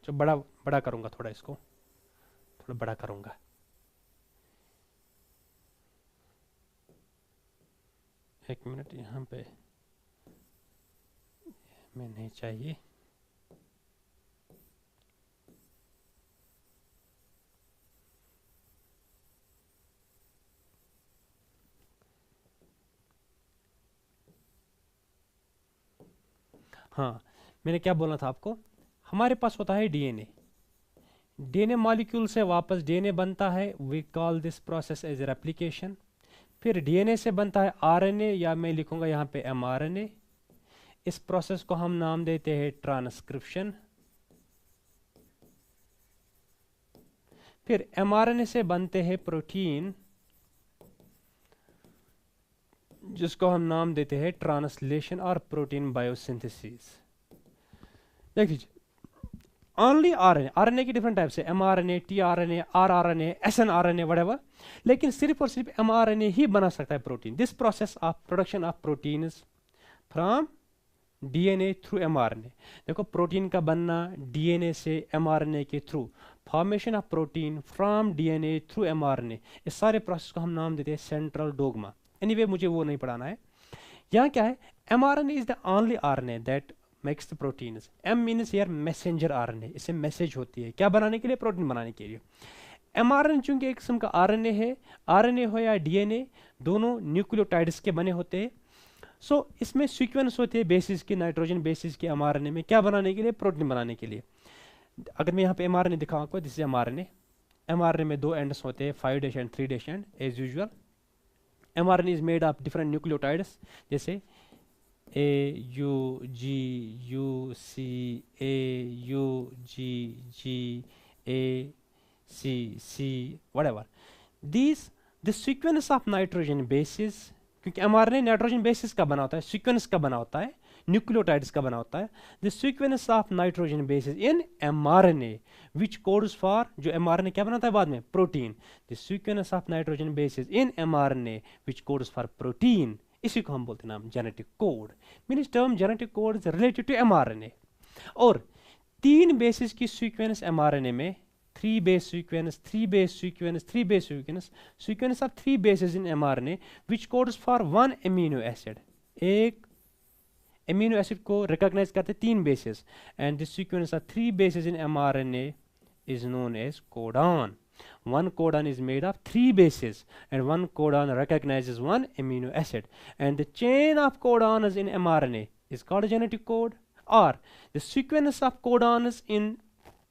Speaker 1: जो बड़ा बड़ा करूंगा थोड़ा, इसको थोड़ा बड़ा करूंगा। एक मिनट, यहाँ पे मैं नहीं चाहिए। हाँ, मैंने क्या बोलना था आपको, हमारे पास होता है डीएनए। डीएनए मॉलिक्यूल से वापस डीएनए बनता है, we call this process as replication. फिर डीएनए से बनता है आरएनए, या मैं लिखूंगा यहाँ पे एमआरएनए। इस प्रोसेस को हम नाम देते हैं ट्रांसक्रिप्शन। फिर एमआरएनए से बनते हैं प्रोटीन, जिसको हम नाम देते हैं ट्रांसलेशन और प्रोटीन बायोसिंथेसिस। देख लीजिए, ओनली आरएनए, आरएनए की डिफरेंट टाइप्स है, एमआरएनए, टीआरएनए, आरआरएनए, एसएनआरएनए, व्हाटएवर, लेकिन सिर्फ और सिर्फ एमआरएनए ही बना सकता है protein. This process of production of proteins from DNA through mRNA. देखो, प्रोटीन का बनना डीएनए से एमआरएनए के through, formation of protein from DNA through mRNA, इस सारे प्रोसेस को हम नाम देते हैं सेंट्रल डोग्मा। एनीवे, मुझे वो नहीं पढ़ाना है। यहाँ क्या है, mRNA is the only RNA that makes the proteins. M means यार मैसेंजर आरएनए, इससे मैसेज होती है क्या बनाने के लिए, प्रोटीन बनाने के लिए। एमआरएनए चूंकि एक किस्म का आरएनए है, आरएनए हो या डीएनए, दोनों न्यूक्लियोटाइड्स के बने होते हैं। सो इसमें सीक्वेंस होते हैं बेसिस की, नाइट्रोजन बेसिस की एमआरएनए में, क्या बनाने के लिए, प्रोटीन बनाने के लिए। अगर मैं यहाँ पे एमआरएनए दिखाऊं आपको, दिस इज एमआरएनए। एमआरएनए में दो एंड्स होते हैं, 5' end 3' end, as usual. MRNA is made of different nucleotides, जैसे A U G U C, A U G G, A C C, whatever. This sequence of nitrogen bases, क्योंकि mRNA nitrogen bases का बना होता है, sequence का बना होता है, न्यूक्लियोटाइड्स का बना होता है। The sequence of nitrogen bases in mRNA which codes for, जो एमआरएनए क्या बनाता है बाद में, protein. The sequence of nitrogen bases in mRNA which codes for protein, इसी को हम बोलते हैं नाम genetic code. Means term genetic code is related to mRNA. और 3 बेसिस की सीक्वेंस एमआरएनए में, 3 base sequence, 3 base sequence, 3 base sequence, sequence of 3 bases in mRNA which codes for 1 amino acid. एक एमिनो एसिड को recognise करते 3 bases, and this sequence of 3 bases in mRNA is known as codon. One codon is made of 3 bases, and one codon recognizes 1 amino acid, and the chain of codons in mRNA is called genetic code, or the sequence of codons in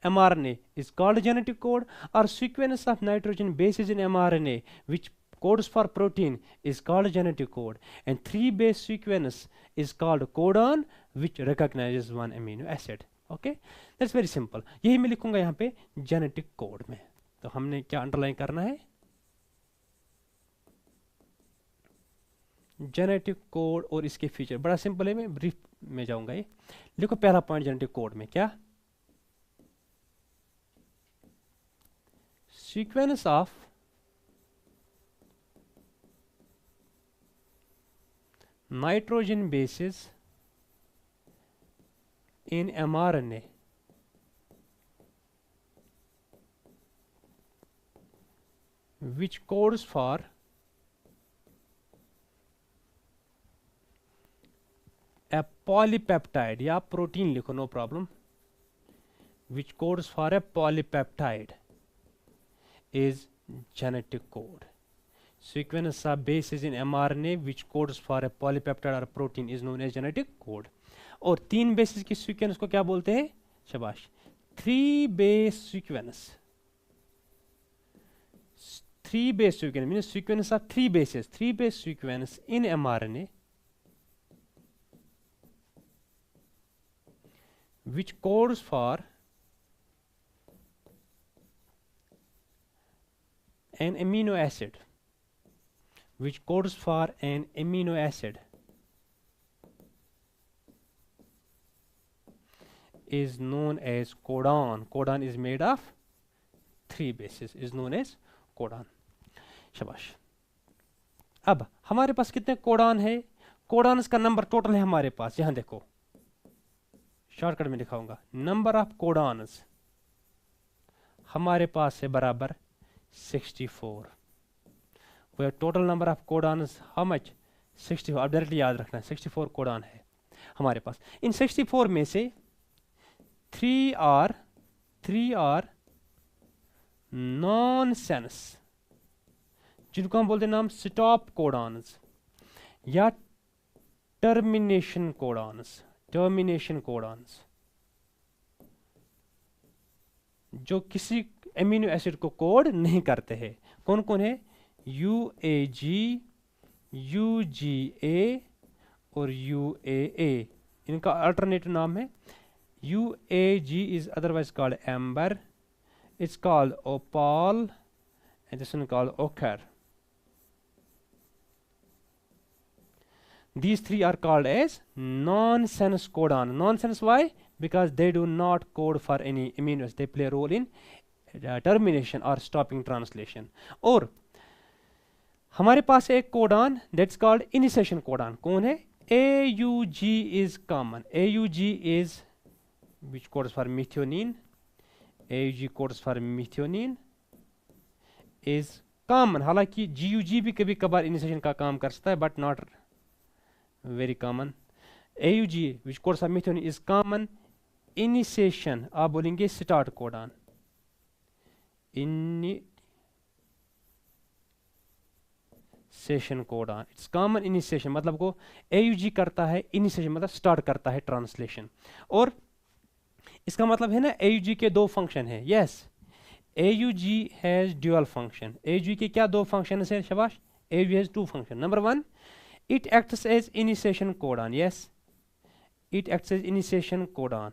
Speaker 1: mRNA is called genetic code, or sequence of nitrogen bases in mRNA which codes for protein is called genetic code, and 3 base sequence is called codon which recognizes 1 amino acid. Okay, that's very simple. यही मैं लिखूंगा यहाँ पे genetic code में। तो हमने क्या underline करना है, जेनेटिक कोड और इसके फीचर। बड़ा सिंपल है, मैं ब्रीफ में जाऊंगा। ये लिखो पहला पॉइंट जेनेटिक कोड में, क्या, sequence of nitrogen bases in mRNA which codes for a polypeptide, या प्रोटीन लिखो, no problem, which codes for a polypeptide is genetic code. Sequence of bases in mRNA which codes for a polypeptide or protein is known as genetic code. और 3 bases की sequence को क्या बोलते हैं, शाबाश, 3 base sequence. 3 base sequence means sequence of 3 bases, 3 base sequence in mRNA which codes for an amino acid, which codes for an amino acid is known as codon. Codon is made of 3 bases, is known as codon. शाबाश। अब हमारे पास कितने codon है, codons का number total है हमारे पास, यहां देखो शॉर्टकट में दिखाऊंगा। नंबर ऑफ कोडॉन्स हमारे पास है बराबर 64। वो total number of codons how much, 64। अब डायरेक्टली याद रखना, 64 कोडॉन है हमारे पास। इन 64 में से 3 आर नॉनसेंस, जिनको हम बोलते हैं नाम स्टॉप कोडॉन्स या टर्मिनेशन कोडॉन्स। टर्मिनेशन कोडॉन्स जो किसी एमिनो एसिड को कोड नहीं करते हैं, कौन कौन है, UAG, UGA और UAA। इनका अल्टरनेटिव नाम है UAG is otherwise called amber, it's called opal, and this one called ochre. These three are called as nonsense codon. Nonsense why? Because they do not code for any amino acid. They play a role in termination or stopping translation. और हमारे पास एक codon that's called initiation codon. कौन है? AUG is common. AUG is which codes for methionine. AUG codes for methionine is common. हालांकि GUG भी कभी कभार initiation का काम कर सकता है but not very common. AUG which codes for methionine is common initiation. आप बोलेंगे start codon. Initiation codon. It's common initiation मतलब को AUG करता है initiation मतलब start करता है translation. और इसका मतलब है ना AUG के दो फंक्शन है. Yes, AUG has dual function. AUG के क्या दो फंक्शन है शाबाश? AUG has two function. Number one, it acts as initiation codon. Yes, it acts as initiation codon.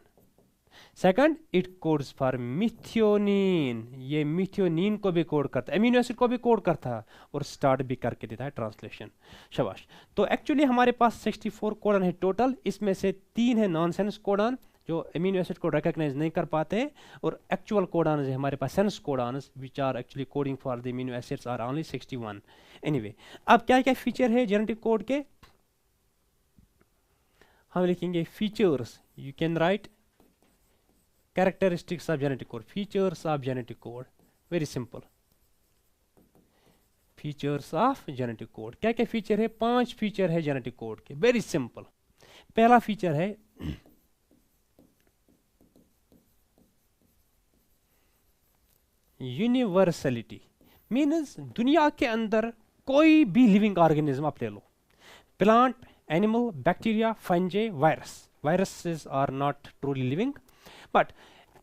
Speaker 1: Second, it codes for methionine. ये methionine को भी code करता है, अमीनो एसिड को भी कोड करता है और स्टार्ट भी करके देता है ट्रांसलेशन. शाबाश. तो एक्चुअली हमारे पास 64 कोडन है टोटल. इसमें से 3 है नॉनसेंस कोडन जो अमीनो एसिड को रिकॉग्नाइज नहीं कर पाते हैं, और एक्चुअल कोडॉन्स है हमारे पास sense codons which are actually coding for the amino acids are only 61. Anyway, अब क्या क्या फीचर है जेनेटिक कोड के? हम लिखेंगे features. You can write characteristics of genetic code. Features of genetic code. Very simple. Features of genetic code. क्या क्या feature है? 5 फीचर है जेनेटिक कोड के. Very simple. पहला फीचर है यूनिवर्सलिटी. मीन्स दुनिया के अंदर कोई भी लिविंग ऑर्गेनिज्म आप ले लो, plant, animal, bacteria, fungi, virus. Viruses are not truly living, but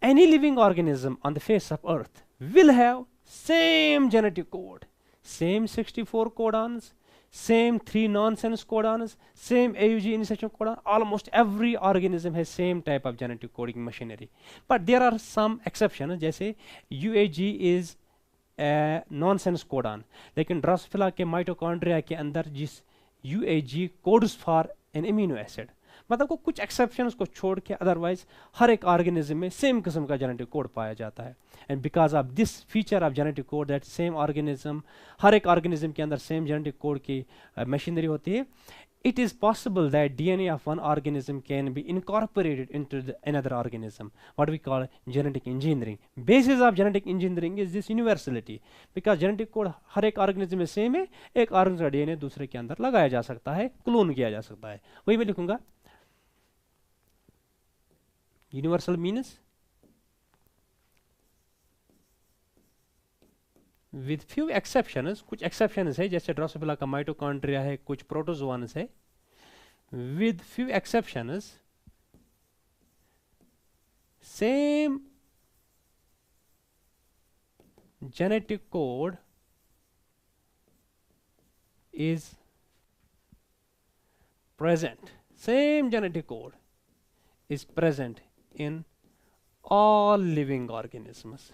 Speaker 1: any living organism on the face of earth will have same genetic code, same 64 codons, same 3 nonsense codons, same AUG initiation codon. Almost every organism has same type of genetic coding machinery, but there are some exceptions. जैसे UAG is nonsense codon, लेकिन Drosophila के mitochondria के अंदर जिस UAG codes for an amino acid, मतलब को कुछ exceptions को छोड़ के अदरवाइज हर एक ऑर्गेनिज्म में सेम किस्म का जेनेटिक कोड पाया जाता है. And because of this feature of genetic code that same organism, हर एक ऑर्गेनिज्म के अंदर सेम जेनेटिक कोड की मशीनरी होती है, it is possible that DNA of one organism can be incorporated into another organism, what we call genetic engineering. Basis of genetic engineering is this universality, because genetic code हर एक organism में same है, एक organism का DNA दूसरे के अंदर लगाया जा सकता है, क्लोन किया जा सकता है. वही मैं लिखूंगा. Universal means with few exceptions. कुछ exceptions है जैसे ड्रोसोफिला का माइटोकॉन्ड्रिया है, कुछ प्रोटोजोआन्स है. With few exceptions, same genetic code is present. Same genetic code is present in all living organisms.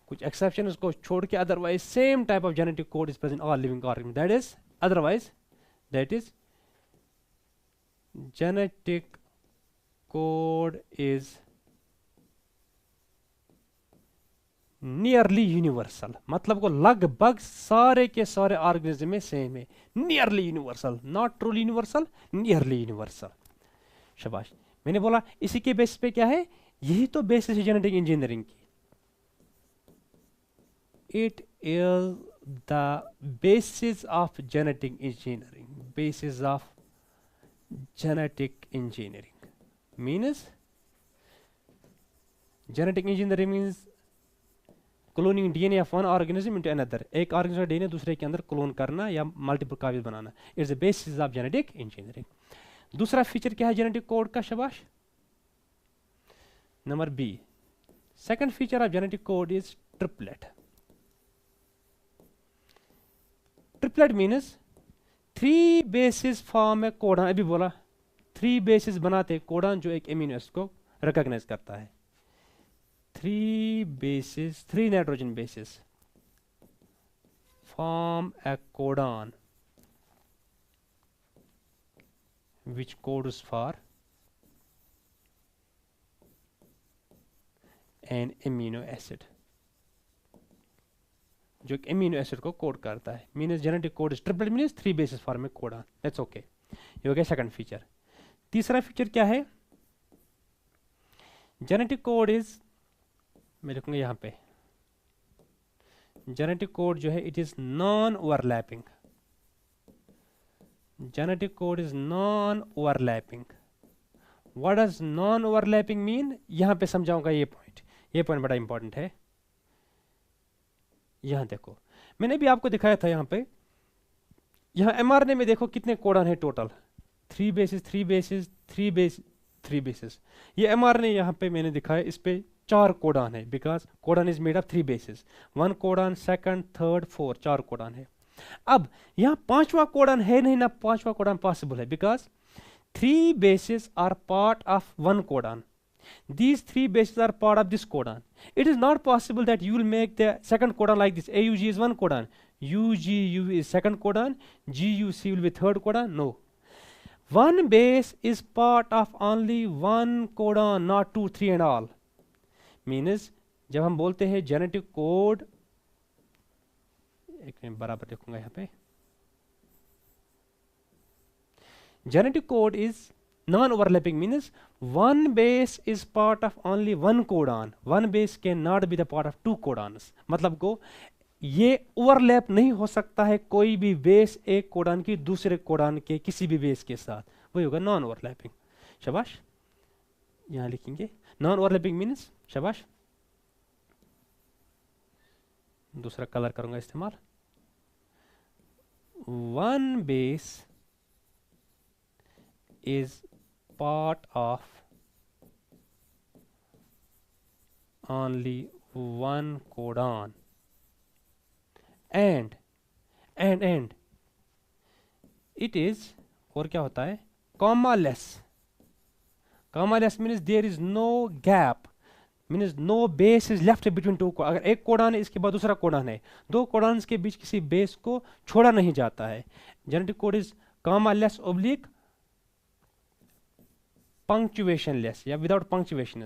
Speaker 1: कुछ एक्सेप्शन को छोड़ के otherwise same type of genetic code is present all living organism. That is otherwise that is genetic code is nearly universal. मतलब को लगभग सारे के सारे ऑर्गेनिज्म में सेम है. Nearly universal, not truly universal, nearly universal. शाबाश. मैंने बोला इसी के बेसिस पे क्या है, यही तो बेसिस है जेनेटिक इंजीनियरिंग की. It is the basis of genetic engineering. Basis of genetic engineering means genetic engineering means cloning DNA of one organism into another. एक organism का DNA दूसरे के अंदर क्लोन करना या multiple copies banana. It's the basis of genetic engineering. दूसरा feature क्या है जेनेटिक कोड का? शाबाश. Number B. Second feature of genetic code is triplet. Triplet means 3 basis form है कोडॉन. अभी बोला 3 बेसिस बनाते कोडॉन जो एक एमिनो एसिड को रिकॉग्नाइज करता है. 3 basis, 3 nitrogen bases form a codon which codes for an amino acid, जो एक एमिनो एसिड को कोड करता है. Means genetic code is triple, means 3 basis form में कोडन. That's okay. ये हो गया सेकंड फीचर. तीसरा फीचर क्या है? जेनेटिक कोड इज, मैं लिखूंगा यहाँ पे, जेनेटिक कोड जो है it is non overlapping. Genetic code is non overlapping. What does non overlapping mean? यहाँ पे समझाऊंगा ये पॉइंट. ये पॉइंट बड़ा इंपॉर्टेंट है. यहाँ देखो, मैंने भी आपको दिखाया था यहाँ पे. यहाँ एमआरएनए में देखो कितने कोडन है total. 3 basis 3 basis 3 base 3 basis. ये एमआरएनए यहाँ पे मैंने दिखाया, इस पे 4 कोडन है, because codon is made of 3 basis. 1 codon, second, third, 4, 4 codon है. अब यहाँ 5वां कोडन है नहीं ना. 5वां कोडन पॉसिबल है because 3 bases are part of one codon. These 3 bases are part of this codon. It is not possible that you will make the second codon like this. AUG is one codon, UGU is second codon, GUC will be third codon. No. One base is part of only one codon, not 2, 3 and all. Means जब हम बोलते हैं genetic code, एक minute बराबर देखूंगा यहाँ पे. Genetic code is non-overlapping, means one base is part of only one codon. One base cannot be the part of 2 codons. मतलब को ये ओवरलैप नहीं हो सकता है कोई भी बेस एक कोडन की दूसरे कोडन के किसी भी बेस के साथ. वही होगा नॉन ओवरलैपिंग. शाबाश. यहाँ लिखेंगे नॉन ओवरलैपिंग मीन्स. शाबाश. दूसरा कलर करूंगा इस्तेमाल. One base is part of only one codon and it is, और क्या होता है, comma-less. Comma-less means there is no gap, means no base is left between 2. अगर एक कोडन है इसके बाद दूसरा कोडन है, 2 कोडन्स के बीच किसी बेस को छोड़ा नहीं जाता है. Genetic code is comma-less oblique punctuation-less या without punctuation.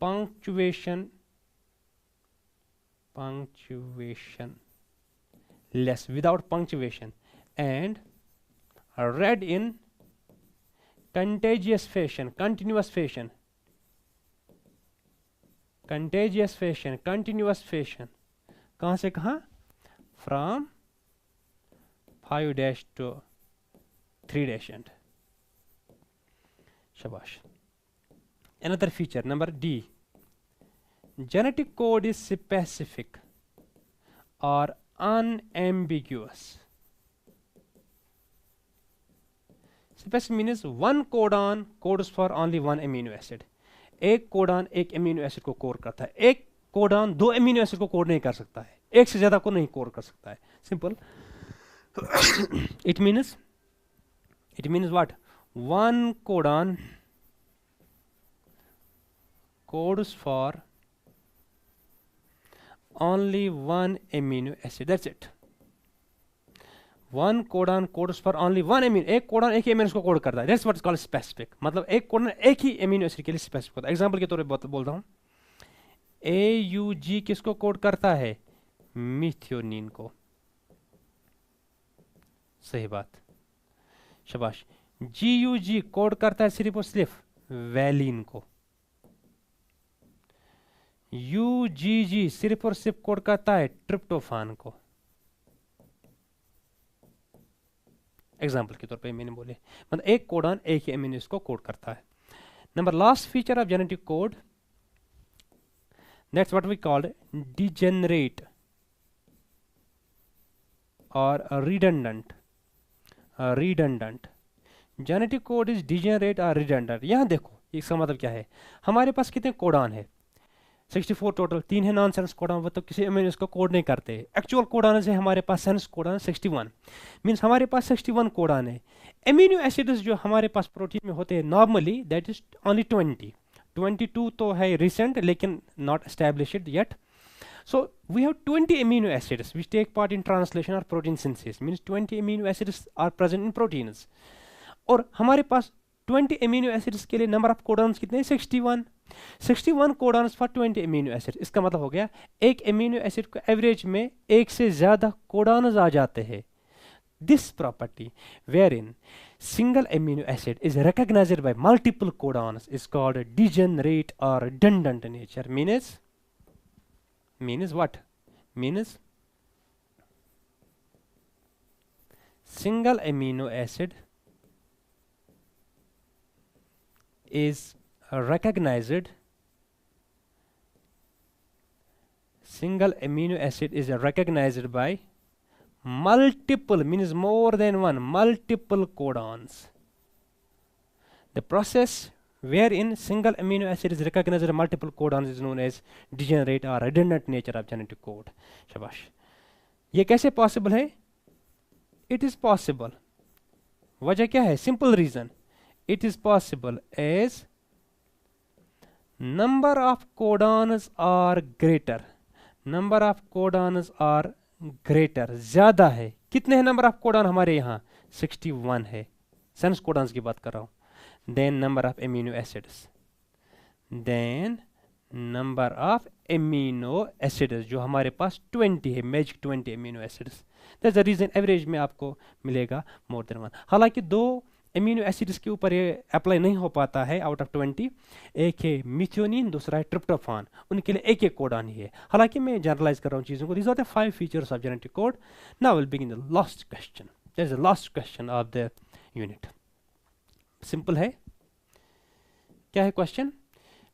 Speaker 1: Punctuation-less, without punctuation, and read in contagious fashion, continuous fashion. Contagious fashion, continuous fashion. कहाँ से कहाँ? From 5' to 3' end. Shabash. Another feature, number D. Genetic code is specific or unambiguous. Specific means one codon codes for only one amino acid. एक codon एक amino acid को code करता है. एक codon 2 amino acid को code नहीं कर सकता है. एक से ज्यादा को नहीं कोड कर सकता है. Simple. It means what? One codon codes for only one amino acid. That's it. One codon codes for only one amino. एक कोडन एक ही एमिनो को कोड करता है. That's what is called specific. मतलब एक कोडन एक ही एमिनो एसिड के लिए स्पेसिफिक होता है. एग्जांपल के तौर पे बोल रहा हूँ. AUG किसको कोड करता है? मिथियोनिन को. सही बात. शाबाश. GUG कोड करता है सिर्फ और सिर्फ वैलिन को. UGG सिर्फ और सिर्फ कोड करता है ट्रिप्टोफान को. एग्जाम्पल के तौर पे मैंने बोले, मतलब एक कोडन एक ही एमिनो को कोड करता है. Number last feature of genetic code, that's what we called degenerate और redundant. Genetic code is degenerate और रिडंडेंट. यहां देखो इसका मतलब क्या है. हमारे पास कितने कोडन है? 64 टोटल. 3 है नॉनसेंस कोडन, वो तो किसी एमिनो को कोड नहीं करते. एक्चुअल कोडन है हमारे पास सेंस कोडन 61. मींस हमारे पास 61 कोडन है. एमिनो एसिड्स जो हमारे पास प्रोटीन में होते हैं नॉर्मली दैट इज ओनली 20. 22 तो है रिसेंट लेकिन not established yet. So we have 20 amino acids which take part in translation or protein synthesis, means 20 amino acids are present in proteins. और हमारे पास 20 amino acids के लिए number of codons कितने हैं? 61 codons for 20 amino acids. इसका मतलब हो गया एक amino acid को एवरेज में एक से ज़्यादा codons आ जाते हैं. This property wherein single amino acid is recognized by multiple codons is called degenerate or redundant nature. Means what? Means single amino acid is recognized by multiple, means more than one, multiple codons. The process wherein single amino acid is recognized by multiple codons is known as degenerate or redundant nature of genetic code. शाबाश. ये कैसे possible है? It is possible. वजह क्या है? Simple reason. It is possible as number of codons are greater. Number of codons are greater. ज़्यादा है. कितने हैं नंबर ऑफ कोडॉन हमारे यहाँ? 61 है. सेंस कोडॉन्स की बात कर रहा हूँ. Then number of amino acids. Then number of amino acids जो हमारे पास 20 है, magic 20 amino acids. That's the reason average में आपको मिलेगा more than one. हालांकि दो एमिनो एसिड्स के ऊपर ये अप्लाई नहीं हो पाता है आउट ऑफ 20. एक है मिथ्योनिन, दूसरा है ट्रिप्टोफान. उनके लिए एक एक कोडॉन ही है. हालांकि मैं जनरलाइज कर रहा हूँ चीज़ों को. These are the 5 features of genetic code. Now we'll begin the last question. That is the last question of the unit. Simple है. क्या है क्वेश्चन?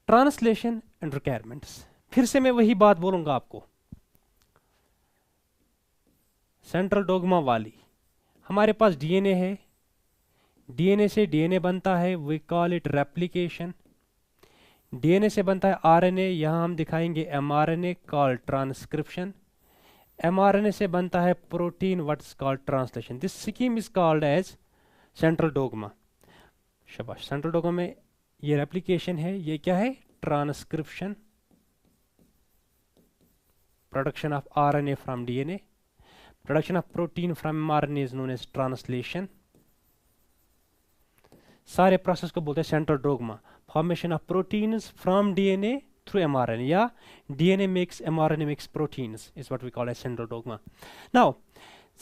Speaker 1: Translation and requirements. फिर से मैं वही बात बोलूंगा आपको, सेंट्रल डोगमा वाली. हमारे पास डीएनए है, डीएनए से डीएनए बनता है, we call it replication. DNA से बनता है आरएनए, यहाँ हम दिखाएंगे एमआरएनए, कॉल्ड ट्रांसक्रिप्शन. एमआरएनए से बनता है protein, what is called translation. This scheme is called as central dogma. शाबाश. सेंट्रल डोगमा में ये रेप्लिकेशन है, ये क्या है? Transcription, production of RNA from DNA, production of protein from mRNA is known as translation. सारे प्रोसेस को बोलते हैं central dogma. Formation of proteins from DNA through mRNA, या DNA makes mRNA makes proteins, is what we call as central dogma. Now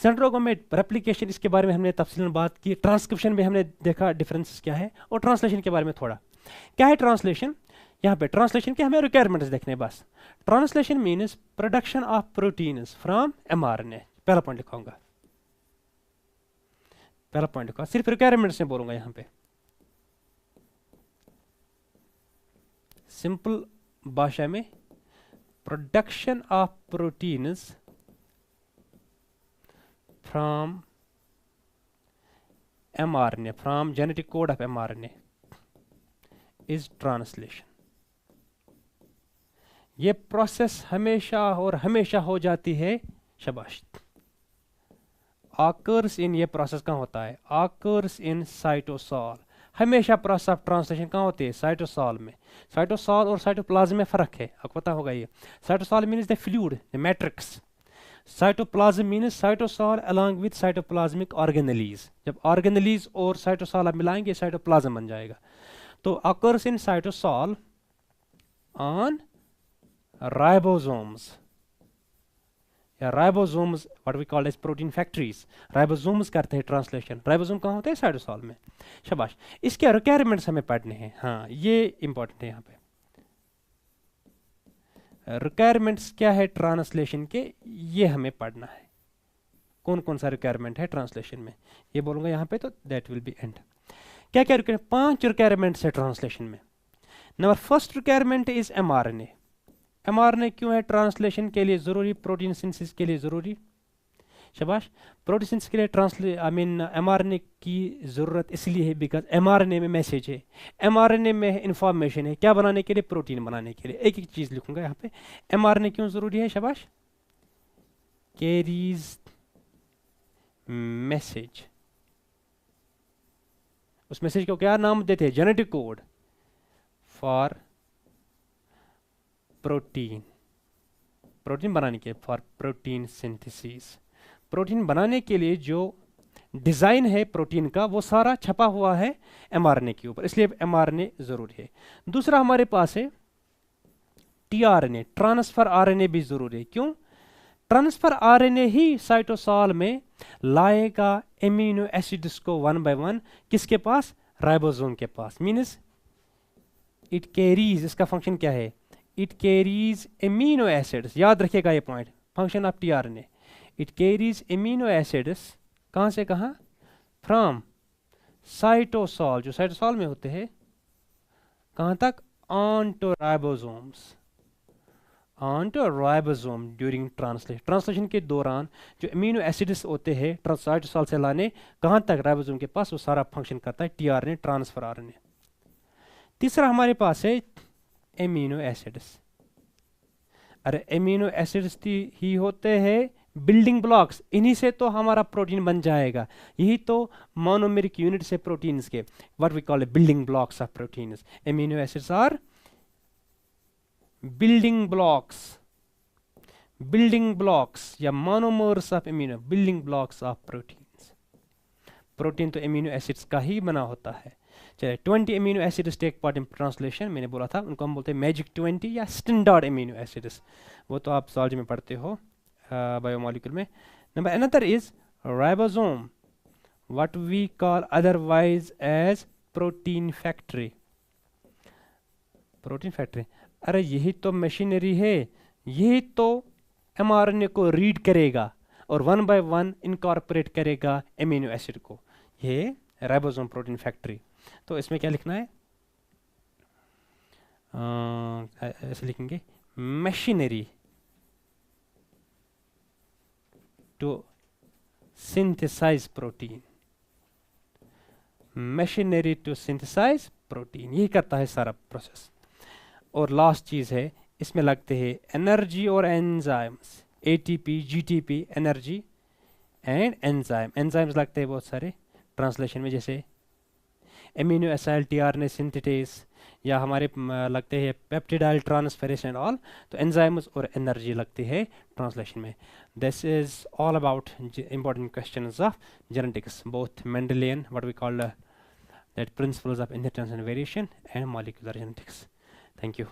Speaker 1: central dogma में replication, इसके बारे में हमने तफसीलन बात की. ट्रांसक्रिप्शन में हमने देखा डिफरेंसेस क्या है, और ट्रांसलेशन के बारे में थोड़ा. क्या है ट्रांसलेशन? यहाँ पे ट्रांसलेशन के हमें रिक्वायरमेंट्स देखने हैं बस. Translation means production of proteins from mRNA. पहला पॉइंट लिखाऊंगा, पहला पॉइंट लिखा. सिर्फ रिक्वायरमेंट्स में बोलूंगा यहाँ पे. सिंपल भाषा में, production of proteins from mRNA, from genetic code of mRNA is translation. ये प्रोसेस हमेशा और हमेशा हो जाती है. शाबाश. occurs in, ये प्रोसेस कहाँ होता है? occurs in cytosol. हमेशा प्रोसेस ऑफ ट्रांसलेशन कहाँ होती है? साइटोसॉल में. साइटोसॉल और साइटोप्लाज्म में फर्क है, आपको पता होगा. ये cytosol means the fluid, the matrix. Cytoplasm means cytosol along with cytoplasmic organelles. जब ऑर्गेनेलीज और साइटोसॉल आप मिलाएंगे साइटोप्लाज्म बन जाएगा. तो occurs in cytosol on ribosomes, या ribosomes what we call as protein factories. Ribosomes करते हैं ट्रांसलेशन. राइबोसोम कहाँ होते हैं? साइटोसॉल में. शाबाश. इसके रिक्वायरमेंट्स हमें पढ़ने हैं. हाँ, ये इंपॉर्टेंट है यहाँ पे. रिक्वायरमेंट्स क्या है ट्रांसलेशन के, ये हमें पढ़ना है. कौन कौन सा रिक्वायरमेंट है ट्रांसलेशन में, ये बोलूंगा यहाँ पे, तो दैट विल बी एंड. क्या क्या रिक्वायरमेंट? 5 रिक्वायरमेंट्स है ट्रांसलेशन में. Number first requirement is mRNA. MRNA क्यों है ट्रांसलेशन के लिए जरूरी? प्रोटीन सिंथेसिस के लिए जरूरी. शाबाश. प्रोटीन सिंथेसिस के लिए एमआरएनए की जरूरत इसलिए है बिकॉज एमआरएनए में मैसेज है, एमआरएनए में इंफॉर्मेशन है. क्या बनाने के लिए? प्रोटीन बनाने के लिए. एक एक चीज लिखूंगा यहाँ पे. एमआरएनए क्यों जरूरी है? शाबाश. Carries message. उस मैसेज को क्या नाम देते हैं? Genetic code for protein. Protein बनाने के, फॉर प्रोटीन सिंथेसिस। प्रोटीन बनाने के लिए जो डिज़ाइन है प्रोटीन का वो सारा छपा हुआ है mRNA के ऊपर, इसलिए mRNA ज़रूरी है। दूसरा हमारे पास है tRNA, ट्रांसफर RNA भी ज़रूरी है। क्यों? ट्रांसफर RNA ही साइटोसॉल में लाएगा एमिनो एसिड्स को वन बाय वन, किसके पास? राइबोसोम के पास। मीन्स इट कैरीज, इसका फंक्शन क्या है? इट कैरीज एमिनो एसिड्स, याद रखिएगा ये point, function of tRNA। It carries amino acids कहाँ से कहाँ? फ्रॉम साइटोसॉल, जो साइटोसॉल में होते हैं, कहाँ तक? On to ribosomes, on to ribosome during translation. Translation के दौरान जो एमिनो एसिड्स होते हैं साइटोसॉल से लाने कहाँ तक? राइबोसोम के पास, वो सारा फंक्शन करता है tRNA, ट्रांसफर RNA। तीसरा हमारे पास है एमिनो एसिड्स। अरे एमिनो एसिड्स ही होते हैं बिल्डिंग ब्लॉक्स, इन्हीं से तो हमारा प्रोटीन बन जाएगा। यही तो मोनोमेरिक यूनिट्स है प्रोटीन्स के, what we call building blocks of proteins. Amino acids are building blocks या monomers of amino, building blocks of proteins. Protein तो एमिनो एसिड्स का ही बना होता है। चलिए 20 amino acids take part in translation, मैंने बोला था उनको हम बोलते हैं मैजिक 20 या स्टैंडर्ड एमिनो एसिड्स, वो तो आप zoology में पढ़ते हो बायोमोलिक्यूल में। Number another is ribosome, what we call otherwise as protein factory. Protein factory, अरे यही तो मशीनरी है, यही तो mRNA को रीड करेगा और वन बाय वन इनकॉर्पोरेट करेगा एमिनो एसिड को, ये राइबोसोम प्रोटीन फैक्ट्री। तो इसमें क्या लिखना है? ऐसे लिखेंगे, machinery to synthesise protein, machinery to synthesise protein, यही करता है सारा प्रोसेस। और लास्ट चीज है, इसमें लगते हैं एनर्जी और enzymes, ATP, GTP, energy and enzyme. Enzymes लगते हैं बहुत सारे ट्रांसलेशन में, जैसे एमिनो एसाइल tRNA सिंथेटेस, या हमारे लगते हैं पेप्टिडाइल ट्रांसफेरेस एंड ऑल। तो एंजाइम्स और एनर्जी लगती है ट्रांसलेशन में। This is all about important questions of genetics, both Mendelian, what we call that principles of inheritance and variation, and molecular genetics. Thank you.